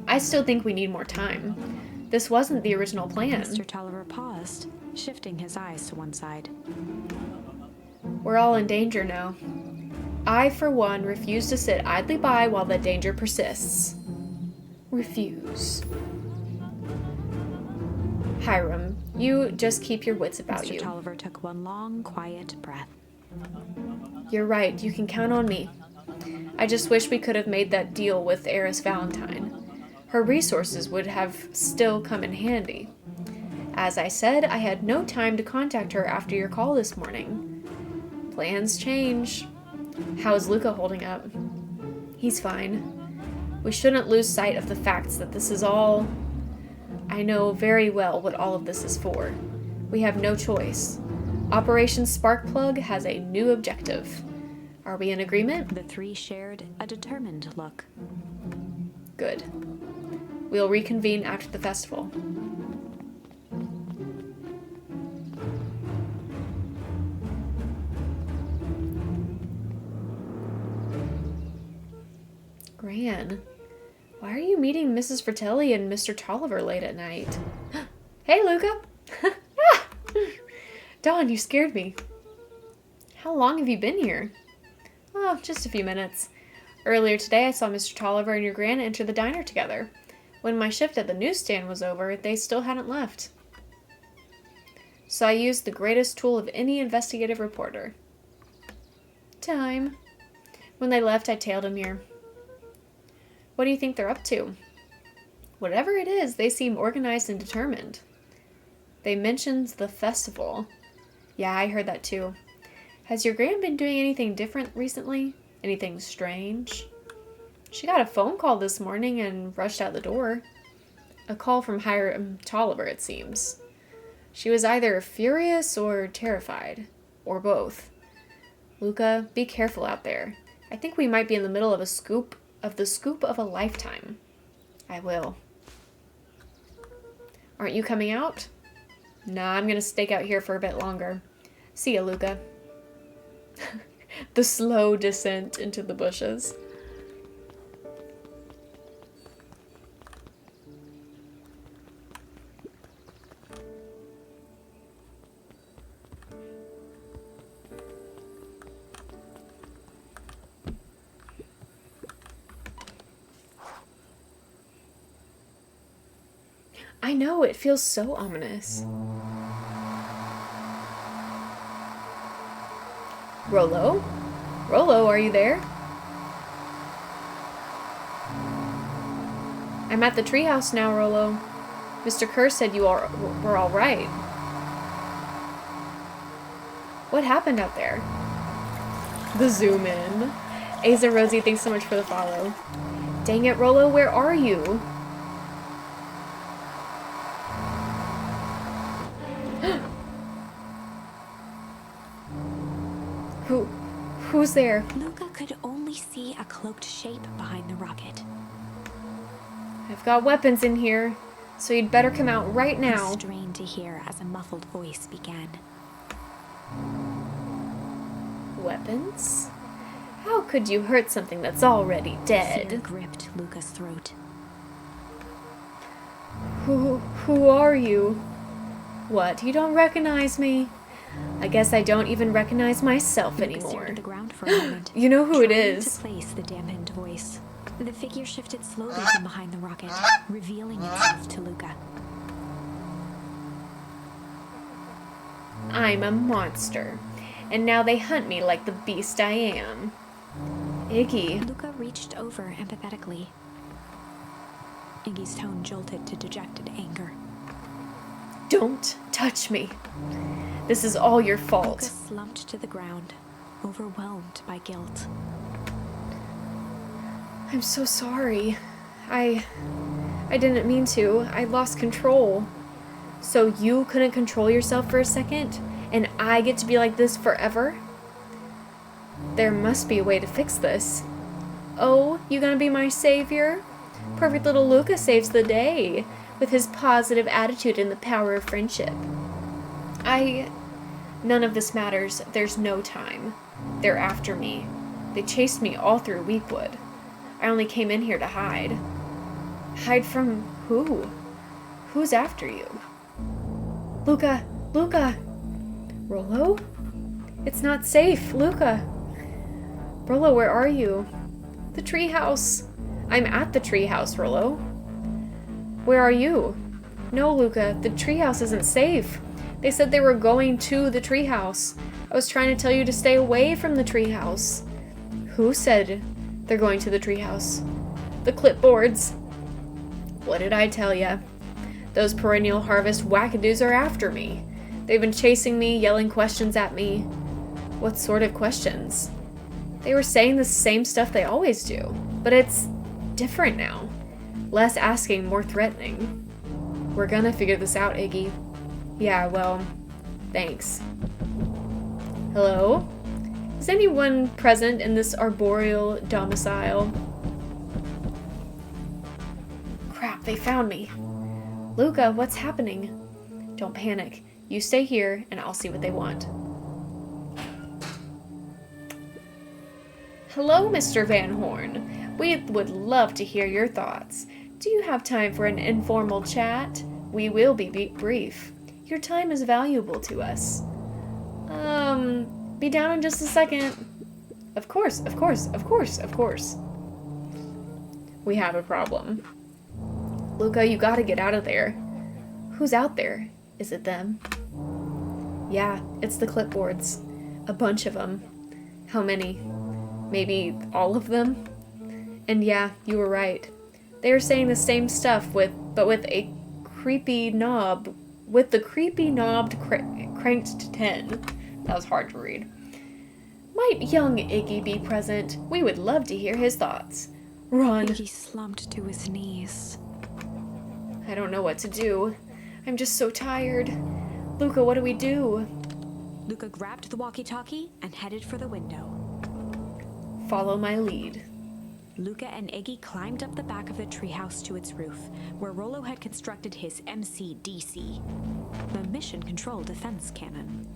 Speaker 1: I still think we need more time. This wasn't the original plan.
Speaker 2: Mr. Tolliver paused, shifting his eyes to one side.
Speaker 1: We're all in danger now. I, for one, refuse to sit idly by while the danger persists. Refuse. Hiram, you just keep your wits about you.
Speaker 2: Mr. Tolliver took one long, quiet breath.
Speaker 1: You're right, you can count on me. I just wish we could have made that deal with Eris Valentine. Her resources would have still come in handy. As I said, I had no time to contact her after your call this morning. Plans change. How is Luca holding up? He's fine. We shouldn't lose sight of the facts that this is all... I know very well what all of this is for. We have no choice. Operation Sparkplug has a new objective. Are we in agreement?
Speaker 2: The three shared a determined look.
Speaker 1: Good. We'll reconvene after the festival. Gran, why are you meeting Mrs. Fratelli and Mr. Tolliver late at night? Hey, Luca! Ah! Dawn, you scared me. How long have you been here? Oh, just a few minutes. Earlier today, I saw Mr. Tolliver and your Gran enter the diner together. When my shift at the newsstand was over, they still hadn't left. So I used the greatest tool of any investigative reporter. Time. When they left, I tailed them here. What do you think they're up to? Whatever it is, they seem organized and determined. They mentioned the festival. Yeah, I heard that too. Has your Gran been doing anything different recently? Anything strange? She got a phone call this morning and rushed out the door. A call from Hiram Tolliver, it seems. She was either furious or terrified. Or both. Luca, be careful out there. I think we might be in the middle of the scoop of a lifetime. I will. Aren't you coming out? Nah, I'm gonna stake out here for a bit longer. See ya, Luca. The slow descent into the bushes. I know, it feels so ominous. Rollo? Rollo, are you there? I'm at the treehouse now, Rollo. Mr. Kerr said you were all right. What happened out there? The zoom in. Aza Rosie, thanks so much for the follow. Dang it, Rollo, where are you? Who's there?
Speaker 2: Luca could only see a cloaked shape behind the rocket.
Speaker 1: I've got weapons in here, so you'd better come out right now.
Speaker 2: He strained to hear as a muffled voice began.
Speaker 1: Weapons? How could you hurt something that's already dead?
Speaker 2: Fear gripped Luca's throat.
Speaker 1: Who are you? What, you don't recognize me? I guess I don't even recognize myself
Speaker 2: Luca
Speaker 1: anymore.
Speaker 2: stared at the ground for a moment.
Speaker 1: You know who it
Speaker 2: trying
Speaker 1: is.
Speaker 2: to place the dampened voice. The figure shifted slowly from behind the rocket, revealing itself to Luca.
Speaker 1: I'm a monster, and now they hunt me like the beast I am. Iggy.
Speaker 2: Luca reached over empathetically. Iggy's tone jolted to dejected anger.
Speaker 1: Don't touch me. This is all your
Speaker 2: Luca
Speaker 1: fault.
Speaker 2: slumped to the ground, overwhelmed by guilt.
Speaker 1: I'm so sorry. I didn't mean to. I lost control. So you couldn't control yourself for a second, and I get to be like this forever? There must be a way to fix this. Oh, you gonna be my savior? Perfect little Luca saves the day with his positive attitude and the power of friendship. None of this matters. There's no time. They're after me. They chased me all through Weekwood. I only came in here to hide. Hide from who? Who's after you? Luca! Luca! Rollo? It's not safe, Luca! Rollo, where are you? The treehouse! I'm at the treehouse, Rollo. Where are you? No, Luca, the treehouse isn't safe. They said they were going to the treehouse. I was trying to tell you to stay away from the treehouse. Who said they're going to the treehouse? The clipboards. What did I tell ya? Those perennial harvest wackadoos are after me. They've been chasing me, yelling questions at me. What sort of questions? They were saying the same stuff they always do, but it's different now. Less asking, more threatening. We're gonna figure this out, Iggy. Yeah, well, thanks. Hello? Is anyone present in this arboreal domicile? Crap, they found me. Luca, what's happening? Don't panic. You stay here, and I'll see what they want. Hello, Mr. Van Horn. We would love to hear your thoughts. Do you have time for an informal chat? We will be brief. Your time is valuable to us. Be down in just a second. Of course. We have a problem. Luca, you gotta get out of there. Who's out there? Is it them? Yeah, it's the clipboards. A bunch of them. How many? Maybe all of them? And yeah, you were right. They were saying the same stuff but with a creepy knob. With the creepy knob cranked to 10. That was hard to read. Might young Iggy be present? We would love to hear his thoughts. Run.
Speaker 2: Iggy slumped to his knees.
Speaker 1: I don't know what to do. I'm just so tired. Luca, what do we do?
Speaker 2: Luca grabbed the walkie-talkie and headed for the window.
Speaker 1: Follow my lead.
Speaker 2: Luca and Iggy climbed up the back of the treehouse to its roof, where Rollo had constructed his MCDC, the Mission Control Defense Cannon.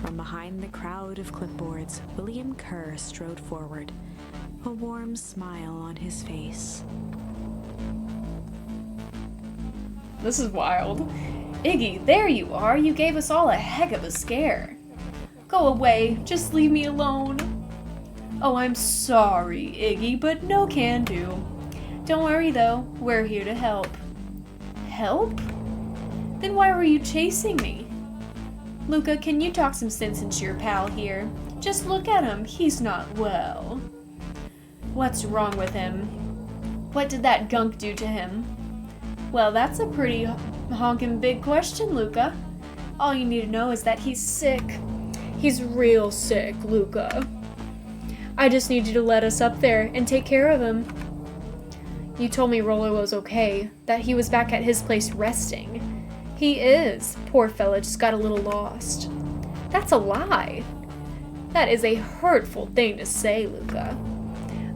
Speaker 2: From behind the crowd of clipboards, William Kerr strode forward, a warm smile on his face.
Speaker 1: This is wild. Iggy, there you are. You gave us all a heck of a scare. Go away. Just leave me alone. Oh, I'm sorry, Iggy, but no can do. Don't worry, though. We're here to help. help? Then why were you chasing me? Luca, can you talk some sense into your pal here? Just look at him. He's not well. What's wrong with him? What did that gunk do to him? Well, that's a pretty honkin' big question, Luca. All you need to know is that he's sick. He's real sick, Luca. I just need you to let us up there and take care of him. You told me Rollo was okay, that he was back at his place resting. He is. Poor fella just got a little lost. That's a lie. That is a hurtful thing to say, Luca.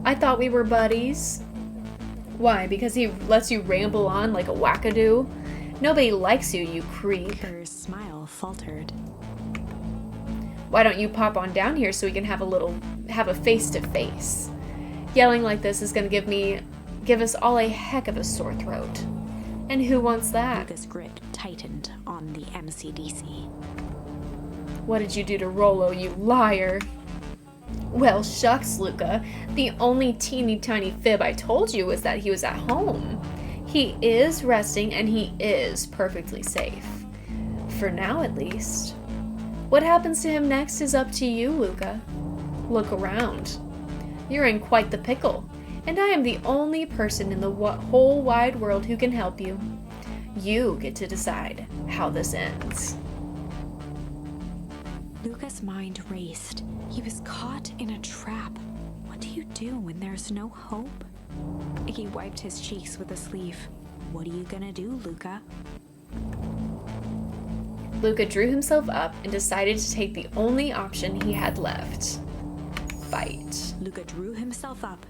Speaker 1: I thought we were buddies. Why? Because he lets you ramble on like a wackadoo? Nobody likes you, you creep.
Speaker 2: Her smile faltered.
Speaker 1: Why don't you pop on down here so we can have a face-to-face? Yelling like this is gonna give us all a heck of a sore throat. And who wants that?
Speaker 2: Luca's grip tightened on the MCDC.
Speaker 1: What did you do to Rollo, you liar? Well, shucks, Luca. The only teeny tiny fib I told you was that he was at home. He is resting and he is perfectly safe. For now, at least. What happens to him next is up to you, Luca. Look around. You're in quite the pickle, and I am the only person in the whole wide world who can help you. You get to decide how this ends.
Speaker 2: Luca's mind raced. He was caught in a trap. What do you do when there's no hope? He wiped his cheeks with a sleeve. What are you gonna do, Luca?
Speaker 1: Luca drew himself up and decided to take the only option he had left. Fight.
Speaker 2: Luca drew himself up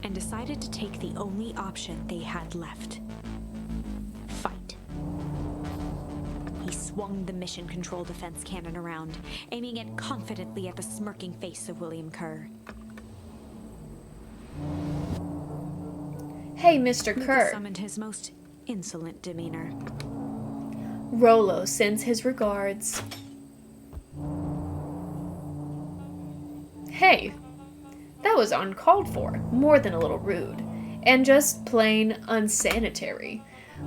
Speaker 2: and decided to take the only option they had left. Fight. He swung the mission control defense cannon around, aiming it confidently at the smirking face of William Kerr.
Speaker 1: Hey, Mr.
Speaker 2: Luca
Speaker 1: Kerr.
Speaker 2: summoned his most insolent demeanor.
Speaker 1: Rollo sends his regards. Hey, that was uncalled for, more than a little rude, and just plain unsanitary.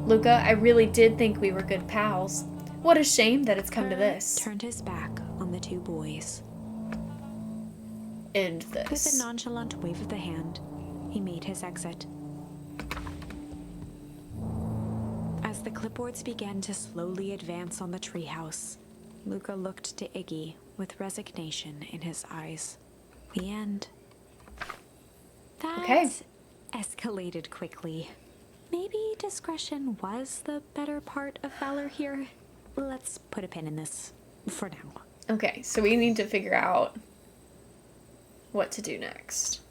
Speaker 1: Luca, I really did think we were good pals. What a shame that it's come to this.
Speaker 2: Turned his back on the two boys.
Speaker 1: End
Speaker 2: With a
Speaker 1: this.
Speaker 2: nonchalant wave of the hand, he made his exit. As the clipboards began to slowly advance on the treehouse, Luca looked to Iggy with resignation in his eyes. The end. That
Speaker 1: Okay.
Speaker 2: escalated quickly. Maybe discretion was the better part of valor here. Let's put a pin in this for now.
Speaker 1: Okay, so we need to figure out what to do next.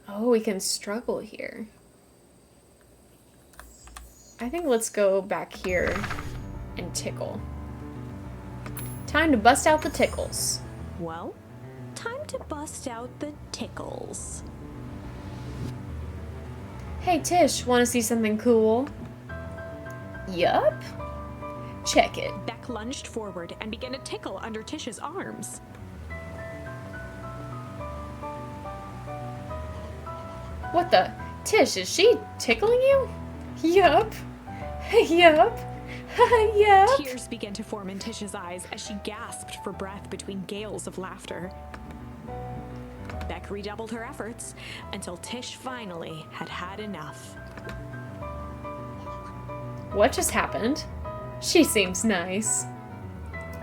Speaker 1: Oh, we can struggle here. I think let's go back here and tickle. Time to bust out the tickles.
Speaker 2: Well, time to bust out the tickles.
Speaker 1: Hey Tish, wanna see something cool? Yup. Check it.
Speaker 2: Beck lunged forward and began to tickle under Tish's arms.
Speaker 1: What the? Tish, is she tickling you? Yup. Yup. Yup.
Speaker 2: Tears began to form in Tish's eyes as she gasped for breath between gales of laughter. Beck redoubled her efforts until Tish finally had had enough.
Speaker 1: What just happened? She seems nice.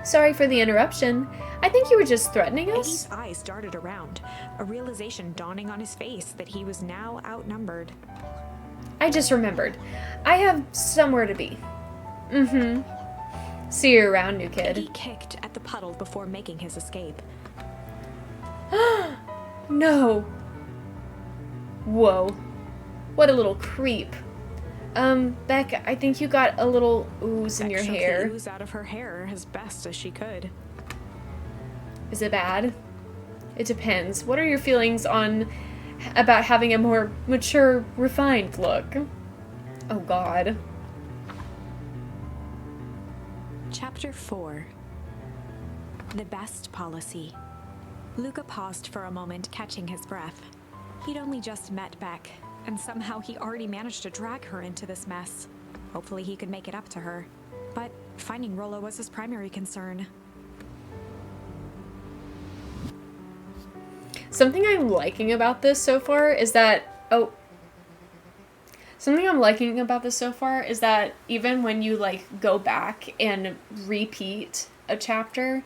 Speaker 1: Sorry for the interruption. I think you were just threatening us?
Speaker 2: Iggy's eyes darted around, a realization dawning on his face that he was now outnumbered.
Speaker 1: I just remembered. I have somewhere to be. Mm-hmm. See you around, new kid.
Speaker 2: Iggy kicked at the puddle before making his escape.
Speaker 1: No. Whoa. What a little creep. Beck, I think you got a little ooze in
Speaker 2: Beck
Speaker 1: your
Speaker 2: shook
Speaker 1: hair.
Speaker 2: the ooze out of her hair as best as she could.
Speaker 1: Is it bad? It depends. What are your feelings about having a more mature, refined look? Oh God.
Speaker 2: Chapter 4. The Best Policy. Luca paused for a moment, catching his breath. He'd only just met Beck, and somehow he already managed to drag her into this mess. Hopefully he could make it up to her. But finding Rollo was his primary concern.
Speaker 1: Something I'm liking about this so far is that... Something I'm liking about this so far is that even when you, like, go back and repeat a chapter,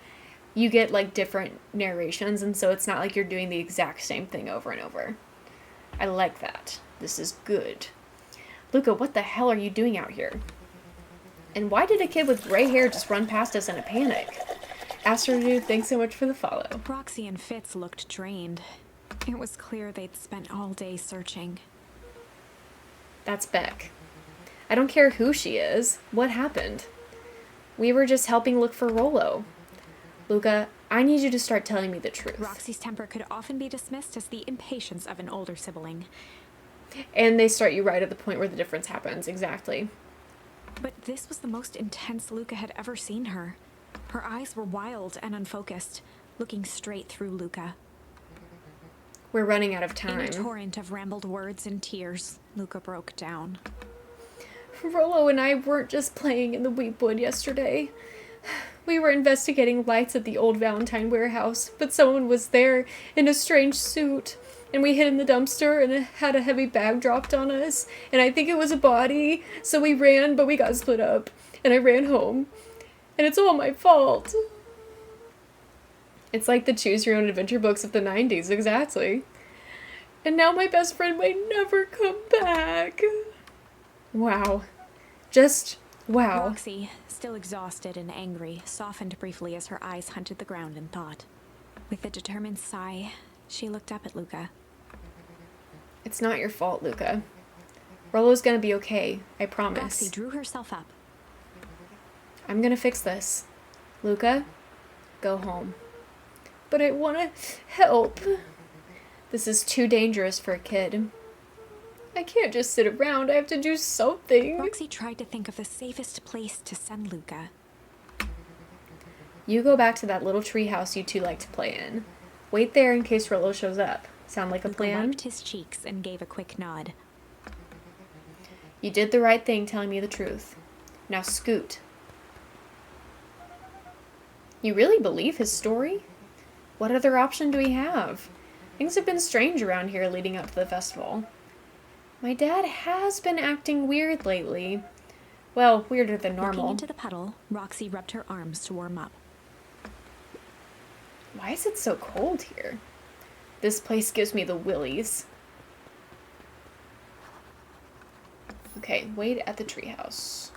Speaker 1: you get, like, different narrations, and so it's not like you're doing the exact same thing over and over. I like that. This is good. Luca, what the hell are you doing out here? And why did a kid with gray hair just run past us in a panic? Astrodude, thanks so much for the follow.
Speaker 2: Roxy and Fitz looked drained. It was clear they'd spent all day searching.
Speaker 1: That's Beck. I don't care who she is. What happened? We were just helping look for Rollo. Luca, I need you to start telling me the truth.
Speaker 2: Roxy's temper could often be dismissed as the impatience of an older sibling.
Speaker 1: And they start you right at the point where the difference happens, exactly.
Speaker 2: But this was the most intense Luca had ever seen her. Her eyes were wild and unfocused, looking straight through Luca.
Speaker 1: We're running out of time.
Speaker 2: In a torrent of rambled words and tears, Luca broke down.
Speaker 1: Rollo and I weren't just playing in the Weepwood yesterday. We were investigating lights at the old Valentine warehouse, but someone was there in a strange suit, and we hid in the dumpster and it had a heavy bag dropped on us, and I think it was a body, so we ran, but we got split up, and I ran home, and it's all my fault. It's like the Choose Your Own Adventure books of the 90s, exactly. And now my best friend may never come back. Wow. Just wow.
Speaker 2: Roxy, still exhausted and angry, softened briefly as her eyes hunted the ground in thought. With a determined sigh, she looked up at Luca.
Speaker 1: It's not your fault, Luca. Rollo's gonna be okay, I promise.
Speaker 2: Roxy drew herself up.
Speaker 1: I'm gonna fix this. Luca, go home. But I wanna help. This is too dangerous for a kid. I can't just sit around. I have to do something.
Speaker 2: Roxy tried to think of the safest place to send Luca.
Speaker 1: You go back to that little treehouse you two like to play in. Wait there in case Rollo shows up. Sound like a plan?
Speaker 2: Luca wiped his cheeks and gave a quick nod.
Speaker 1: You did the right thing telling me the truth. Now scoot. You really believe his story? What other option do we have? Things have been strange around here leading up to the festival. My dad has been acting weird lately. Well, weirder than normal.
Speaker 2: Looking into the puddle, Roxy rubbed her arms to warm up.
Speaker 1: Why is it so cold here? This place gives me the willies. Okay, wait at the treehouse.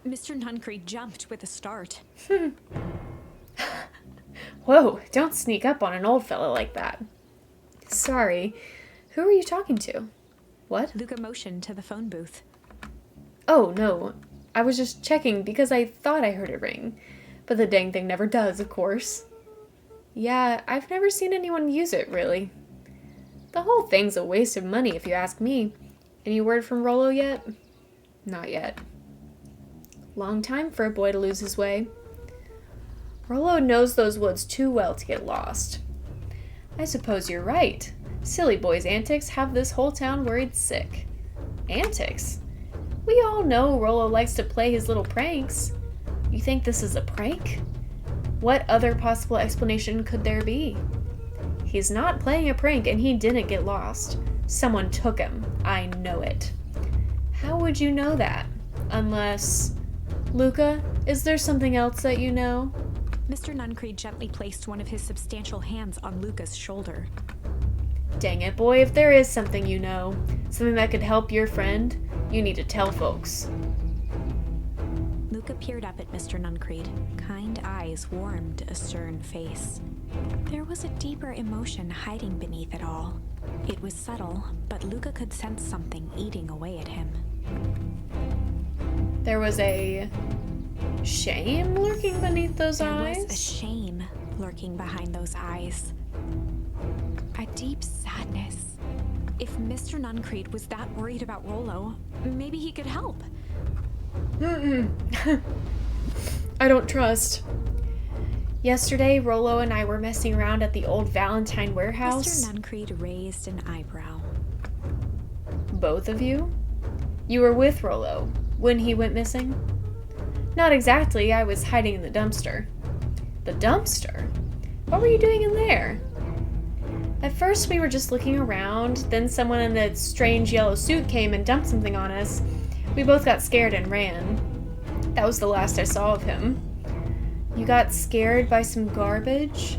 Speaker 2: Mr. Nuncreed jumped with a start.
Speaker 1: Whoa, don't sneak up on an old fellow like that. Sorry, who are you talking to? What?
Speaker 2: Luca motioned to the phone booth.
Speaker 1: Oh, no, I was just checking because I thought I heard it ring. But the dang thing never does, of course. Yeah, I've never seen anyone use it, really. The whole thing's a waste of money, if you ask me. Any word from Rollo yet? Not yet. Long time for a boy to lose his way. Rollo knows those woods too well to get lost. I suppose you're right. Silly boy's antics have this whole town worried sick. Antics? We all know Rollo likes to play his little pranks. You think this is a prank? What other possible explanation could there be? He's not playing a prank and he didn't get lost. Someone took him. I know it. How would you know that? Unless... Luca, is there something else that you know?
Speaker 2: Mr. Nuncreed gently placed one of his substantial hands on Luca's shoulder.
Speaker 1: Dang it, boy, if there is something you know, something that could help your friend, you need to tell folks.
Speaker 2: Luca peered up at Mr. Nuncreed. Kind eyes warmed a stern face. There was a deeper emotion hiding beneath it all. It was subtle, but Luca could sense something eating away at him.
Speaker 1: There was a shame lurking beneath those eyes?
Speaker 2: There was a shame lurking behind those eyes. A deep sadness. If Mr. Nuncreed was that worried about Rollo, maybe he could help.
Speaker 1: I don't trust. Yesterday, Rollo and I were messing around at the old Valentine warehouse.
Speaker 2: Mr. Nuncreed raised an eyebrow.
Speaker 1: Both of you? You were with Rollo when he went missing? Not exactly. I was hiding in the dumpster. The dumpster? What were you doing in there? At first, we were just looking around. Then someone in a strange yellow suit came and dumped something on us. We both got scared and ran. That was the last I saw of him. You got scared by some garbage?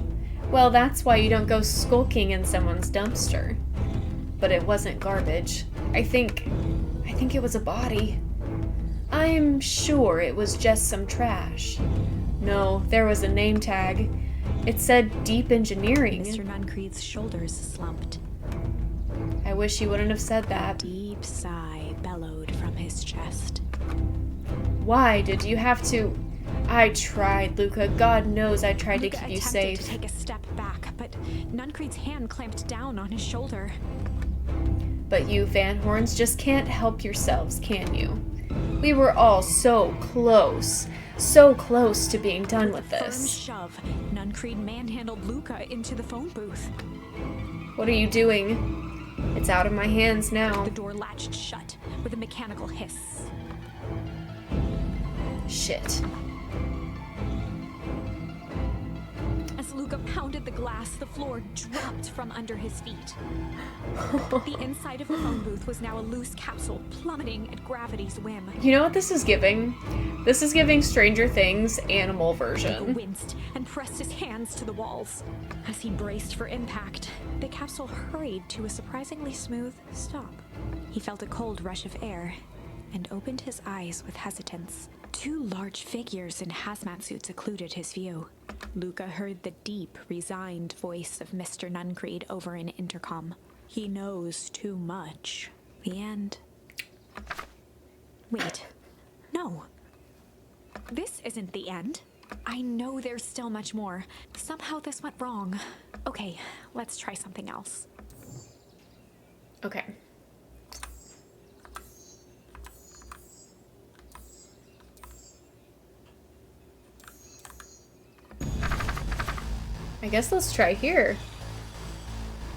Speaker 1: Well, that's why you don't go skulking in someone's dumpster. But it wasn't garbage. I think it was a body. I'm sure it was just some trash. No, there was a name tag. It said Deep Engineering.
Speaker 2: Mr. Nuncreed's shoulders slumped.
Speaker 1: I wish he wouldn't have said
Speaker 2: A
Speaker 1: that.
Speaker 2: deep sigh bellowed from his chest.
Speaker 1: Why did you have to... I tried, Luca. God knows I tried to
Speaker 2: Luca
Speaker 1: keep you
Speaker 2: attempted
Speaker 1: safe.
Speaker 2: to take a step back, but Nuncreed's hand clamped down on his shoulder.
Speaker 1: But you Van Horns just can't help yourselves, can you? We were all so close to being done with
Speaker 2: Firm
Speaker 1: this.
Speaker 2: shove, Nuncreed manhandled Luca into the phone booth.
Speaker 1: What are you doing? It's out of my hands now.
Speaker 2: The door latched shut with a mechanical hiss.
Speaker 1: Shit.
Speaker 2: As Luca pounded the glass, the floor dropped from under his feet. The inside of the phone booth was now a loose capsule plummeting at gravity's whim.
Speaker 1: You know what this is giving? This is giving Stranger Things animal
Speaker 2: Luca
Speaker 1: version.
Speaker 2: winced and pressed his hands to the walls. As he braced for impact, the capsule hurried to a surprisingly smooth stop. He felt a cold rush of air and opened his eyes with hesitance. Two large figures in hazmat suits occluded his view. Luca heard the deep, resigned voice of Mr. Nuncreed over an intercom. He knows too much. The end. Wait. No. This isn't the end. I know there's still much more. Somehow this went wrong. Okay, let's try something else.
Speaker 1: Okay. I guess let's try here.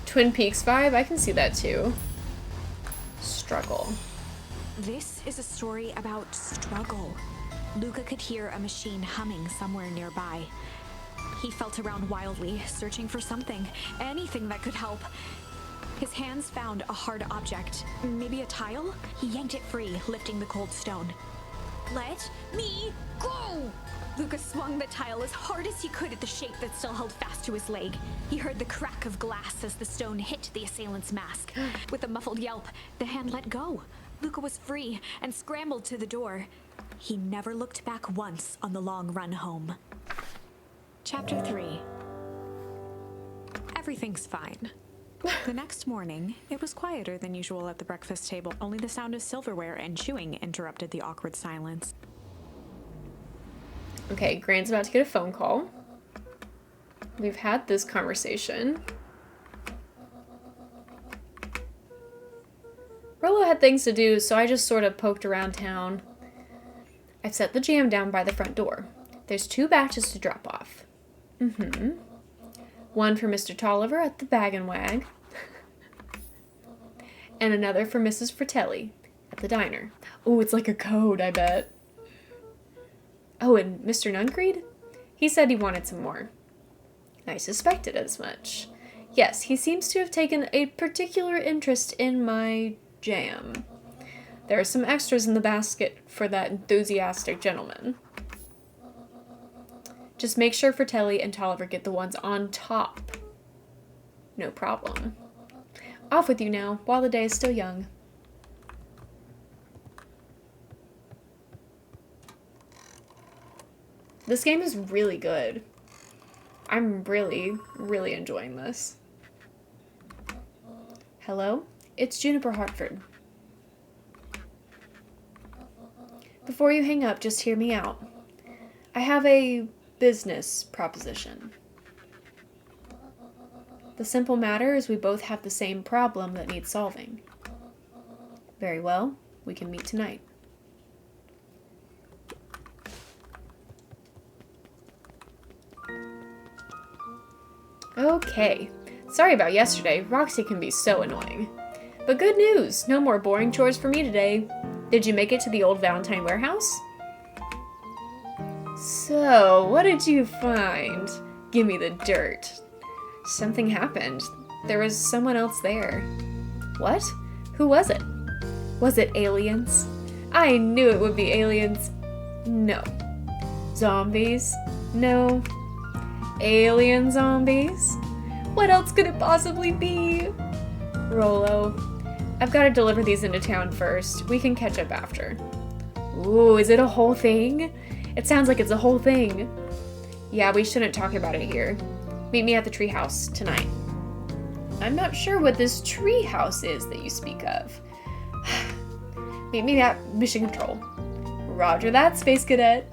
Speaker 1: Twin Peaks vibe, I can see that too. Struggle.
Speaker 2: This is a story about struggle. Luca could hear a machine humming somewhere nearby. He felt around wildly, searching for something, anything that could help. His hands found a hard object, maybe a tile? He yanked it free, lifting the cold stone. Let me go! Luca swung the tile as hard as he could at the shape that still held fast to his leg. He heard the crack of glass as the stone hit the assailant's mask. With a muffled yelp, the hand let go. Luca was free and scrambled to the door. He never looked back once on the long run home. Chapter 3. Everything's fine. The next morning, it was quieter than usual at the breakfast table. Only the sound of silverware and chewing interrupted the awkward silence.
Speaker 1: Okay, Grant's about to get a phone call. We've had this conversation. Rollo had things to do, so I just sort of poked around town. I've set the jam down by the front door. There's 2 batches to drop off. One for Mr. Tolliver at the Bag and Wag. And another for Mrs. Fratelli at the diner. Oh, it's like a code, I bet. Oh, and Mr. Nuncreed? He said he wanted some more. I suspected as much. Yes, he seems to have taken a particular interest in my jam. There are some extras in the basket for that enthusiastic gentleman. Just make sure Fratelli and Tolliver get the ones on top. No problem. Off with you now, while the day is still young. This game is really good. I'm really, really enjoying this. Hello? It's Juniper Hartford. Before you hang up, just hear me out. I have a business proposition. The simple matter is we both have the same problem that needs solving. Very well, we can meet tonight. Okay. Sorry about yesterday. Roxy can be so annoying. But good news! No more boring chores for me today. Did you make it to the old Valentine warehouse? So, what did you find? Give me the dirt. Something happened. There was someone else there. What? Who was it? Was it aliens? I knew it would be aliens. No. Zombies? No. Alien zombies? What else could it possibly be? Rolo, I've got to deliver these into town first. We can catch up after. Ooh, is it a whole thing? It sounds like it's a whole thing. Yeah, we shouldn't talk about it here. Meet me at the treehouse tonight. I'm not sure what this treehouse is that you speak of. Meet me at Mission Control. Roger that, Space Cadet.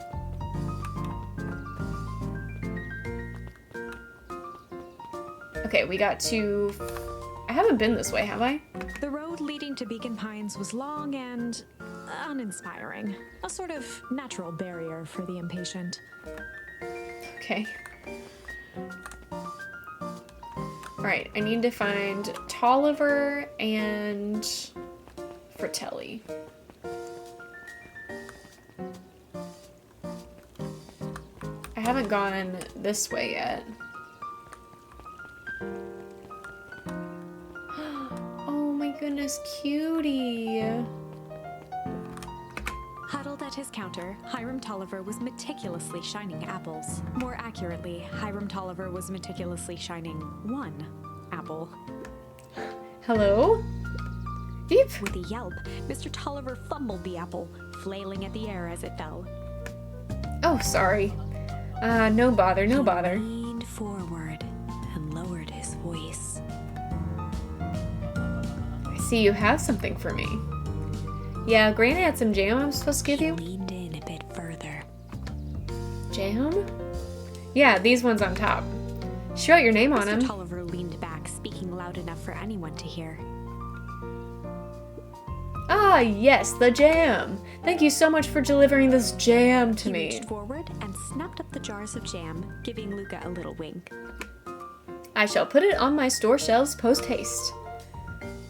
Speaker 1: Okay, we got to... I haven't been this way, have I?
Speaker 2: The road leading to Beacon Pines was long and uninspiring. A sort of natural barrier for the impatient.
Speaker 1: Okay. Alright, I need to find Tolliver and Fratelli. I haven't gone this way yet. Oh my goodness, cutie.
Speaker 2: Huddled at his counter, Hiram Tolliver was meticulously shining apples. More accurately, Hiram Tolliver was meticulously shining one apple.
Speaker 1: Hello? Beep.
Speaker 2: With a yelp, Mr. Tolliver fumbled the apple, flailing at the air as it fell.
Speaker 1: Oh, sorry. No bother, no bother.
Speaker 2: He leaned forward and lowered his voice.
Speaker 1: I see you have something for me. Yeah, Granny had some jam I'm supposed to give you.
Speaker 2: He leaned in a bit further.
Speaker 1: Jam? Yeah, these ones on top. Show out your name on them.
Speaker 2: Mr. Tolliver leaned back, speaking loud enough for anyone to hear.
Speaker 1: Ah, yes, the jam. Thank you so much for delivering this jam to
Speaker 2: He
Speaker 1: me.
Speaker 2: reached forward and snapped up the jars of jam, giving Luca a little wink.
Speaker 1: I shall put it on my store shelves post-haste.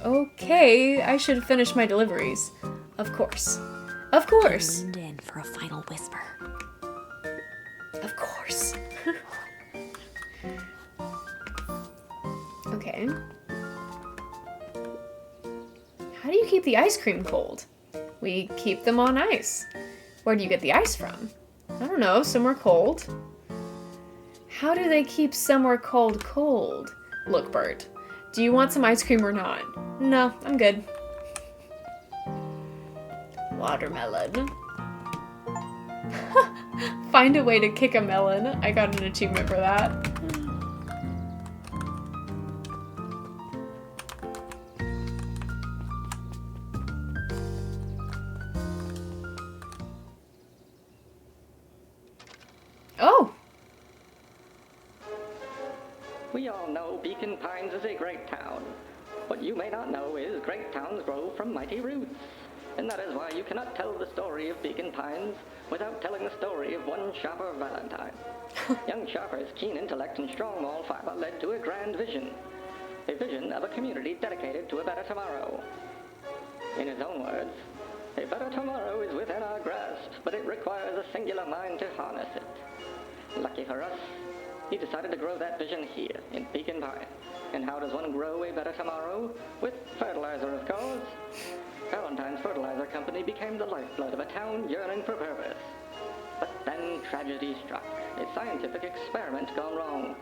Speaker 1: Okay, I should finish my deliveries. Of course. Of course.
Speaker 2: He leaned in for a final whisper.
Speaker 1: Of course. Okay. How do you keep the ice cream cold? We keep them on ice. Where do you get the ice from? I don't know, somewhere cold. How do they keep somewhere cold cold? Look, Bert, do you want some ice cream or not? No, I'm good. Watermelon. Find a way to kick a melon. I got an achievement for that. Oh!
Speaker 3: We all know Beacon Pines is a great town. What you may not know is great towns grow from mighty roots. And that is why you cannot tell the story of Beacon Pines without telling the story of one Shopper Valentine. Young Shopper's keen intellect and strong moral fiber led to a grand vision. A vision of a community dedicated to a better tomorrow. In his own words, a better tomorrow is within our grasp, but it requires a singular mind to harness it. Lucky for us, he decided to grow that vision here, in Beacon Pines. And how does one grow a better tomorrow? With fertilizer, of course. Valentine's Fertilizer Company became the lifeblood of a town yearning for purpose. But then tragedy struck, a scientific experiment gone wrong.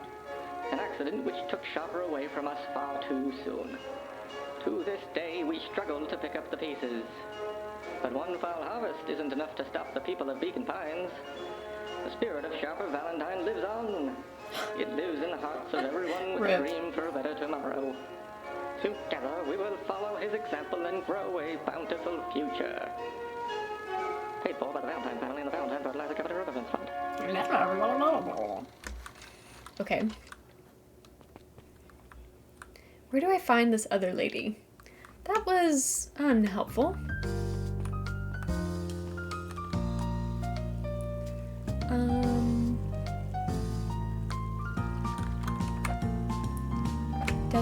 Speaker 3: An accident which took Shopper away from us far too soon. To this day, we struggle to pick up the pieces. But one foul harvest isn't enough to stop the people of Beacon Pines. The spirit of Shopper Valentine lives on. It lives in the hearts of everyone with a dream for a better tomorrow. Together, we will follow his example and grow a bountiful future. Paid for by the Valentine family and the Valentine Fertilizer Company Residence Fund.
Speaker 1: Okay. Where do I find this other lady? That was unhelpful.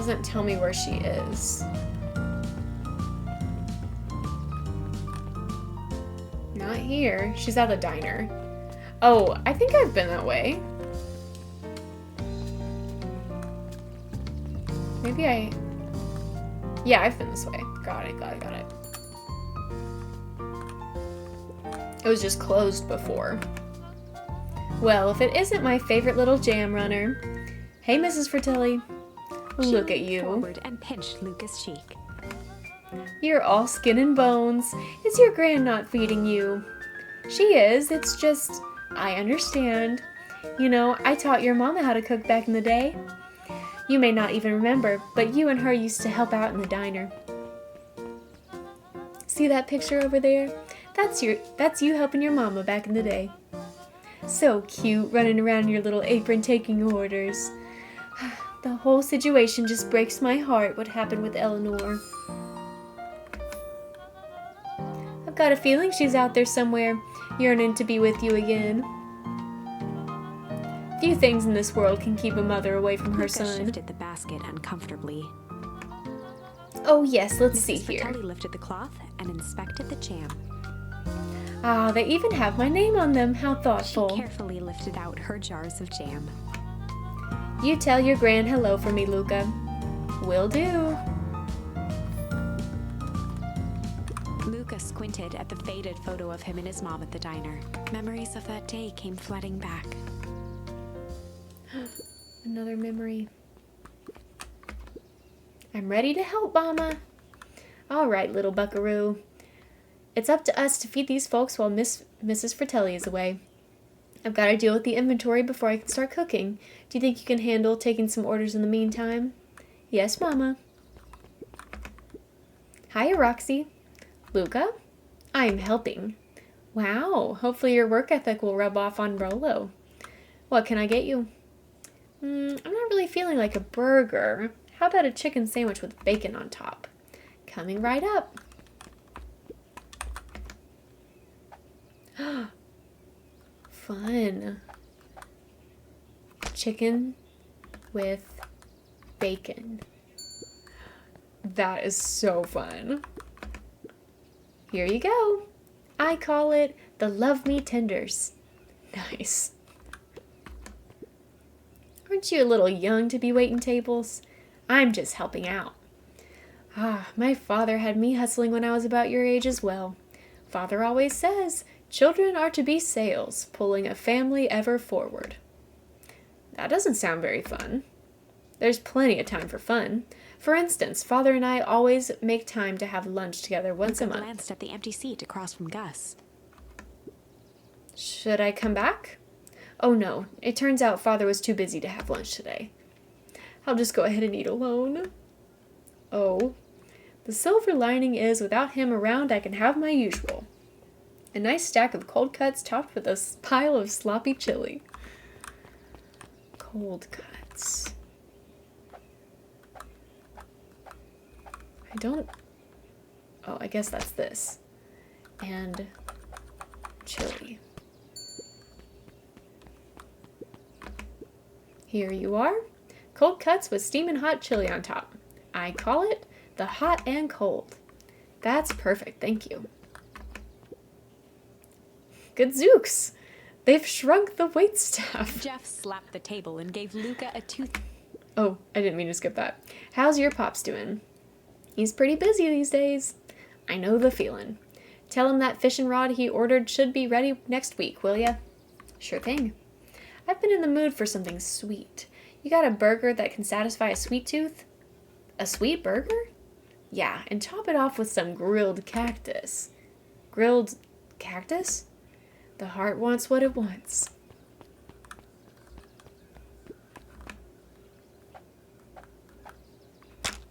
Speaker 1: doesn't tell me where she is. Not here. She's at the diner. Oh, I think I've been that way. Maybe I... Yeah, I've been this way. Got it. It was just closed before. Well, if it isn't my favorite little jam runner. Hey, Mrs. Fratelli. Look at you.
Speaker 2: Forward and pinched Luca's cheek.
Speaker 1: You're all skin and bones. Is your gran not feeding you? She is. It's just... I understand. You know, I taught your mama how to cook back in the day. You may not even remember, but you and her used to help out in the diner. See that picture over there? That's you helping your mama back in the day. So cute, running around in your little apron taking orders. The whole situation just breaks my heart, what happened with Eleanor. I've got a feeling she's out there somewhere, yearning to be with you again. Few things in this world can keep a mother away from her
Speaker 2: Luca
Speaker 1: son.
Speaker 2: shifted the basket uncomfortably.
Speaker 1: Oh yes, let's see
Speaker 2: Mrs.
Speaker 1: here.
Speaker 2: Fratelli lifted the cloth and inspected the jam.
Speaker 1: Ah, they even have my name on them. How
Speaker 2: She
Speaker 1: thoughtful.
Speaker 2: carefully lifted out her jars of jam.
Speaker 1: You tell your gran hello for me, Luca. Will do.
Speaker 2: Luca squinted at the faded photo of him and his mom at the diner. Memories of that day came flooding back.
Speaker 1: Another memory. I'm ready to help, Mama. All right, little buckaroo. It's up to us to feed these folks while Mrs. Fratelli is away. I've got to deal with the inventory before I can start cooking. Do you think you can handle taking some orders in the meantime? Yes, Mama. Hiya, Roxy. Luca? I'm helping. Wow, hopefully your work ethic will rub off on Rolo. What can I get you? I'm not really feeling like a burger. How about a chicken sandwich with bacon on top? Coming right up. Fun. Chicken with bacon. That is so fun. Here you go. I call it the Love Me Tenders. Nice. Aren't you a little young to be waiting tables? I'm just helping out. My father had me hustling when I was about your age as well. Father always says, children are to be sails, pulling a family ever forward. That doesn't sound very fun. There's plenty of time for fun. For instance, Father and I always make time to have lunch together once a
Speaker 2: Luca
Speaker 1: month.
Speaker 2: glanced at the empty seat across from Gus.
Speaker 1: Should I come back? Oh no, it turns out Father was too busy to have lunch today. I'll just go ahead and eat alone. Oh, the silver lining is without him around I can have my usual. A nice stack of cold cuts topped with a pile of sloppy chili. Cold cuts. Oh, I guess that's this. And chili. Here you are. Cold cuts with steaming hot chili on top. I call it the hot and cold. That's perfect, thank you. Gadzooks! They've shrunk the waitstaff.
Speaker 2: Jeff slapped the table and gave Luca a tooth.
Speaker 1: Oh, I didn't mean to skip that. How's your pops doing? He's pretty busy these days. I know the feeling. Tell him that fishing rod he ordered should be ready next week, will ya? Sure thing. I've been in the mood for something sweet. You got a burger that can satisfy a sweet tooth? A sweet burger? Yeah, and top it off with some grilled cactus. Grilled cactus? The heart wants what it wants.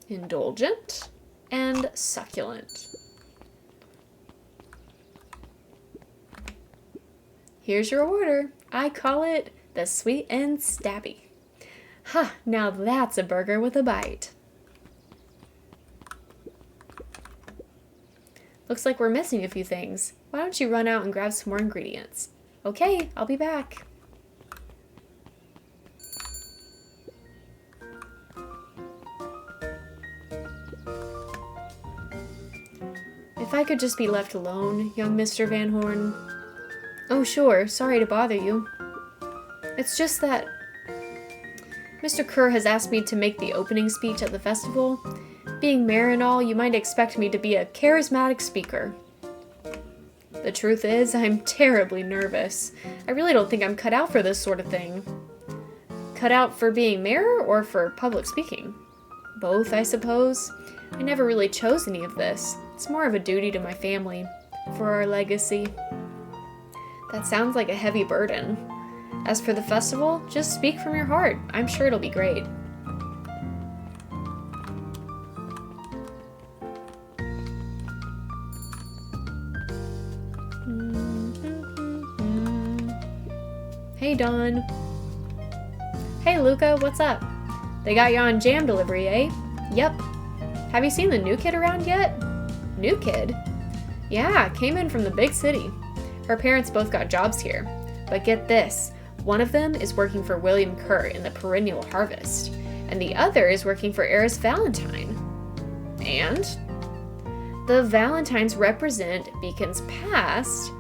Speaker 1: Indulgent and succulent. Here's your order. I call it the sweet and stabby. Ha, now that's a burger with a bite. Looks like we're missing a few things. Why don't you run out and grab some more ingredients? Okay, I'll be back. If I could just be left alone, young Mr. Van Horn. Oh, sure, sorry to bother you. It's just that Mr. Kerr has asked me to make the opening speech at the festival. Being mayor and all, you might expect me to be a charismatic speaker. The truth is, I'm terribly nervous. I really don't think I'm cut out for this sort of thing. Cut out for being mayor or for public speaking? Both, I suppose. I never really chose any of this. It's more of a duty to my family, for our legacy. That sounds like a heavy burden. As for the festival, just speak from your heart. I'm sure it'll be great. Hey, Dawn. Hey, Luca, what's up? They got you on jam delivery, eh? Yep. Have you seen the new kid around yet? New kid? Yeah, came in from the big city. Her parents both got jobs here. But get this, one of them is working for William Kerr in the Perennial Harvest, and the other is working for Eris Valentine. And the Valentines represent Beacon's past.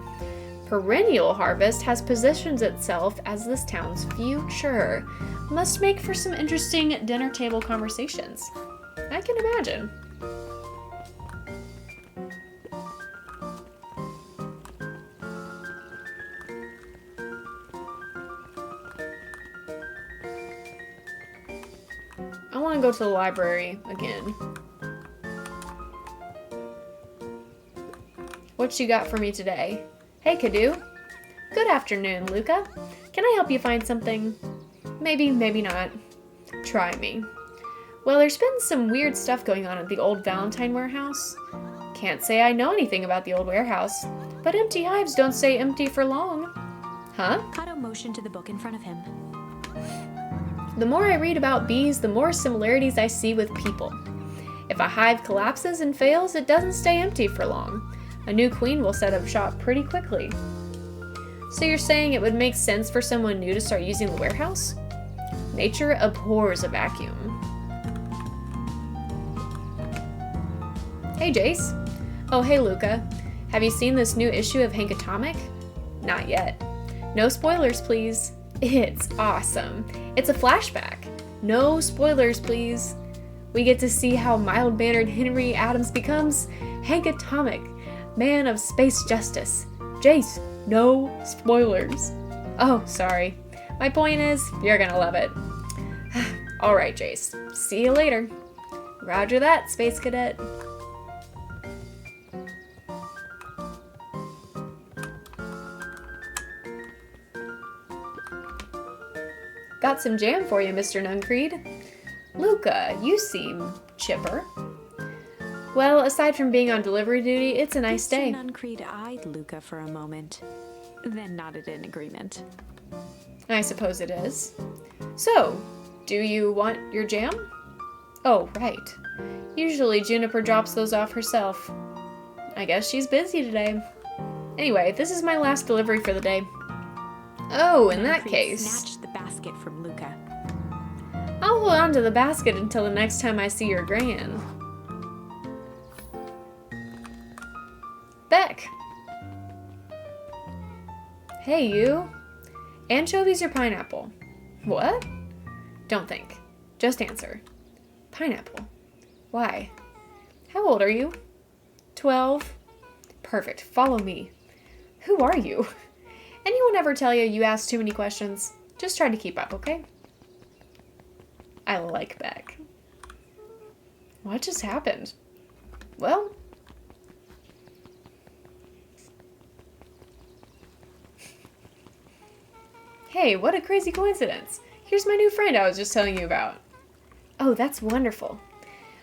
Speaker 1: Perennial Harvest has positioned itself as this town's future. Must make for some interesting dinner table conversations. I can imagine. I want to go to the library again. What you got for me today? Hey, Kadu. Good afternoon, Luca. Can I help you find something? Maybe, maybe not. Try me. Well, there's been some weird stuff going on at the old Valentine warehouse. Can't say I know anything about the old warehouse, but empty hives don't stay empty for long. Huh?
Speaker 2: Kato motioned to the book in front of him.
Speaker 1: The more I read about bees, the more similarities I see with people. If a hive collapses and fails, it doesn't stay empty for long. A new queen will set up shop pretty quickly. So you're saying it would make sense for someone new to start using the warehouse? Nature abhors a vacuum. Hey, Jace. Oh, hey, Luca. Have you seen this new issue of Hank Atomic? Not yet. No spoilers, please. It's awesome. It's a flashback. No spoilers, please. We get to see how mild-mannered Henry Adams becomes Hank Atomic, man of space justice. Jace, no spoilers. Oh, sorry. My point is, you're gonna love it. Alright, Jace. See you later. Roger that, Space Cadet. Got some jam for you, Mr. Nuncreed. Luca, you seem chipper. Well, aside from being on delivery duty, it's a nice day.
Speaker 2: Mr. Nuncreed eyed Luca for a moment, then nodded in agreement.
Speaker 1: I suppose it is. So, do you want your jam? Oh, right. Usually Juniper drops those off herself. I guess she's busy today. Anyway, this is my last delivery for the day. Oh, in that
Speaker 2: Nuncreed
Speaker 1: case,
Speaker 2: snatched the basket from Luca.
Speaker 1: I'll hold on to the basket until the next time I see your gran. Beck! Hey, you. Anchovies or pineapple? What? Don't think. Just answer. Pineapple. Why? How old are you? 12. Perfect. Follow me. Who are you? Anyone ever tell you you ask too many questions? Just try to keep up, okay? I like Beck. What just happened? Well... Hey, what a crazy coincidence. Here's my new friend I was just telling you about. Oh, that's wonderful.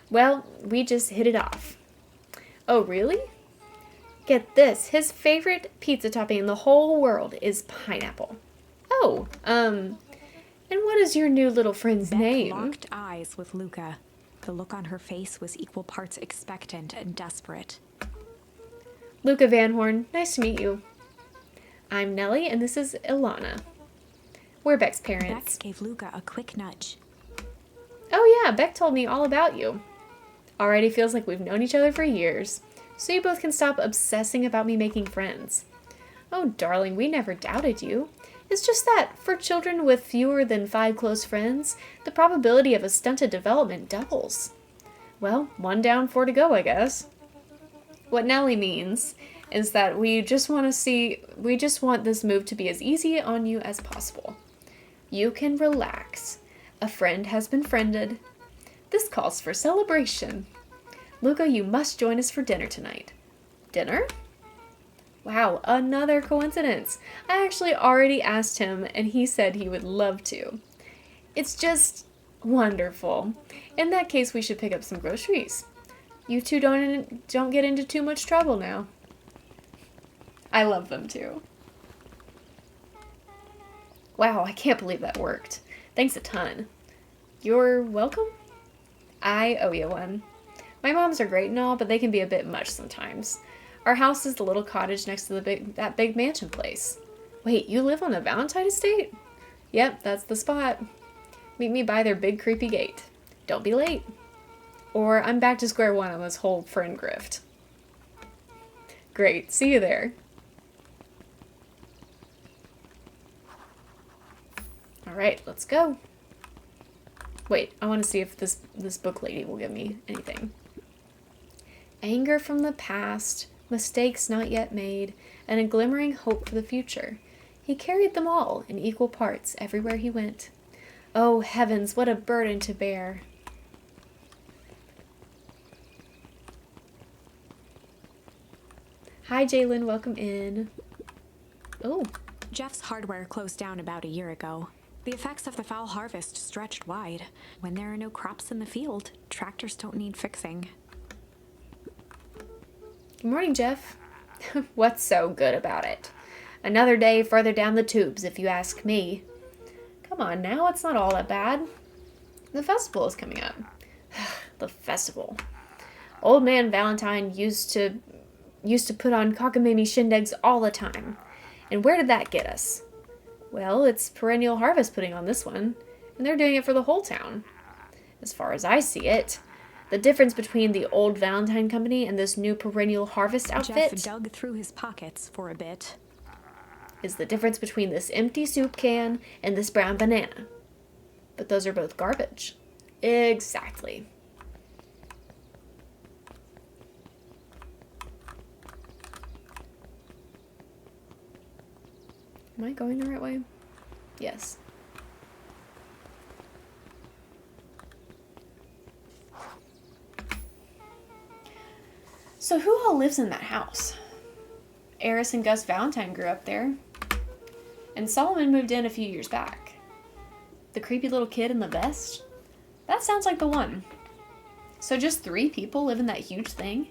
Speaker 1: Well, we just hit it off. Oh, really? Get this, his favorite pizza topping in the whole world is pineapple. Oh, and what is your new little friend's
Speaker 2: Beck
Speaker 1: name?
Speaker 2: locked eyes with Luca. The look on her face was equal parts expectant and desperate.
Speaker 1: Luca Van Horn, nice to meet you. I'm Nellie, and this is Ilana. We're Beck's parents.
Speaker 2: Beck gave Luca a quick nudge.
Speaker 1: Oh yeah, Beck told me all about you. Already feels like we've known each other for years, so you both can stop obsessing about me making friends. Oh, darling, we never doubted you. It's just that, for children with fewer than 5 close friends, the probability of a stunted development doubles. Well, 1 down, 4 to go, I guess. What Nellie means is that we just want this move to be as easy on you as possible. You can relax. A friend has been friended. This calls for celebration. Luca, you must join us for dinner tonight. Dinner? Wow, another coincidence. I actually already asked him and he said he would love to. It's just wonderful. In that case, we should pick up some groceries. You two don't get into too much trouble now. I love them too. Wow, I can't believe that worked. Thanks a ton. You're welcome? I owe you one. My moms are great and all, but they can be a bit much sometimes. Our house is the little cottage next to that big mansion place. Wait, you live on the Valentine estate? Yep, that's the spot. Meet me by their big creepy gate. Don't be late. Or I'm back to square one on this whole friend grift. Great, see you there. Alright, let's go. Wait, I want to see if this book lady will give me anything. Anger from the past, mistakes not yet made, and a glimmering hope for the future. He carried them all in equal parts everywhere he went. Oh, heavens, what a burden to bear. Hi, Jalen, welcome in. Oh.
Speaker 2: Jeff's hardware closed down about a year ago. The effects of the foul harvest stretched wide. When there are no crops in the field, tractors don't need fixing.
Speaker 1: Good morning, Jeff. What's so good about it? Another day further down the tubes, if you ask me. Come on now, it's not all that bad. The festival is coming up. The festival. Old man Valentine used to put on cockamamie shindigs all the time. And where did that get us? Well, it's Perennial Harvest putting on this one, and they're doing it for the whole town. As far as I see it, the difference between the old Valentine Company and this new Perennial Harvest outfit
Speaker 2: Jeff dug through his pockets for a bit.
Speaker 1: Is the difference between this empty soup can and this brown banana. But those are both garbage. Exactly. Am I going the right way? Yes. So who all lives in that house? Eris and Gus Valentine grew up there. And Solomon moved in a few years back. The creepy little kid in the vest? That sounds like the one. So just 3 people live in that huge thing?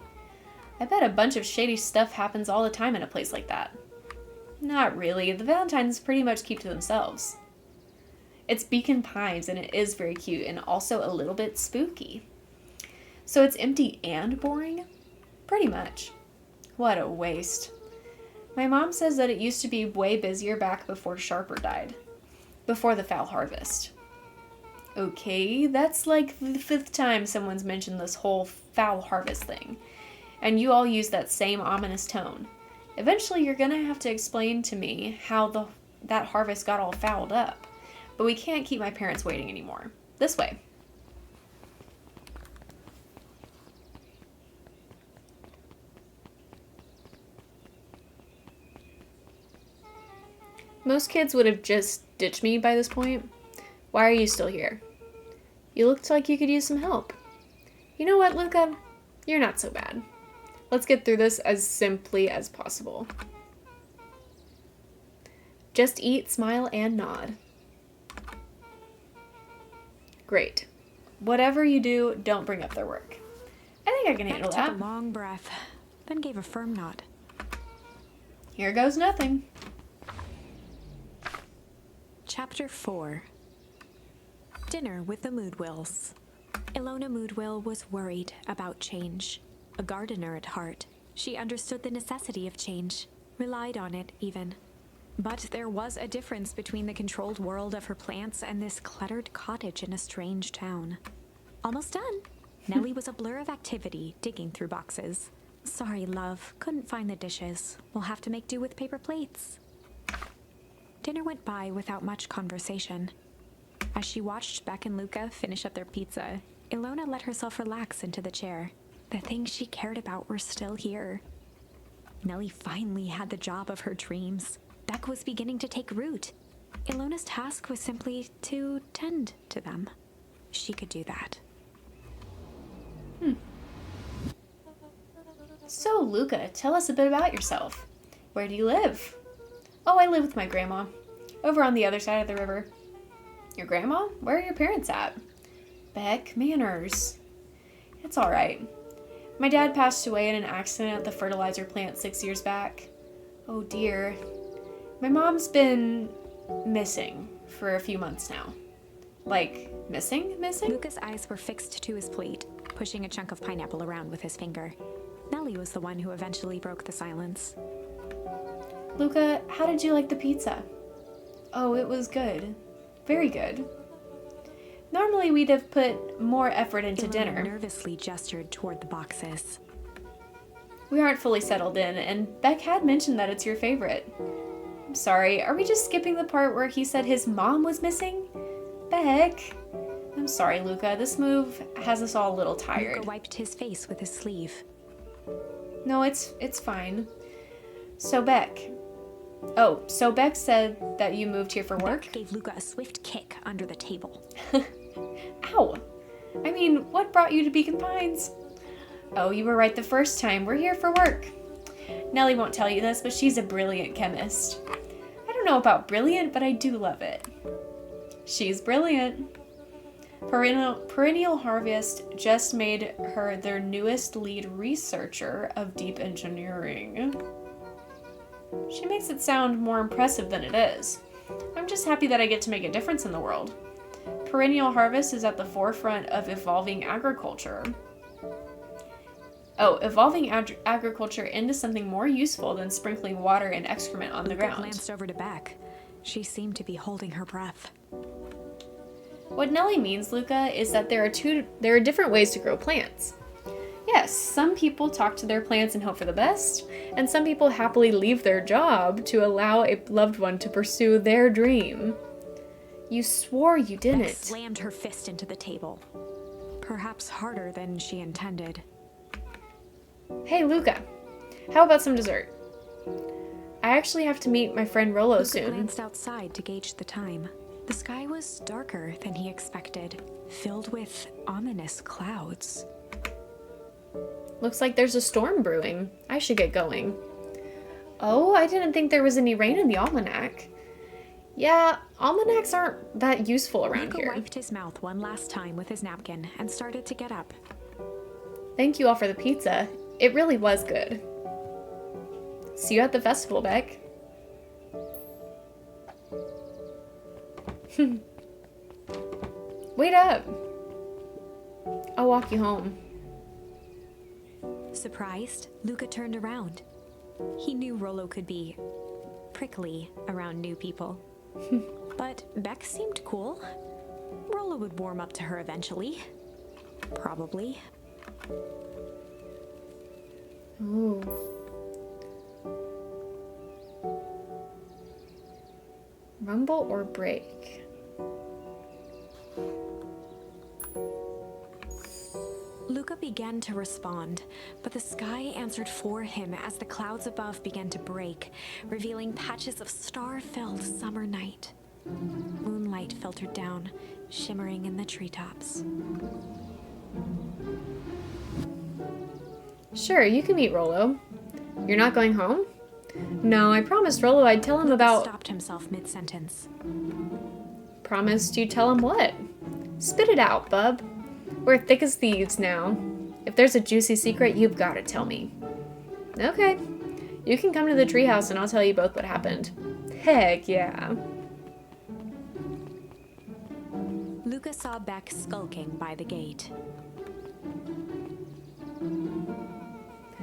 Speaker 1: I bet a bunch of shady stuff happens all the time in a place like that. Not really. The Valentines pretty much keep to themselves. It's Beacon Pines, and it is very cute, and also a little bit spooky. So it's empty and boring? Pretty much. What a waste. My mom says that it used to be way busier back before Sharper died. Before the foul harvest. Okay, that's like the 5th time someone's mentioned this whole foul harvest thing. And you all use that same ominous tone. Eventually, you're gonna have to explain to me how that harvest got all fouled up. But we can't keep my parents waiting anymore. This way. Most kids would have just ditched me by this point. Why are you still here? You looked like you could use some help. You know what, Luca? You're not so bad. Let's get through this as simply as possible. Just eat, smile, and nod. Great. Whatever you do, don't bring up their work. I think I can handle
Speaker 2: Beck
Speaker 1: that.
Speaker 2: took a long breath, then gave a firm nod.
Speaker 1: Here goes nothing.
Speaker 2: Chapter 4. Dinner with the Moodwills. Ilona Moodwill was worried about change. A gardener at heart, she understood the necessity of change, relied on it even. But there was a difference between the controlled world of her plants and this cluttered cottage in a strange town. Almost done. Nellie was a blur of activity, digging through boxes. Sorry, love. Couldn't find the dishes. We'll have to make do with paper plates. Dinner went by without much conversation. As she watched Beck and Luca finish up their pizza, Ilona let herself relax into the chair. The things she cared about were still here. Nellie finally had the job of her dreams. Beck was beginning to take root. Ilona's task was simply to tend to them. She could do that.
Speaker 1: So, Luca, tell us a bit about yourself. Where do you live? Oh, I live with my grandma. Over on the other side of the river. Your grandma? Where are your parents at? Beck, manners. It's alright. My dad passed away in an accident at the fertilizer plant 6 years back. Oh dear. My mom's been missing for a few months now. Like, missing?
Speaker 2: Luca's eyes were fixed to his plate, pushing a chunk of pineapple around with his finger. Nellie was the one who eventually broke the silence.
Speaker 1: Luca, how did you like the pizza? Oh, it was good. Very good. Normally we'd have put more effort into
Speaker 2: Ilona
Speaker 1: dinner.
Speaker 2: nervously gestured toward the boxes.
Speaker 1: We aren't fully settled in, and Beck had mentioned that it's your favorite. I'm sorry, are we just skipping the part where he said his mom was missing? Beck? I'm sorry, Luca. This move has us all a little tired.
Speaker 2: Luca wiped his face with his sleeve.
Speaker 1: No, it's fine. So Beck said that you moved here for work?
Speaker 2: Beck gave Luca a swift kick under the table.
Speaker 1: Ow! I mean, what brought you to Beacon Pines? Oh, you were right the first time. We're here for work. Nellie won't tell you this, but she's a brilliant chemist. I don't know about brilliant, but I do love it. She's brilliant. Perennial Harvest just made her their newest lead researcher of deep engineering. She makes it sound more impressive than it is. I'm just happy that I get to make a difference in the world. Perennial Harvest is at the forefront of evolving agriculture. Oh, evolving agriculture into something more useful than sprinkling water and excrement on the
Speaker 2: Luca
Speaker 1: ground.
Speaker 2: glanced over to Beck. She seemed to be holding her breath.
Speaker 1: What Nellie means, Luca, is that there are different ways to grow plants. Yes, some people talk to their plants and hope for the best, and some people happily leave their job to allow a loved one to pursue their dream. You swore you didn't.
Speaker 2: Beck slammed her fist into the table. Perhaps harder than she intended.
Speaker 1: Hey, Luca, how about some dessert? I actually have to meet my friend Rollo
Speaker 2: Luca
Speaker 1: soon.
Speaker 2: glanced outside to gauge the time. The sky was darker than he expected, filled with ominous clouds.
Speaker 1: Looks like there's a storm brewing. I should get going. Oh, I didn't think there was any rain in the almanac. Yeah, almanacs aren't that useful around
Speaker 2: Luca
Speaker 1: here.
Speaker 2: wiped his mouth one last time with his napkin and started to get up.
Speaker 1: Thank you all for the pizza. It really was good. See you at the festival, Beck. Wait up. I'll walk you home.
Speaker 2: Surprised, Luca turned around. He knew Rollo could be prickly around new people. But Beck seemed cool. Rollo would warm up to her eventually. Probably.
Speaker 1: Ooh. Rumble or break?
Speaker 2: Luca began to respond, but the sky answered for him as the clouds above began to break, revealing patches of star-filled summer night. Moonlight filtered down, shimmering in the treetops.
Speaker 1: Sure, you can meet Rollo. You're not going home? No, I promised Rollo I'd tell him about...
Speaker 2: Stopped himself mid-sentence.
Speaker 1: Promised you'd tell him what? Spit it out, bub. We're thick as thieves now. If there's a juicy secret, you've got to tell me. Okay. You can come to the treehouse and I'll tell you both what happened. Heck yeah.
Speaker 2: Luca saw Beck skulking by the gate.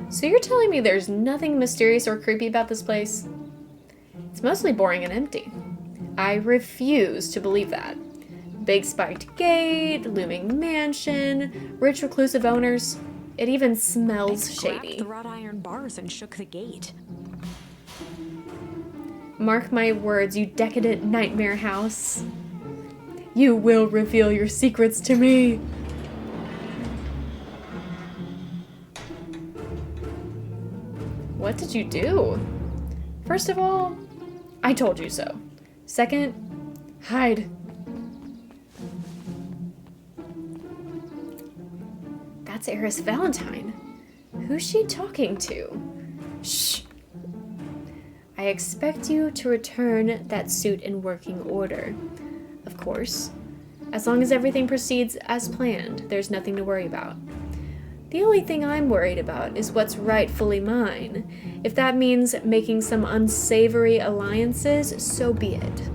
Speaker 1: So you're telling me there's nothing mysterious or creepy about this place? It's mostly boring and empty. I refuse to believe that. Big spiked gate, looming mansion, rich reclusive owners. It even smells
Speaker 2: Grabbed
Speaker 1: shady.
Speaker 2: the wrought iron bars and shook the gate.
Speaker 1: Mark my words, you decadent nightmare house. You will reveal your secrets to me. What did you do? First of all, I told you so. Second, hide. That's Eris Valentine. Who's she talking to? Shh. I expect you to return that suit in working order. Of course. As long as everything proceeds as planned, there's nothing to worry about. The only thing I'm worried about is what's rightfully mine. If that means making some unsavory alliances, so be it.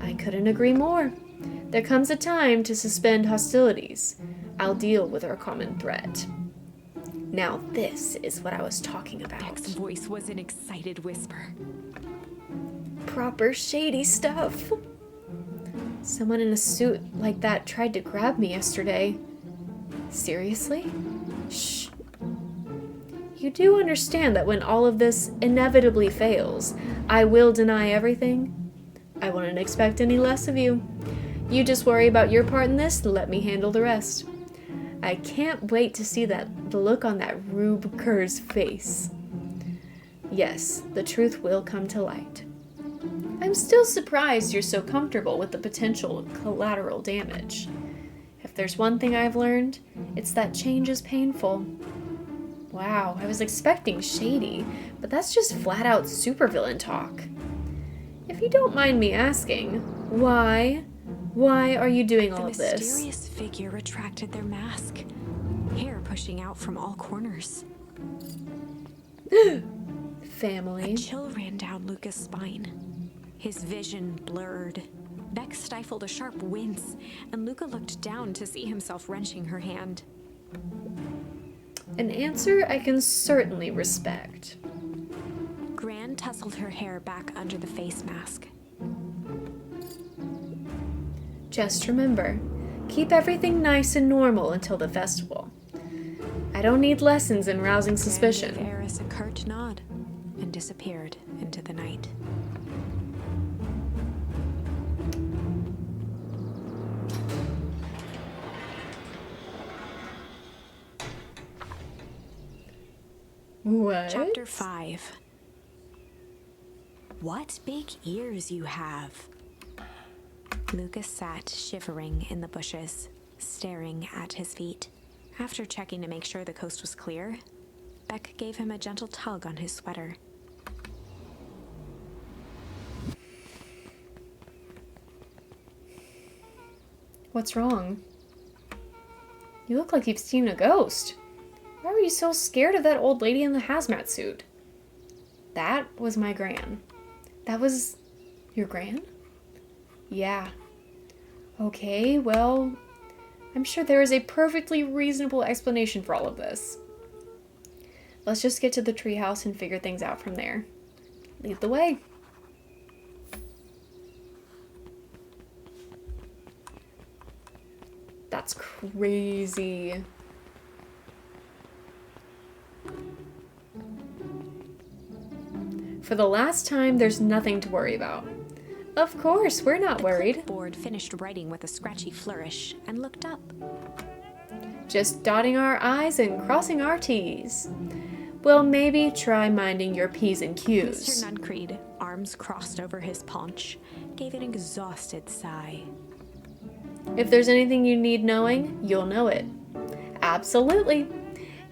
Speaker 1: I couldn't agree more. There comes a time to suspend hostilities. I'll deal with our common threat. Now this is what I was talking about.
Speaker 2: Beck's voice was an excited whisper.
Speaker 1: Proper shady stuff. Someone in a suit like that tried to grab me yesterday. Seriously? Shh. You do understand that when all of this inevitably fails, I will deny everything? I wouldn't expect any less of you. You just worry about your part in this, let me handle the rest. I can't wait to see the look on that Rube Kerr's face. Yes, the truth will come to light. I'm still surprised you're so comfortable with the potential collateral damage. If there's one thing I've learned, it's that change is painful. Wow, I was expecting shady, but that's just flat out supervillain talk. If you don't mind me asking, why are you doing all of
Speaker 2: The
Speaker 1: this?
Speaker 2: mysterious figure retracted their mask, hair pushing out from all corners.
Speaker 1: Family.
Speaker 2: A chill ran down Luca's spine. His vision blurred. Beck stifled a sharp wince, and Luca looked down to see himself wrenching her hand.
Speaker 1: An answer I can certainly respect.
Speaker 2: Gran tousled her hair back under the face mask.
Speaker 1: Just remember, keep everything nice and normal until the festival. I don't need lessons in rousing
Speaker 2: Gran gave
Speaker 1: suspicion.
Speaker 2: Eris a curt nod and disappeared into the night.
Speaker 1: What?
Speaker 2: Chapter 5. What big ears you have. Lucas sat shivering in the bushes, staring at his feet. After checking to make sure the coast was clear, Beck gave him a gentle tug on his sweater.
Speaker 1: What's wrong? You look like you've seen a ghost. Why were you so scared of that old lady in the hazmat suit? That was my gran. That was your gran? Yeah. Okay, well, I'm sure there is a perfectly reasonable explanation for all of this. Let's just get to the treehouse and figure things out from there. Lead the way. That's crazy. For the last time, there's nothing to worry about. Of course, we're not worried.
Speaker 2: The clipboard finished writing with a scratchy flourish and looked up.
Speaker 1: Just dotting our I's and crossing our T's. Well, maybe try minding your P's and Q's.
Speaker 2: Mr. Nuncreed, arms crossed over his paunch, gave an exhausted sigh.
Speaker 1: If there's anything you need knowing, you'll know it. Absolutely.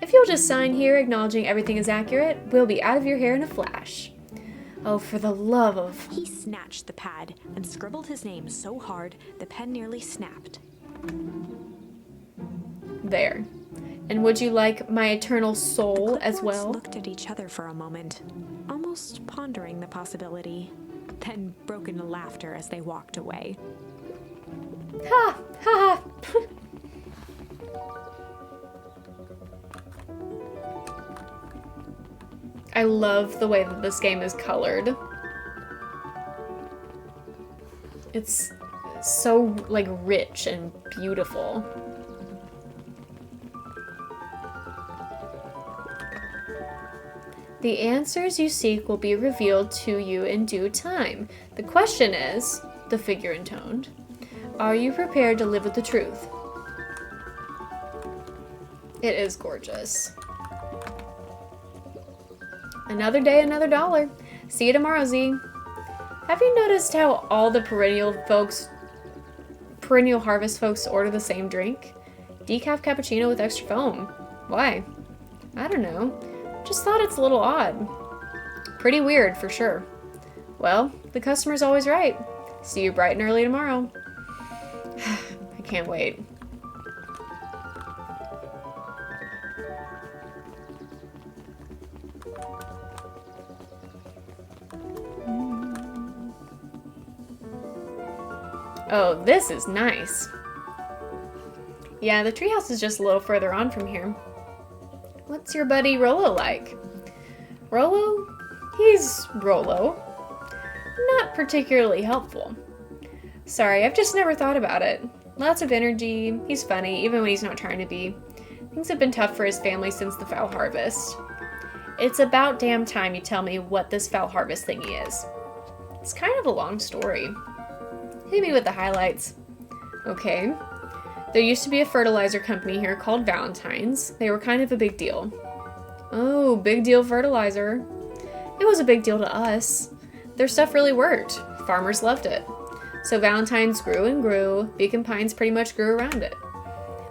Speaker 1: If you'll just sign here acknowledging everything is accurate, we'll be out of your hair in a flash. Oh, for the love of...
Speaker 2: He snatched the pad and scribbled his name so hard the pen nearly snapped.
Speaker 1: There. And would you like my eternal soul
Speaker 2: The
Speaker 1: as
Speaker 2: clipboards
Speaker 1: well?
Speaker 2: looked at each other for a moment, almost pondering the possibility, then broke into laughter as they walked away.
Speaker 1: Ha! Ha! Ha! I love the way that this game is colored. It's so, like, rich and beautiful. The answers you seek will be revealed to you in due time. The question is, the figure intoned, are you prepared to live with the truth? It is gorgeous. Another day, another dollar. See you tomorrow, Z. Have you noticed how all the Perennial Harvest folks order the same drink? Decaf cappuccino with extra foam. Why? I don't know. Just thought it's a little odd. Pretty weird, for sure. Well, the customer's always right. See you bright and early tomorrow. I can't wait. Oh, this is nice. Yeah, the treehouse is just a little further on from here. What's your buddy Rollo like? Rollo? He's Rollo. Not particularly helpful. Sorry, I've just never thought about it. Lots of energy, he's funny, even when he's not trying to be. Things have been tough for his family since the foul harvest. It's about damn time you tell me what this foul harvest thingy is. It's kind of a long story. Hit me with the highlights. Okay. There used to be a fertilizer company here called Valentine's. They were kind of a big deal. Oh, big deal fertilizer. It was a big deal to us. Their stuff really worked. Farmers loved it. So Valentine's grew and grew. Beacon Pines pretty much grew around it.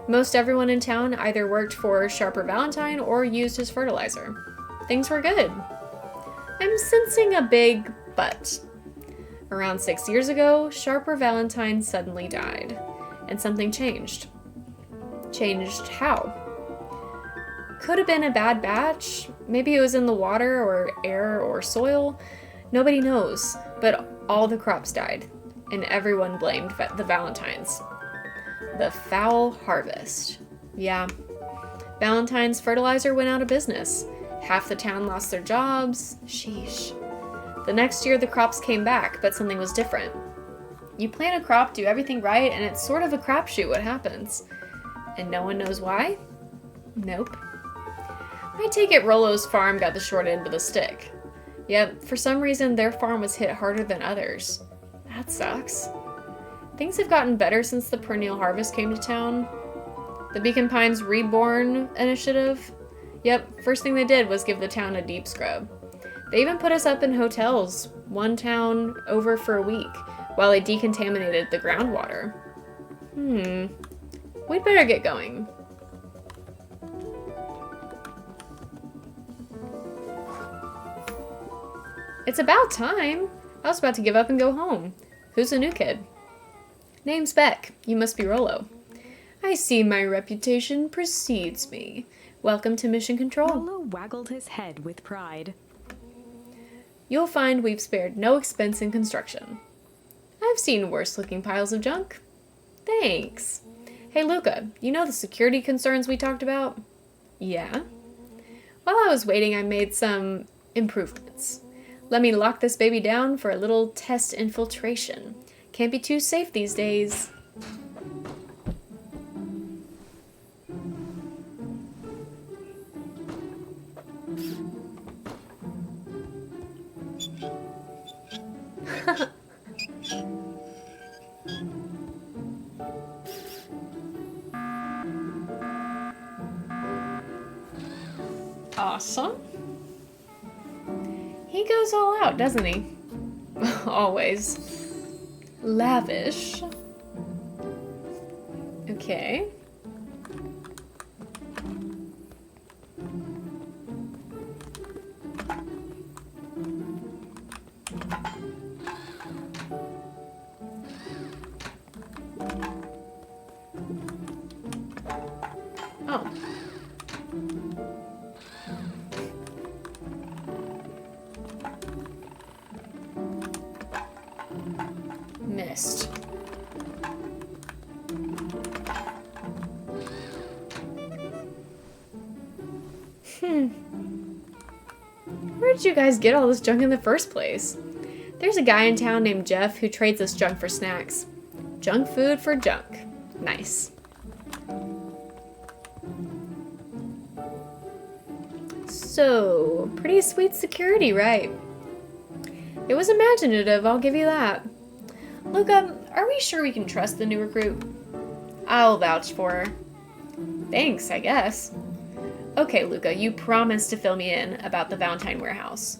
Speaker 1: Most everyone in town either worked for Sharper Valentine or used his fertilizer. Things were good. I'm sensing a big but. Around 6 years ago, Sharper Valentine suddenly died. And something changed. Changed how? Could have been a bad batch. Maybe it was in the water or air or soil. Nobody knows. But all the crops died. And everyone blamed the Valentines. The foul harvest. Yeah. Valentine's fertilizer went out of business. Half the town lost their jobs. Sheesh. The next year the crops came back, but something was different. You plant a crop, do everything right, and it's sort of a crapshoot what happens. And no one knows why? Nope. I take it Rollo's farm got the short end of the stick. Yep, for some reason their farm was hit harder than others. That sucks. Things have gotten better since the Perennial Harvest came to town. The Beacon Pines Reborn initiative? Yep, first thing they did was give the town a deep scrub. They even put us up in hotels, one town over for a week, while they decontaminated the groundwater. We'd better get going. It's about time. I was about to give up and go home. Who's the new kid? Name's Beck. You must be Rollo. I see my reputation precedes me. Welcome to Mission Control.
Speaker 2: Rollo waggled his head with pride.
Speaker 1: You'll find we've spared no expense in construction. I've seen worse-looking piles of junk. Thanks. Hey, Luca, you know the security concerns we talked about? Yeah. While I was waiting, I made some improvements. Let me lock this baby down for a little test infiltration. Can't be too safe these days. Awesome. He goes all out, doesn't he? Always. Lavish. Okay. Oh. Missed. Where did you guys get all this junk in the first place? There's a guy in town named Jeff who trades us junk for snacks. Junk food for junk. Nice. So, pretty sweet security, right? It was imaginative, I'll give you that. Luca, are we sure we can trust the new recruit? I'll vouch for her. Thanks, I guess. Okay, Luca, you promised to fill me in about the Valentine warehouse.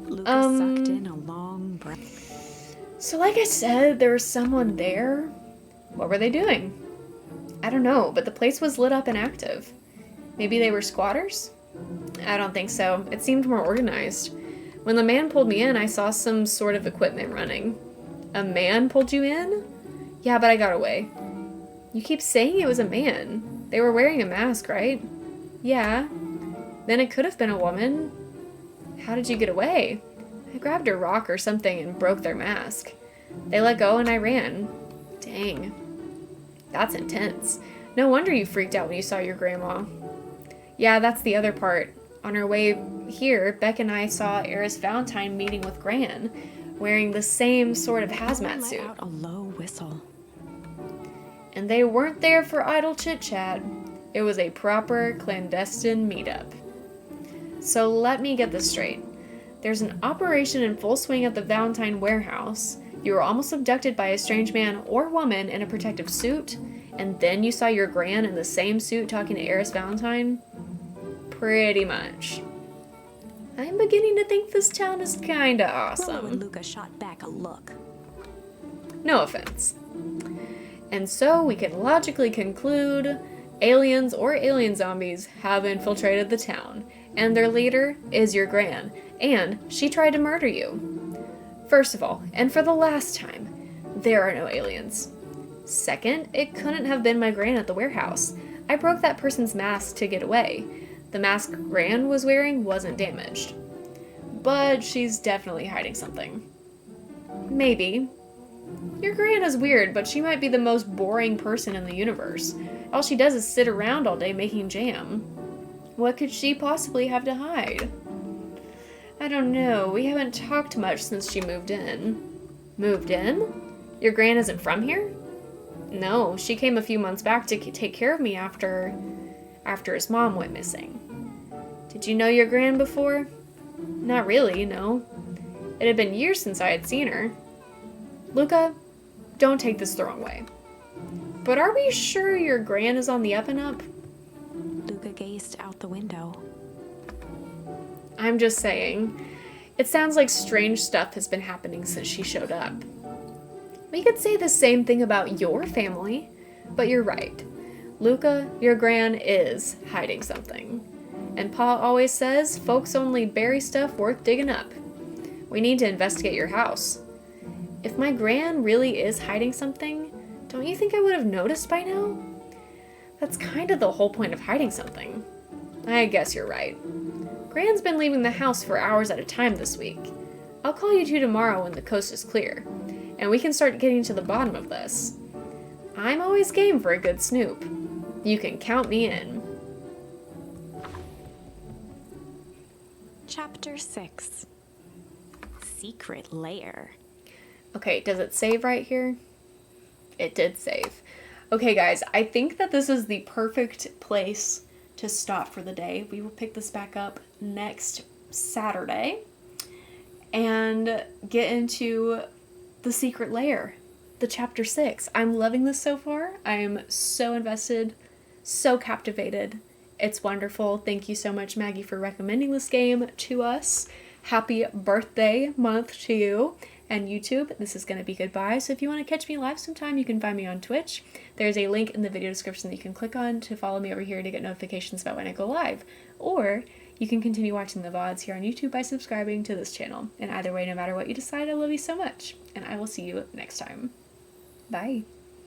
Speaker 2: Luca sucked in a long breath.
Speaker 1: So like I said, there was someone there. What were they doing? I don't know, but the place was lit up and active. Maybe they were squatters? I don't think so. It seemed more organized. When the man pulled me in, I saw some sort of equipment running. A man pulled you in? Yeah, but I got away. You keep saying it was a man. They were wearing a mask, right? Yeah. Then it could have been a woman. How did you get away? I grabbed a rock or something and broke their mask. They let go and I ran. Dang. That's intense. No wonder you freaked out when you saw your grandma. Yeah, that's the other part. On our way here, Beck and I saw Eris Valentine meeting with Gran, wearing the same sort of hazmat suit.
Speaker 2: Let out a low whistle.
Speaker 1: And they weren't there for idle chit-chat. It was a proper clandestine meetup. So let me get this straight. There's an operation in full swing at the Valentine warehouse. You were almost abducted by a strange man or woman in a protective suit, and then you saw your Gran in the same suit talking to Eris Valentine? Pretty much. I'm beginning to think this town is kinda
Speaker 2: Willow
Speaker 1: awesome.
Speaker 2: and Luca shot back a look.
Speaker 1: No offense. And so we can logically conclude aliens or alien zombies have infiltrated the town, and their leader is your Gran, and she tried to murder you. First of all, and for the last time, there are no aliens. Second, it couldn't have been my Gran at the warehouse. I broke that person's mask to get away. The mask Gran was wearing wasn't damaged. But she's definitely hiding something. Maybe. Your Gran is weird, but she might be the most boring person in the universe. All she does is sit around all day making jam. What could she possibly have to hide? I don't know. We haven't talked much since she moved in. Moved in? Your Gran isn't from here? No, she came a few months back to take care of me after his mom went missing. Did you know your Gran before? Not really, no. It had been years since I had seen her. Luca, don't take this the wrong way. But are we sure your Gran is on the up and up?
Speaker 2: Luca gazed out the window.
Speaker 1: I'm just saying. It sounds like strange stuff has been happening since she showed up. We could say the same thing about your family, but you're right. Luca, your Gran is hiding something. And Pa always says folks only bury stuff worth digging up. We need to investigate your house. If my Gran really is hiding something, don't you think I would have noticed by now? That's kind of the whole point of hiding something. I guess you're right. Gran's been leaving the house for hours at a time this week. I'll call you two tomorrow when the coast is clear, and we can start getting to the bottom of this. I'm always game for a good snoop. You can count me in.
Speaker 2: Chapter 6. Secret Lair.
Speaker 1: Okay, does it save right here? It did save. Okay, guys, I think that this is the perfect place to stop for the day. We will pick this back up next Saturday and get into the secret lair, the chapter 6. I'm loving this so far. I'm so invested, so captivated. It's wonderful. Thank you so much, Maggie, for recommending this game to us. Happy birthday month to you. And YouTube, this is going to be goodbye. So if you want to catch me live sometime, you can find me on Twitch. There's a link in the video description that you can click on to follow me over here to get notifications about when I go live. Or you can continue watching the VODs here on YouTube by subscribing to this channel. And either way, no matter what you decide, I love you so much. And I will see you next time. Bye.